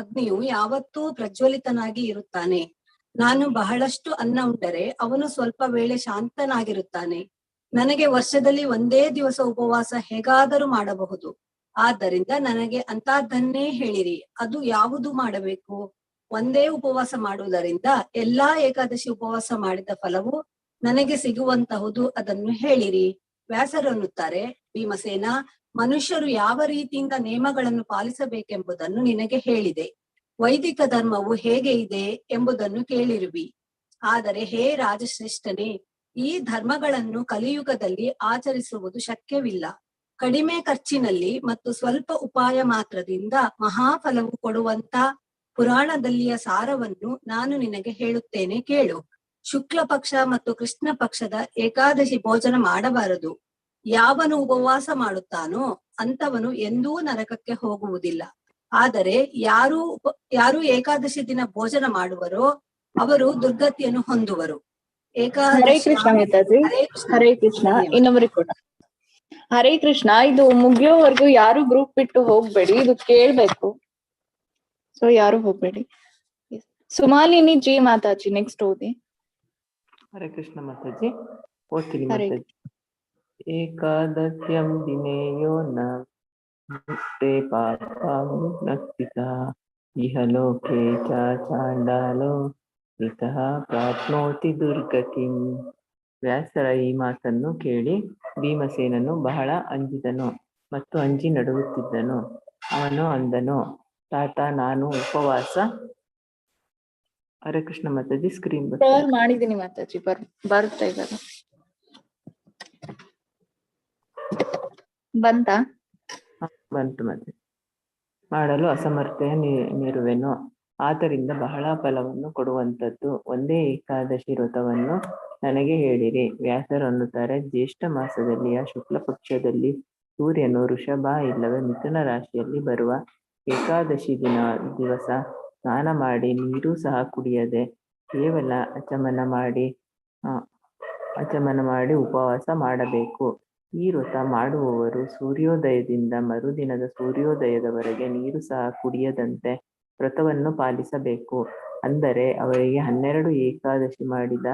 ಅಗ್ನಿಯು ಯಾವತ್ತೂ ಪ್ರಜ್ವಲಿತನಾಗಿ ಇರುತ್ತಾನೆ. ನಾನು ಬಹಳಷ್ಟು ಅನ್ನ ಉಂಡರೆ ಅವನು ಸ್ವಲ್ಪ ವೇಳೆ ಶಾಂತನಾಗಿರುತ್ತಾನೆ. ನನಗೆ ವರ್ಷದಲ್ಲಿ ಒಂದೇ ದಿವಸ ಉಪವಾಸ ಹೇಗಾದರೂ ಮಾಡಬಹುದು. ಆದ್ದರಿಂದ ನನಗೆ ಅಂತಹದ್ದನ್ನೇ ಹೇಳಿರಿ. ಅದು ಯಾವುದು ಮಾಡಬೇಕು? ಒಂದೇ ಉಪವಾಸ ಮಾಡುವುದರಿಂದ ಎಲ್ಲಾ ಏಕಾದಶಿ ಉಪವಾಸ ಮಾಡಿದ ಫಲವು ನನಗೆ ಸಿಗುವಂತಹುದು, ಅದನ್ನು ಹೇಳಿರಿ. ವ್ಯಾಸರು ಅನ್ನುತ್ತಾರೆ, ಭೀಮಸೇನ, ಮನುಷ್ಯರು ಯಾವ ರೀತಿಯಿಂದ ನೇಮಗಳನ್ನು ಪಾಲಿಸಬೇಕೆಂಬುದನ್ನು ನಿನಗೆ ಹೇಳಿದೆ. ವೈದಿಕ ಧರ್ಮವು ಹೇಗೆ ಇದೆ ಎಂಬುದನ್ನು ಕೇಳಿರುವಿ. ಆದರೆ ಹೇ ರಾಜಶ್ರೇಷ್ಠನೇ, ಈ ಧರ್ಮಗಳನ್ನು ಕಲಿಯುಗದಲ್ಲಿ ಆಚರಿಸುವುದು ಶಕ್ಯವಿಲ್ಲ. ಕಡಿಮೆ ಖರ್ಚಿನಲ್ಲಿ ಮತ್ತು ಸ್ವಲ್ಪ ಉಪಾಯ ಮಾತ್ರದಿಂದ ಮಹಾಫಲವು ಕೊಡುವಂತ ಪುರಾಣದಲ್ಲಿಯ ಸಾರವನ್ನು ನಾನು ನಿನಗೆ ಹೇಳುತ್ತೇನೆ, ಕೇಳು. ಶುಕ್ಲ ಪಕ್ಷ ಮತ್ತು ಕೃಷ್ಣ ಪಕ್ಷದ ಏಕಾದಶಿ ಭೋಜನ ಮಾಡಬಾರದು. ಯಾವನು ಉಪವಾಸ ಮಾಡುತ್ತಾನೋ ಅಂತವನು ಎಂದೂ ನರಕಕ್ಕೆ ಹೋಗುವುದಿಲ್ಲ. ಆದರೆ ಯಾರು ಏಕಾದಶಿ ದಿನ ಭೋಜನ ಮಾಡುವರೋ ಅವರು ದುರ್ಗತಿಯನ್ನು ಹೊಂದುವರು. ಹರೇ ಕೃಷ್ಣ ಮಾತಾಜಿ. ಹರೇ ಕೃಷ್ಣ. ಇನ್ನೊಬ್ಬರಿಗೆ ಕೂಡ ಹರೇ ಕೃಷ್ಣ. ಇದು ಮುಗಿಯೋವರೆಗೂ ಯಾರು ಗ್ರೂಪ್ ಬಿಟ್ಟು ಹೋಗ್ಬೇಡಿ, ಇದು ಕೇಳ್ಬೇಕು. ಸೊ ಯಾರು ಹೋಗ್ಬೇಡಿ. ಸುಮಾಲಿನಿ ಜಿ ಮಾತಾಜಿ ನೆಕ್ಸ್ಟ್ ಓದಿ. ಹರೇ ಕೃಷ್ಣ ಮಾತಾಜಿ. ಓದ್ತೀನಿ ಮಾತಾಜಿ. ಏಕಾದಶ್ಯಂ ದಿನೇಯೋ ನ ಮುಕ್ತೆ ಪಾಪಂ ನಕ್ತಿತ ಇಹ ಲೋಕೆ ಚ ಚಾಂಡಾಲೋ ಮೃತಃ ಪ್ರಾಪ್ನೋತಿ ದುರ್ಗತಿಂ. ವ್ಯಾಸರ ಈ ಮಾತನ್ನು ಕೇಳಿ ಭೀಮಸೇನನು ಬಹಳ ಅಂಜಿದನು ಮತ್ತು ಅಂಜಿ ನಡುಗುತ್ತಿದ್ದನು. ಅವನು ಅಂದನು, ತಾತ ನಾನು ಉಪವಾಸ. ಹರೇ ಕೃಷ್ಣ ಮಾತಾಜಿ. ಸ್ಕ್ರೀನ್ ಮಾಡಿದೀನಿ ಮಾತಾಜಿ, ಬರುತ್ತೆ ಇವಾಗ. ಬಂತು ಮಾತಾಜಿ. ಮಾಡಲು ಅಸಮರ್ಥನಿರುವೆನು. ಆದ್ದರಿಂದ ಬಹಳ ಫಲವನ್ನು ಕೊಡುವಂತದ್ದು ಒಂದೇ ಏಕಾದಶಿ ವ್ರತವನ್ನು ನನಗೆ ಹೇಳಿರಿ. ವ್ಯಾಸರು ಅನ್ನುತ್ತಾರೆ, ಜ್ಯೇಷ್ಠ ಮಾಸದಲ್ಲಿಯ ಶುಕ್ಲ ಪಕ್ಷದಲ್ಲಿ ಸೂರ್ಯನು ವೃಷಭ ಇಲ್ಲವೇ ಮಿಥುನ ರಾಶಿಯಲ್ಲಿ ಬರುವ ಏಕಾದಶಿ ದಿವಸ ಸ್ನಾನ ಮಾಡಿ ನೀರು ಸಹ ಕುಡಿಯದೆ ಕೇವಲ ಅಚಮನ ಮಾಡಿ ಉಪವಾಸ ಮಾಡಬೇಕು. ಈ ವ್ರತ ಮಾಡುವವರು ಸೂರ್ಯೋದಯದಿಂದ ಮರುದಿನದ ಸೂರ್ಯೋದಯದವರೆಗೆ ನೀರು ಸಹ ಕುಡಿಯದಂತೆ ವ್ರತವನ್ನು ಪಾಲಿಸಬೇಕು. ಅಂದರೆ ಅವರಿಗೆ 12 ಏಕಾದಶಿ ಮಾಡಿದ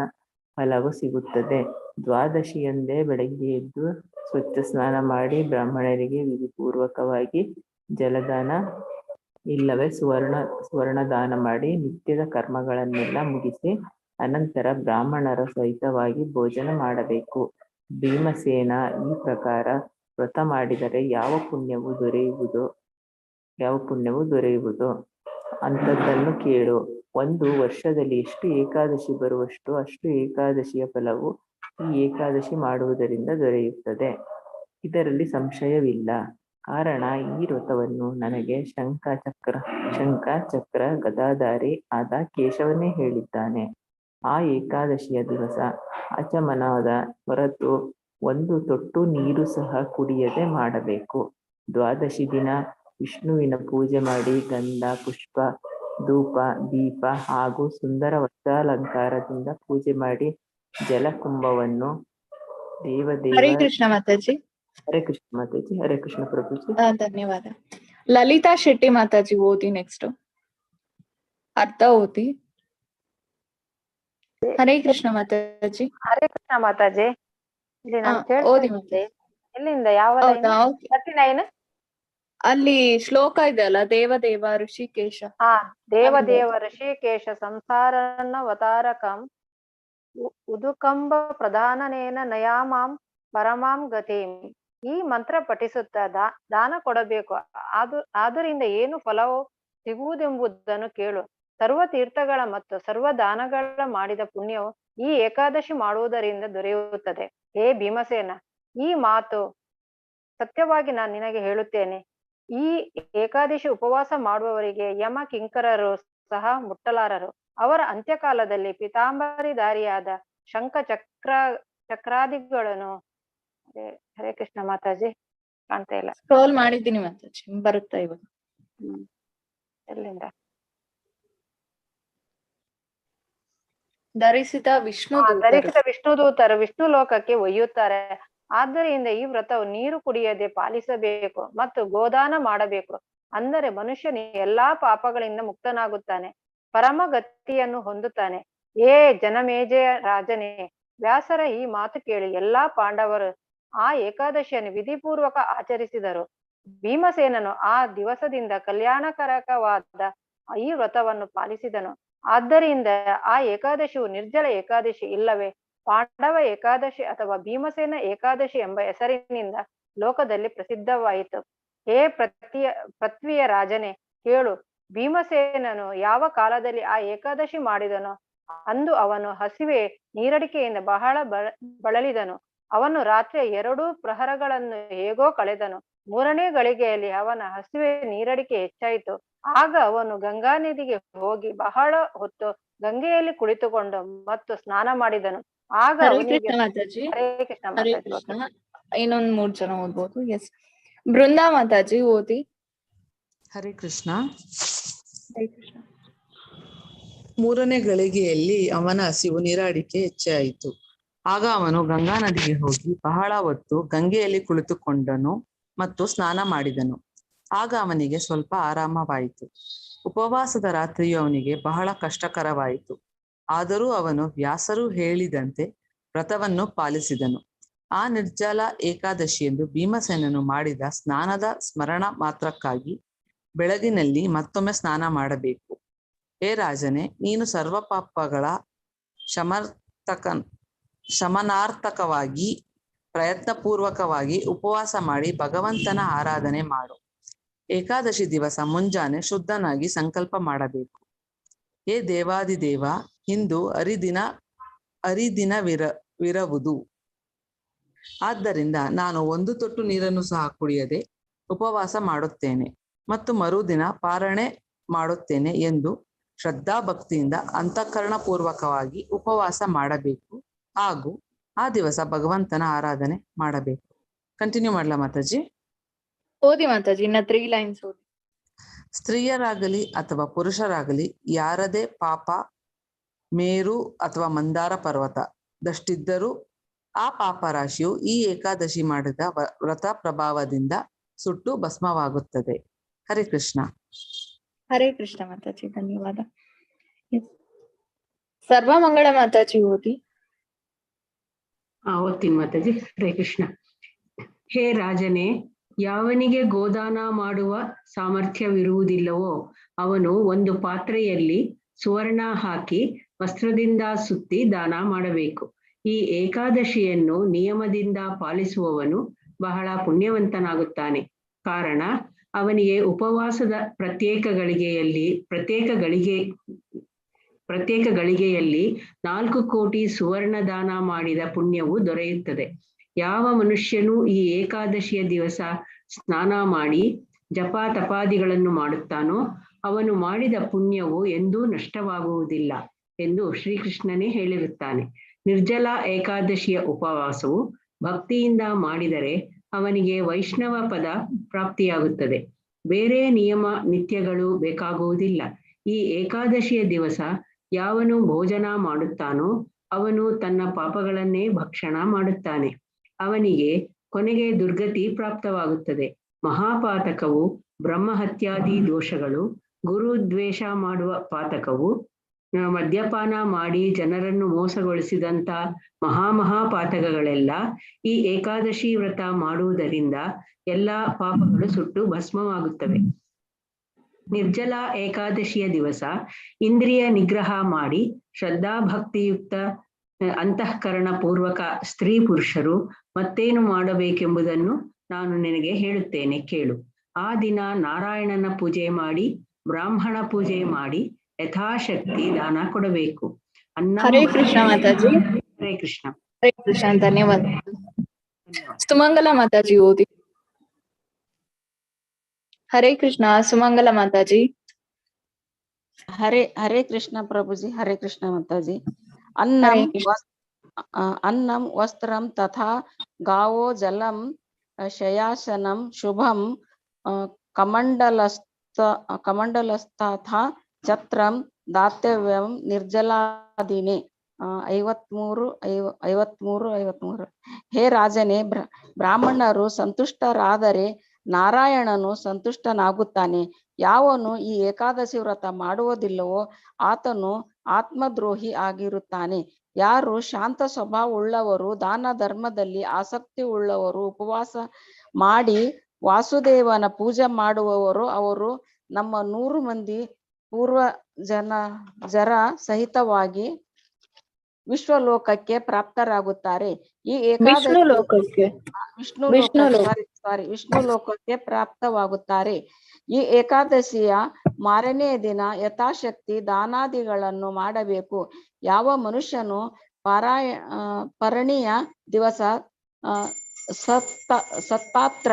ಫಲವು ಸಿಗುತ್ತದೆ. ದ್ವಾದಶಿಯಂದೇ ಬೆಳಗ್ಗೆ ಎದ್ದು ಸ್ವಚ್ಛ ಸ್ನಾನ ಮಾಡಿ ಬ್ರಾಹ್ಮಣರಿಗೆ ವಿಧಿಪೂರ್ವಕವಾಗಿ ಜಲದಾನ ಇಲ್ಲವೇ ಸುವರ್ಣದಾನ ಮಾಡಿ ನಿತ್ಯದ ಕರ್ಮಗಳನ್ನೆಲ್ಲ ಮುಗಿಸಿ ಅನಂತರ ಬ್ರಾಹ್ಮಣರ ಸಹಿತವಾಗಿ ಭೋಜನ ಮಾಡಬೇಕು. ಭೀಮಸೇನ ಈ ಪ್ರಕಾರ ವ್ರತ ಮಾಡಿದರೆ ಯಾವ ಪುಣ್ಯವು ದೊರೆಯುವುದು ಅಂಥದ್ದನ್ನು ಕೇಳು. ಒಂದು ವರ್ಷದಲ್ಲಿ ಎಷ್ಟು ಏಕಾದಶಿ ಬರುವಷ್ಟು ಅಷ್ಟು ಏಕಾದಶಿಯ ಫಲವು ಈ ಏಕಾದಶಿ ಮಾಡುವುದರಿಂದ ದೊರೆಯುತ್ತದೆ. ಇದರಲ್ಲಿ ಸಂಶಯವಿಲ್ಲ. ಕಾರಣ ಈ ವ್ರತವನ್ನು ನನಗೆ ಶಂಖ ಚಕ್ರ ಗದಾಧಾರಿ ಆದ ಕೇಶವನೇ ಹೇಳಿದ್ದಾನೆ. ಆ ಏಕಾದಶಿಯ ದಿವಸ ಆಚಮನದ ಹೊರತು ಒಂದು ತೊಟ್ಟು ನೀರು ಸಹ ಕುಡಿಯದೆ ಮಾಡಬೇಕು. ದ್ವಾದಶಿ ದಿನ ವಿಷ್ಣುವಿನ ಪೂಜೆ ಮಾಡಿ ಗಂಧ, ಪುಷ್ಪ, ಧೂಪ, ದೀಪ ಹಾಗೂ ಸುಂದರ ವಸ್ತ್ರಾಲಂಕಾರದಿಂದ ಪೂಜೆ ಮಾಡಿ ಜಲಕುಂಭವನ್ನು ಹರೇ ಕೃಷ್ಣ ಮಾತಾಜಿ. ಹರೇ ಕೃಷ್ಣ ಮಾತಾಜಿ. ಹರೇ ಕೃಷ್ಣ ಪ್ರಭುಜಿ. ಧನ್ಯವಾದ. ಲಲಿತಾ ಶೆಟ್ಟಿ ಮಾತಾಜಿ ಓದಿ ನೆಕ್ಸ್ಟ್. ಅರ್ಥ ಓದಿ. ಹರೇ ಕೃಷ್ಣ ಮಾತಾಜಿ. ಹರೇ ಕೃಷ್ಣ ಮಾತಾಜಿ. ಇಲ್ಲಿ ನಾನು ಓದಿ ಕೇಳ್ತಾ ಎಲ್ಲಿಂದ ಯಾವ ಹೌದಾ? 39 ಅಲ್ಲಿ ಶ್ಲೋಕ ಇದೆ ಅಲ್ಲ, ದೇವದೇವ ಋಷಿಕೇಶ. ದೇವದೇವ ಋಷಿಕೇಶ ಸಂಸಾರನ್ನವತಾರಕಂ ಉದುಕಂಬ ಪ್ರಧಾನನೇನ ನಯಾಮಾಂ ಪರಮಾಂ ಗತಿಂ. ಈ ಮಂತ್ರ ಪಠಿಸುತ್ತಾ ದಾನ ಕೊಡಬೇಕು. ಆದ್ದರಿಂದ ಏನು ಫಲವು ಸಿಗುವುದೆಂಬುದನ್ನು ಕೇಳು. ಸರ್ವ ತೀರ್ಥಗಳ ಮತ್ತು ಸರ್ವ ದಾನಗಳ ಮಾಡಿದ ಪುಣ್ಯವು ಈ ಏಕಾದಶಿ ಮಾಡುವುದರಿಂದ ದೊರೆಯುತ್ತದೆ. ಹೇ ಭೀಮಸೇನ, ಈ ಮಾತು ಸತ್ಯವಾಗಿ ನಾನು ನಿನಗೆ ಹೇಳುತ್ತೇನೆ. ಈ ಏಕಾದಶಿ ಉಪವಾಸ ಮಾಡುವವರಿಗೆ ಯಮ ಕಿಂಕರರು ಸಹ ಮುಟ್ಟಲಾರರು. ಅವರ ಅಂತ್ಯಕಾಲದಲ್ಲಿ ಪೀತಾಂಬರಿಧಾರಿಯಾದ ಶಂಖ ಚಕ್ರಾದಿಗಳನ್ನು ಹರೇ ಕೃಷ್ಣ ಮಾತಾಜಿ ಕಾಣ್ತಾ ಇಲ್ಲ. ಸ್ಕ್ರೋಲ್ ಮಾಡಿದ್ದೀನಿ ಮಾತಾಜಿ, ಬರುತ್ತಾ ಇವಾಗ. ಎಲ್ಲಿಂದ? ಧರಿಸಿದ ವಿಷ್ಣು ದೂತರು ವಿಷ್ಣು ಲೋಕಕ್ಕೆ ಒಯ್ಯುತ್ತಾರೆ. ಆದ್ದರಿಂದ ಈ ವ್ರತವು ನೀರು ಕುಡಿಯದೆ ಪಾಲಿಸಬೇಕು ಮತ್ತು ಗೋದಾನ ಮಾಡಬೇಕು. ಅಂದರೆ ಮನುಷ್ಯನು ಎಲ್ಲಾ ಪಾಪಗಳಿಂದ ಮುಕ್ತನಾಗುತ್ತಾನೆ, ಪರಮ ಗತಿಯನ್ನು ಹೊಂದುತ್ತಾನೆ. ಏ ಜನಮೇಜಯ ರಾಜನೇ, ವ್ಯಾಸರ ಈ ಮಾತು ಕೇಳಿ ಎಲ್ಲಾ ಪಾಂಡವರು ಆ ಏಕಾದಶಿಯನ್ನು ವಿಧಿಪೂರ್ವಕ ಆಚರಿಸಿದರು. ಭೀಮಸೇನನು ಆ ದಿವಸದಿಂದ ಕಲ್ಯಾಣಕರಕವಾದ ಈ ವ್ರತವನ್ನು ಪಾಲಿಸಿದನು. ಆದ್ದರಿಂದ ಆ ಏಕಾದಶಿಯು ನಿರ್ಜಲ ಏಕಾದಶಿ ಇಲ್ಲವೇ ಪಾಂಡವ ಏಕಾದಶಿ ಅಥವಾ ಭೀಮಸೇನ ಏಕಾದಶಿ ಎಂಬ ಹೆಸರಿನಿಂದ ಲೋಕದಲ್ಲಿ ಪ್ರಸಿದ್ಧವಾಯಿತು. ಹೇ ಪೃಥ್ವಿಯ ರಾಜನೇ, ಕೇಳು. ಭೀಮಸೇನನು ಯಾವ ಕಾಲದಲ್ಲಿ ಆ ಏಕಾದಶಿ ಮಾಡಿದನೋ ಅಂದು ಅವನು ಹಸಿವೆ ನೀರಡಿಕೆಯಿಂದ ಬಹಳ ಬಳಲಿದನು. ಅವನು ರಾತ್ರಿಯ 2 ಪ್ರಹರಗಳನ್ನು ಹೇಗೋ ಕಳೆದನು. 3ನೇ ಗಳಿಗೆಯಲ್ಲಿ ಅವನ ಹಸಿವೆ ನೀರಡಿಕೆ ಹೆಚ್ಚಾಯಿತು. ಆಗ ಅವನು ಗಂಗಾ ನದಿಗೆ ಹೋಗಿ ಬಹಳ ಹೊತ್ತು ಗಂಗೆಯಲ್ಲಿ ಕುಳಿತುಕೊಂಡು ಮತ್ತು ಸ್ನಾನ ಮಾಡಿದನು. ಆಗ ಕೃಷ್ಣ ಮಾತಾಜಿ. ಹರೇ ಕೃಷ್ಣ. ಇನ್ನೊಂದ್ 3 ಜನ ಓದ್ಬೋದು. ಎಸ್, ಬೃಂದಾ ಮಾತಾಜಿ ಓದಿ. ಹರೇ ಕೃಷ್ಣ. ಹರೇ ಕೃಷ್ಣ. 3ನೇ ಗಳಿಗೆಯಲ್ಲಿ ಅವನ ಹಸಿವು ನೀರಾಡಿಕೆ ಹೆಚ್ಚಾಯಿತು. ಆಗ ಅವನು ಗಂಗಾ ನದಿಗೆ ಹೋಗಿ ಬಹಳ ಹೊತ್ತು ಗಂಗೆಯಲ್ಲಿ ಕುಳಿತುಕೊಂಡನು ಮತ್ತು ಸ್ನಾನ ಮಾಡಿದನು. ಆಗ ಅವನಿಗೆ ಸ್ವಲ್ಪ ಆರಾಮವಾಯಿತು. ಉಪವಾಸದ ರಾತ್ರಿಯು ಅವನಿಗೆ ಬಹಳ ಕಷ್ಟಕರವಾಯಿತು. ಆದರೂ ಅವನು ವ್ಯಾಸರು ಹೇಳಿದಂತೆ ವ್ರತವನ್ನು ಪಾಲಿಸಿದನು. ಆ ನಿರ್ಜಲ ಏಕಾದಶಿಯಂದು ಭೀಮಸೇನನು ಮಾಡಿದ ಸ್ನಾನದ ಸ್ಮರಣ ಮಾತ್ರಕ್ಕಾಗಿ ಬೆಳಗಿನಲ್ಲಿ ಮತ್ತೊಮ್ಮೆ ಸ್ನಾನ ಮಾಡಬೇಕು. ಹೇ ರಾಜನೇ, ನೀನು ಸರ್ವ ಪಾಪಗಳ ಶಮನಾರ್ಥಕವಾಗಿ ಪ್ರಯತ್ನಪೂರ್ವಕವಾಗಿ ಉಪವಾಸ ಮಾಡಿ ಭಗವಂತನ ಆರಾಧನೆ ಮಾಡು. ಏಕಾದಶಿ ದಿವಸ ಮುಂಜಾನೆ ಶುದ್ಧನಾಗಿ ಸಂಕಲ್ಪ ಮಾಡಬೇಕು. ಹೇ ದೇವಾದಿದೇವ, ಇಂದು ಹರಿದಿನವಿರುವುದು. ಆದ್ದರಿಂದ ನಾನು 1 ತೊಟ್ಟು ನೀರನ್ನು ಸಹ ಕುಡಿಯದೆ ಉಪವಾಸ ಮಾಡುತ್ತೇನೆ ಮತ್ತು ಮರುದಿನ ಪಾರಣೆ ಮಾಡುತ್ತೇನೆ ಎಂದು ಶ್ರದ್ಧಾಭಕ್ತಿಯಿಂದ ಅಂತಃಕರಣಪೂರ್ವಕವಾಗಿ ಉಪವಾಸ ಮಾಡಬೇಕು ಹಾಗೂ ಆ ದಿವಸ ಭಗವಂತನ ಆರಾಧನೆ ಮಾಡಬೇಕು. ಕಂಟಿನ್ಯೂ ಮಾಡ್ಲಾ ಮಾತಾಜಿ? ಓದಿ ಮಾತಾಜಿ. ಇನ್ನ 3 ಲೈನ್ಸ್ ಓದಿ. ಸ್ತ್ರೀಯರಾಗಲಿ ಅಥವಾ ಪುರುಷರಾಗಲಿ ಯಾರದೇ ಪಾಪ ಮೇರು ಅಥವಾ ಮಂದಾರ ಪರ್ವತ ದಷ್ಟಿದ್ದರೂ ಆ ಪಾಪರಾಶಿಯು ಈ ಏಕಾದಶಿ ಮಾಡಿದ ವ್ರತ ಪ್ರಭಾವದಿಂದ ಸುಟ್ಟು ಭಸ್ಮವಾಗುತ್ತದೆ. ಹರೇ ಕೃಷ್ಣ. ಹರೇ ಕೃಷ್ಣ ಮಾತಾಜಿ. ಧನ್ಯವಾದ. ಸರ್ವಮಂಗಳ ಮಾತಾಜಿ ಓದಿ. ಓದ್ತೀನಿ ಮಾತಾಜಿ. ಹರೇ ಕೃಷ್ಣ. ಹೇ ರಾಜನೇ, ಯಾವನಿಗೆ ಗೋದಾನ ಮಾಡುವ ಸಾಮರ್ಥ್ಯವಿರುವುದಿಲ್ಲವೋ ಅವನು ಒಂದು ಪಾತ್ರೆಯಲ್ಲಿ ಸುವರ್ಣ ಹಾಕಿ ವಸ್ತ್ರದಿಂದ ಸುತ್ತಿ ದಾನ ಮಾಡಬೇಕು. ಈ ಏಕಾದಶಿಯನ್ನು ನಿಯಮದಿಂದ ಪಾಲಿಸುವವನು ಬಹಳ ಪುಣ್ಯವಂತನಾಗುತ್ತಾನೆ. ಕಾರಣ ಅವನಿಗೆ ಉಪವಾಸದ ಪ್ರತ್ಯೇಕ ಗಳಿಗೆಯಲ್ಲಿ 4 ಕೋಟಿ ಸುವರ್ಣ ದಾನ ಮಾಡಿದ ಪುಣ್ಯವು ದೊರೆಯುತ್ತದೆ. ಯಾವ ಮನುಷ್ಯನು ಈ ಏಕಾದಶಿಯ ದಿವಸ ಸ್ನಾನ ಮಾಡಿ ಜಪ ತಪಾದಿಗಳನ್ನು ಮಾಡುತ್ತಾನೋ ಅವನು ಮಾಡಿದ ಪುಣ್ಯವು ಎಂದೂ ನಷ್ಟವಾಗುವುದಿಲ್ಲ ಎಂದು ಶ್ರೀಕೃಷ್ಣನೇ ಹೇಳಿರುತ್ತಾನೆ. ನಿರ್ಜಲ ಏಕಾದಶಿಯ ಉಪವಾಸವು ಭಕ್ತಿಯಿಂದ ಮಾಡಿದರೆ ಅವನಿಗೆ ವೈಷ್ಣವ ಪದ ಪ್ರಾಪ್ತಿಯಾಗುತ್ತದೆ. ಬೇರೆ ನಿಯಮ ನಿತ್ಯಗಳು ಬೇಕಾಗುವುದಿಲ್ಲ. ಈ ಏಕಾದಶಿಯ ದಿವಸ ಯಾವನು ಭೋಜನ ಮಾಡುತ್ತಾನೋ ಅವನು ತನ್ನ ಪಾಪಗಳನ್ನೇ ಭಕ್ಷಣ ಮಾಡುತ್ತಾನೆ. ಅವನಿಗೆ ಕೊನೆಗೆ ದುರ್ಗತಿ ಪ್ರಾಪ್ತವಾಗುತ್ತದೆ. ಮಹಾಪಾತಕವು ಬ್ರಹ್ಮಹತ್ಯಾದಿ ದೋಷಗಳು, ಗುರುದ್ವೇಷ ಮಾಡುವ ಪಾತಕವು, ಮದ್ಯಪಾನ ಮಾಡಿ ಜನರನ್ನು ಮೋಸಗೊಳಿಸಿದಂತ ಮಹಾಪಾತಕಗಳೆಲ್ಲ ಈ ಏಕಾದಶಿ ವ್ರತ ಮಾಡುವುದರಿಂದ ಎಲ್ಲಾ ಪಾಪಗಳು ಸುಟ್ಟು ಭಸ್ಮವಾಗುತ್ತವೆ. ನಿರ್ಜಲ ಏಕಾದಶಿಯ ದಿವಸ ಇಂದ್ರಿಯ ನಿಗ್ರಹ ಮಾಡಿ ಶ್ರದ್ಧಾ ಭಕ್ತಿಯುಕ್ತ ಅಂತಃಕರಣ ಪೂರ್ವಕ ಸ್ತ್ರೀ ಪುರುಷರು ಮತ್ತೇನು ಮಾಡಬೇಕೆಂಬುದನ್ನು ನಾನು ನಿನಗೆ ಹೇಳುತ್ತೇನೆ, ಕೇಳು. ಆ ದಿನ ನಾರಾಯಣನ ಪೂಜೆ ಮಾಡಿ ಬ್ರಾಹ್ಮಣ ಪೂಜೆ ಮಾಡಿ ಯಥಾಶಕ್ತಿ ದಾನ ಕೊಡಬೇಕು. ಹರೇ ಕೃಷ್ಣ ಮಾತಾಜಿ. ಹರೇ ಕೃಷ್ಣ. ಹರೇ ಕೃಷ್ಣ. ಧನ್ಯವಾದ. ಸುಮಂಗಲ ಮಾತಾಜಿ ಓದಿ. ಹರೇ ಕೃಷ್ಣ. ಸುಮಂಗಲ ಮಾತಾಜಿ. ಹರೇ ಕೃಷ್ಣ ಪ್ರಭುಜಿ. ಹರೇ ಕೃಷ್ಣ ಮಾತಾಜಿ. ಅನ್ನಂ ವಸ್ತ್ರಂ ತಥಾ ಗಾವೋ ಜಲಂ ಶಯಾಸನಂ ಶುಭಂ ಕಮಂಡಲಸ್ತಥಾ ಛತ್ರಂ ದಾತವ್ಯಂ ನಿರ್ಜಲಾದಿನೇ. 53. ಹೇ ರಾಜನೇ, ಬ್ರಾಹ್ಮಣರು ಸಂತುಷ್ಟರಾದರೆ ನಾರಾಯಣನು ಸಂತುಷ್ಟನಾಗುತ್ತಾನೆ. ಯಾವನು ಈ ಏಕಾದಶಿ ವ್ರತ ಮಾಡುವುದಿಲ್ಲವೋ ಆತನು ಆತ್ಮದ್ರೋಹಿ ಆಗಿರುತ್ತಾನೆ. ಯಾರು ಶಾಂತ ಸ್ವಭಾವವುಳ್ಳವರು, ದಾನ ಧರ್ಮದಲ್ಲಿ ಆಸಕ್ತಿ ಉಳ್ಳವರು, ಉಪವಾಸ ಮಾಡಿ ವಾಸುದೇವನ ಪೂಜೆ ಮಾಡುವವರು, ಅವರು ನಮ್ಮ 100 ಮಂದಿ ಜರ ಸಹಿತವಾಗಿ ವಿಶ್ವಲೋಕಕ್ಕೆ ಪ್ರಾಪ್ತರಾಗುತ್ತಾರೆ. ಈ ಏಕಾದಶಿ ವಿಷ್ಣು ಲೋಕಕ್ಕೆ ಪ್ರಾಪ್ತವಾಗುತ್ತಾರೆ. ಈ ಏಕಾದಶಿಯ ಮಾರನೇ ದಿನ ಯಥಾಶಕ್ತಿ ದಾನಾದಿಗಳನ್ನು ಮಾಡಬೇಕು. ಯಾವ ಮನುಷ್ಯನು ಪರಣಿಯ ದಿವಸ ಸತ್ಪಾತ್ರ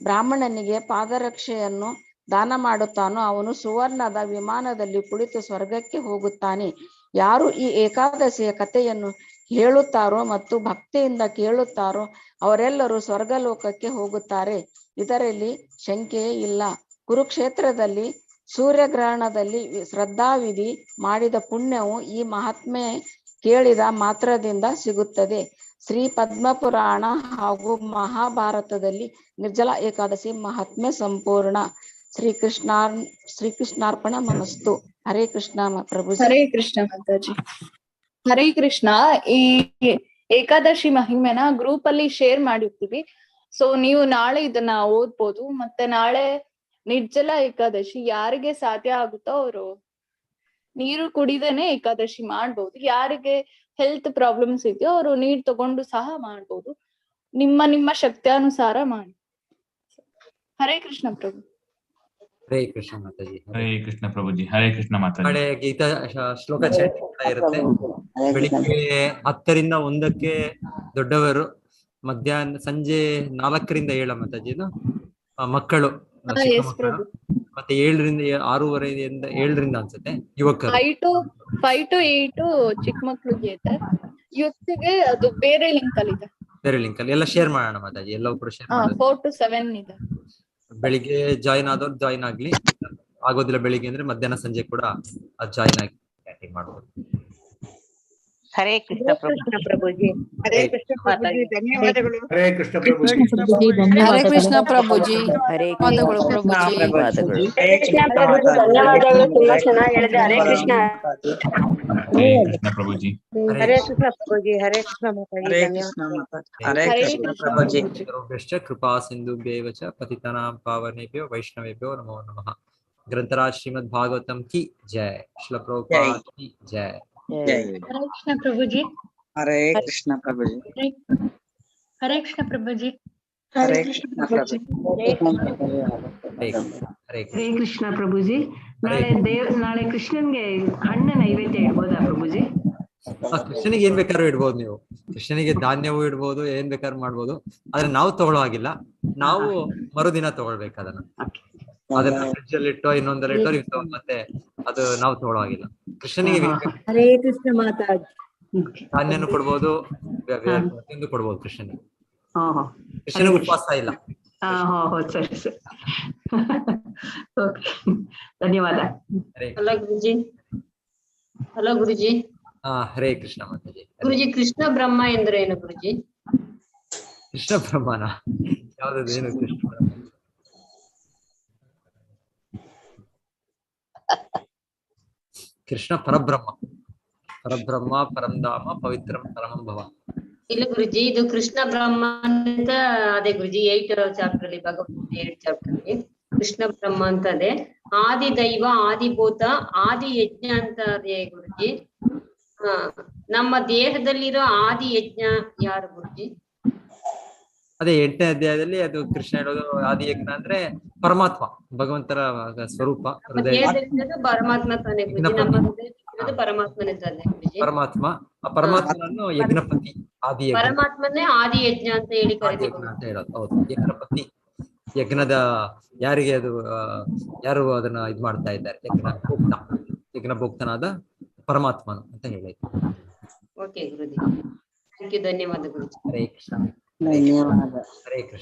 ಬ್ರಾಹ್ಮಣನಿಗೆ ಪಾದರಕ್ಷೆಯನ್ನು ದಾನ ಮಾಡುತ್ತಾನೋ ಅವನು ಸುವರ್ಣದ ವಿಮಾನದಲ್ಲಿ ಕುಳಿತು ಸ್ವರ್ಗಕ್ಕೆ ಹೋಗುತ್ತಾನೆ. ಯಾರು ಈ ಏಕಾದಶಿಯ ಕಥೆಯನ್ನು ಹೇಳುತ್ತಾರೋ ಮತ್ತು ಭಕ್ತಿಯಿಂದ ಕೇಳುತ್ತಾರೋ ಅವರೆಲ್ಲರೂ ಸ್ವರ್ಗಲೋಕಕ್ಕೆ ಹೋಗುತ್ತಾರೆ. ಇದರಲ್ಲಿ ಶಂಕೆಯೇ ಇಲ್ಲ. ಕುರುಕ್ಷೇತ್ರದಲ್ಲಿ ಸೂರ್ಯಗ್ರಹಣದಲ್ಲಿ ಶ್ರದ್ಧಾವಿಧಿ ಮಾಡಿದ ಪುಣ್ಯವು ಈ ಮಹಾತ್ಮೆ ಕೇಳಿದ ಮಾತ್ರದಿಂದ ಸಿಗುತ್ತದೆ. ಶ್ರೀ ಪದ್ಮಪುರಾಣ ಹಾಗೂ ಮಹಾಭಾರತದಲ್ಲಿ ನಿರ್ಜಲ ಏಕಾದಶಿ ಮಹಾತ್ಮೆ ಸಂಪೂರ್ಣ. ಶ್ರೀಕೃಷ್ಣಾರ್ಪಣ ಮನಸ್ತು. ಹರೇ ಕೃಷ್ಣ ಪ್ರಭು. ಹರೇ ಕೃಷ್ಣ ಮಾತಾಜಿ. ಹರೇ ಕೃಷ್ಣ. ಈ ಏಕಾದಶಿ ಮಹಿಮೆನ ಗ್ರೂಪ್ ಅಲ್ಲಿ ಶೇರ್ ಮಾಡಿರ್ತೀವಿ. ಸೊ ನೀವು ನಾಳೆ ಇದನ್ನ ಓದ್ಬೋದು. ಮತ್ತೆ ನಾಳೆ ನಿರ್ಜಲ ಏಕಾದಶಿ ಯಾರಿಗೆ ಸಾಧ್ಯ ಆಗುತ್ತೋ ಅವರು ನೀರು ಕುಡಿದೇನೆ ಏಕಾದಶಿ ಮಾಡ್ಬೋದು. ಯಾರಿಗೆ ಹೆಲ್ತ್ ಪ್ರಾಬ್ಲಮ್ಸ್ ಇದೆಯೋ ಅವರು ನೀರ್ ತಗೊಂಡು ಸಹ ಮಾಡ್ಬೋದು. ನಿಮ್ಮ ಶಕ್ತಿಯಾನುಸಾರ ಮಾಡಿ. ಹರೇ ಕೃಷ್ಣ ಪ್ರಭು. ಹರೇ ಕೃಷ್ಣ ಮಾತಾಜಿ. ಹರೇ ಕೃಷ್ಣ ಪ್ರಭುಜಿ. ಹರೇ ಕೃಷ್ಣ ಮಾತಾಜಿ. ನಾಳೆ ಗೀತಾ ಶ್ಲೋಕ ಚಾಟಿಂಗ್ ಇರುತ್ತೆ. ಬೆಳಿಗ್ಗೆ 10ರಿಂದ 1ಕ್ಕೆ ದೊಡ್ಡವರು, ಸಂಜೆ 4ರಿಂದ 7 ಮಾತಾಜಿದು ಮಕ್ಕಳು, ಚಿಕ್ಕ ಮಕ್ಕಳು, ಮತ್ತೆ 7ರಿಂದ 6:30 7ರಿಂದ ಅನ್ಸುತ್ತೆ ಯುವಕರು. 5 to 8 ಚಿಕ್ಕ ಮಕ್ಳಿಗೆ ಇದೆ. ಯುವತಿಗೆ ಅದು ಬೇರೆ ಲಿಂಕ್ ಅಲ್ಲಿ ಇದೆ. ಬೇರೆ ಲಿಂಕ್ ಅಲ್ಲಿ ಎಲ್ಲ ಶೇರ್ ಮಾಡೋಣ ಮಾತಾಜಿ. ಎಲ್ಲವೂ ಕೂಡ ಶೇರ್ ಮಾಡೋಣ. 4 to 7 ಇದೆ. ಬೆಳಿಗ್ಗೆ ಜಾಯಿನ್ ಆದವ್ರು ಜಾಯಿನ್ ಆಗ್ಲಿ, ಆಗೋದಿಲ್ಲ ಬೆಳಿಗ್ಗೆ ಅಂದ್ರೆ ಮಧ್ಯಾಹ್ನ ಸಂಜೆ ಕೂಡ ಜಾಯಿನ್ ಆಗಿ ಚಾಟಿಂಗ್ ಮಾಡ್ಬೋದು. ಹರೇ ಕೃಷ್ಣ ಪ್ರಭುಜಿ. ಹರೇ ಕೃಷ್ಣ ಪ್ರಭುಜಿ, ಧನ್ಯವಾದಗಳು. ಹರೇ ಕೃಷ್ಣ ಪ್ರಭುಜಿ. ಹರೇ ಕೃಷ್ಣ ಪ್ರಭುಜಿ, ಹರೇ ಧನ್ಯವಾದಗಳು ಪ್ರಭುಜಿ. ಧನ್ಯವಾದಗಳು. ಹರೇ ಕೃಷ್ಣ ಧನ್ಯವಾದಗಳು, ತುಂಬಾ ಚೆನ್ನಾಗಿ ಹೇಳಿದೆ. ಹರೇ ಕೃಷ್ಣ. ಹರೇ ಕೃಷ್ಣ ಪ್ರಭುಜಿ. ಹರೇ ಕೃಷ್ಣ ಪ್ರಭುಜಿ. ಹರೇ ಕೃಷ್ಣ ಮಾತಾಜಿ, ಹರೇ ಕೃಷ್ಣ ಪ್ರಭುಜಿ. ಕೃಪಾ ಸಿಂಧುಭ್ಯೇವ ಚ ಪತಿತಾನಾಂ ಪಾವನೇಭ್ಯೋ ವೈಷ್ಣವೇಭ್ಯೋ ನಮೋ ನಮಃ. ಗ್ರಂಥರಾಜ್ ಶ್ರೀಮದ್ ಭಾಗವತಂ ಕಿ ಜಯ. ಶ್ರೀಲ ಪ್ರಭುಪಾದ ಕಿ ಜಯ. ಹರೇ ಕೃಷ್ಣ ಪ್ರಭುಜಿ. ಹರೇ ಕೃಷ್ಣ ಪ್ರಭುಜಿ. ಹರೇ ಕೃಷ್ಣ ಪ್ರಭುಜಿ. ಹರೇ ಕೃಷ್ಣ ಪ್ರಭುಜಿ. ಹರೇ ಕೃಷ್ಣ ಪ್ರಭುಜಿ. ನಾಳೆ ಕೃಷ್ಣನ್ಗೆ ಹಣ್ಣ ನೈವೇದ್ಯ ಇಡ್ಬೋದಾ ಪ್ರಭುಜಿ? ಕೃಷ್ಣನಿಗೆ ಏನ್ ಬೇಕಾದ್ರೂ ಇಡ್ಬೋದು ನೀವು. ಕೃಷ್ಣನಿಗೆ ಧಾನ್ಯವೂ ಇಡ್ಬೋದು, ಏನ್ ಬೇಕಾದ್ರೂ ಮಾಡ್ಬೋದು. ಆದ್ರೆ ನಾವು ತಗೊಳ್ಳೋ ಹಾಗಿಲ್ಲ. ನಾವು ಮರುದಿನ ತಗೊಳ್ಬೇಕು ಅದನ್ನ. ಅದನ್ನ ಫ್ರಿಡ್ಜ್ ಅಲ್ಲಿ ಇಟ್ಟೋ ಇನ್ನೊಂದರಲ್ಲಿ ಇಟ್ಟೋ ನೀವು ಮತ್ತೆ ಅದು ನಾವು ತಗೊಳ್ಳೋ ಹಾಗಿಲ್ಲ. ಕೃಷ್ಣನಿಗೆ ಹರೇ ಕೃಷ್ಣ ಮಾತಾಜಿ. ಧಾನ್ಯನು ಕೊಡ್ಬೋದು, ಪ್ರತಿಯೊಂದು ಕೊಡ್ಬೋದು ಕೃಷ್ಣನಿಗೆ. ಕೃಷ್ಣನಿಗೆ ಉಪವಾಸ ಇಲ್ಲ. ಸರಿ ಸರಿ. ಓಕೆ, ಧನ್ಯವಾದ. ಹಲೋ ಗುರುಜಿ. ಹಲೋ ಗುರುಜಿ. ಹರೇ ಕೃಷ್ಣ ಮಾತಾಜಿ. ಗುರುಜಿ, ಕೃಷ್ಣ ಬ್ರಹ್ಮ ಎಂದ್ರೆ ಏನು ಗುರುಜಿ? ಕೃಷ್ಣ ಬ್ರಹ್ಮನ ಯಾವ್ದು? ಕೃಷ್ಣ ಬ್ರಹ್ಮ ಕೃಷ್ಣ ಪರಬ್ರಹ್ಮ. ಪರಬ್ರಹ್ಮ, ಪರಂಧಾಮ, ಪವಿತ್ರಂ ಪರಮಂ ಭವ. ಇಲ್ಲ ಗುರುಜಿ, ಇದು ಕೃಷ್ಣ ಬ್ರಹ್ಮ ಅಂತ ಅದೇ ಗುರುಜಿ 8 ಚಾಪ್ಟರ್ ಅಲ್ಲಿ, ಭಗವದ್ಗೀತೆ 8 ಚಾಪ್ಟರ್ ಅಲ್ಲಿ ಕೃಷ್ಣ ಬ್ರಹ್ಮ ಅಂತ ಅದೇ. ಆದಿ ದೈವ, ಆದಿಭೂತ, ಆದಿ ಯಜ್ಞ ಅಂತ ಅದೇ ಗುರುಜಿ. ನಮ್ಮ ದೇಹದಲ್ಲಿರೋ ಆದಿ ಯಜ್ಞ ಯಾರು ಗುರುಜಿ? ಅದೇ 8ನೇ ಅಧ್ಯಾಯದಲ್ಲಿ ಅದು ಕೃಷ್ಣ ಹೇಳೋದು. ಆದಿ ಯಜ್ಞ ಅಂದ್ರೆ ಪರಮಾತ್ಮ, ಭಗವಂತರ ಸ್ವರೂಪ. ಪರಮಾತ್ಮ ತಾನೇ ಗುರುಜಿ? ನಮ್ಮ ಹೃದಯದಲ್ಲಿರೋದು ಪರಮಾತ್ಮನೇ ತಾನೇ ಗುರುಜಿ? ಪರಮಾತ್ಮ. ಆ ಪರಮಾತ್ಮನನ್ನು ಯಜ್ಞಪತಿ, ಆದಿ ಯಜ್ಞ, ಪರಮಾತ್ಮನೇ ಆದಿ ಯಜ್ಞ ಅಂತ ಹೇಳಿ ಕರೀತೀವಿ ಅಂತ ಹೇಳೋದು. ಹೌದು, ಯಜ್ಞಪತಿ. ಯಜ್ಞದ ಯಾರಿಗೆ ಅದು ಯಾರು ಅದನ್ನ ಇದ್ ಮಾಡ್ತಾ ಇದ್ದಾರೆ, ಯಜ್ಞ ಭೋಕ್ತನಾದ ಪರಮಾತ್ಮನು ಅಂತ ಹೇಳಿ. ಓಕೆ ಗುರುಜಿ, ಥ್ಯಾಂಕ್ ಯು, ಧನ್ಯವಾದ ಗುರುಜಿ. ಹರೇ ಕೃಷ್ಣ. ಧನ್ಯವಾದ. ಹರೇ ಕೃಷ್ಣ.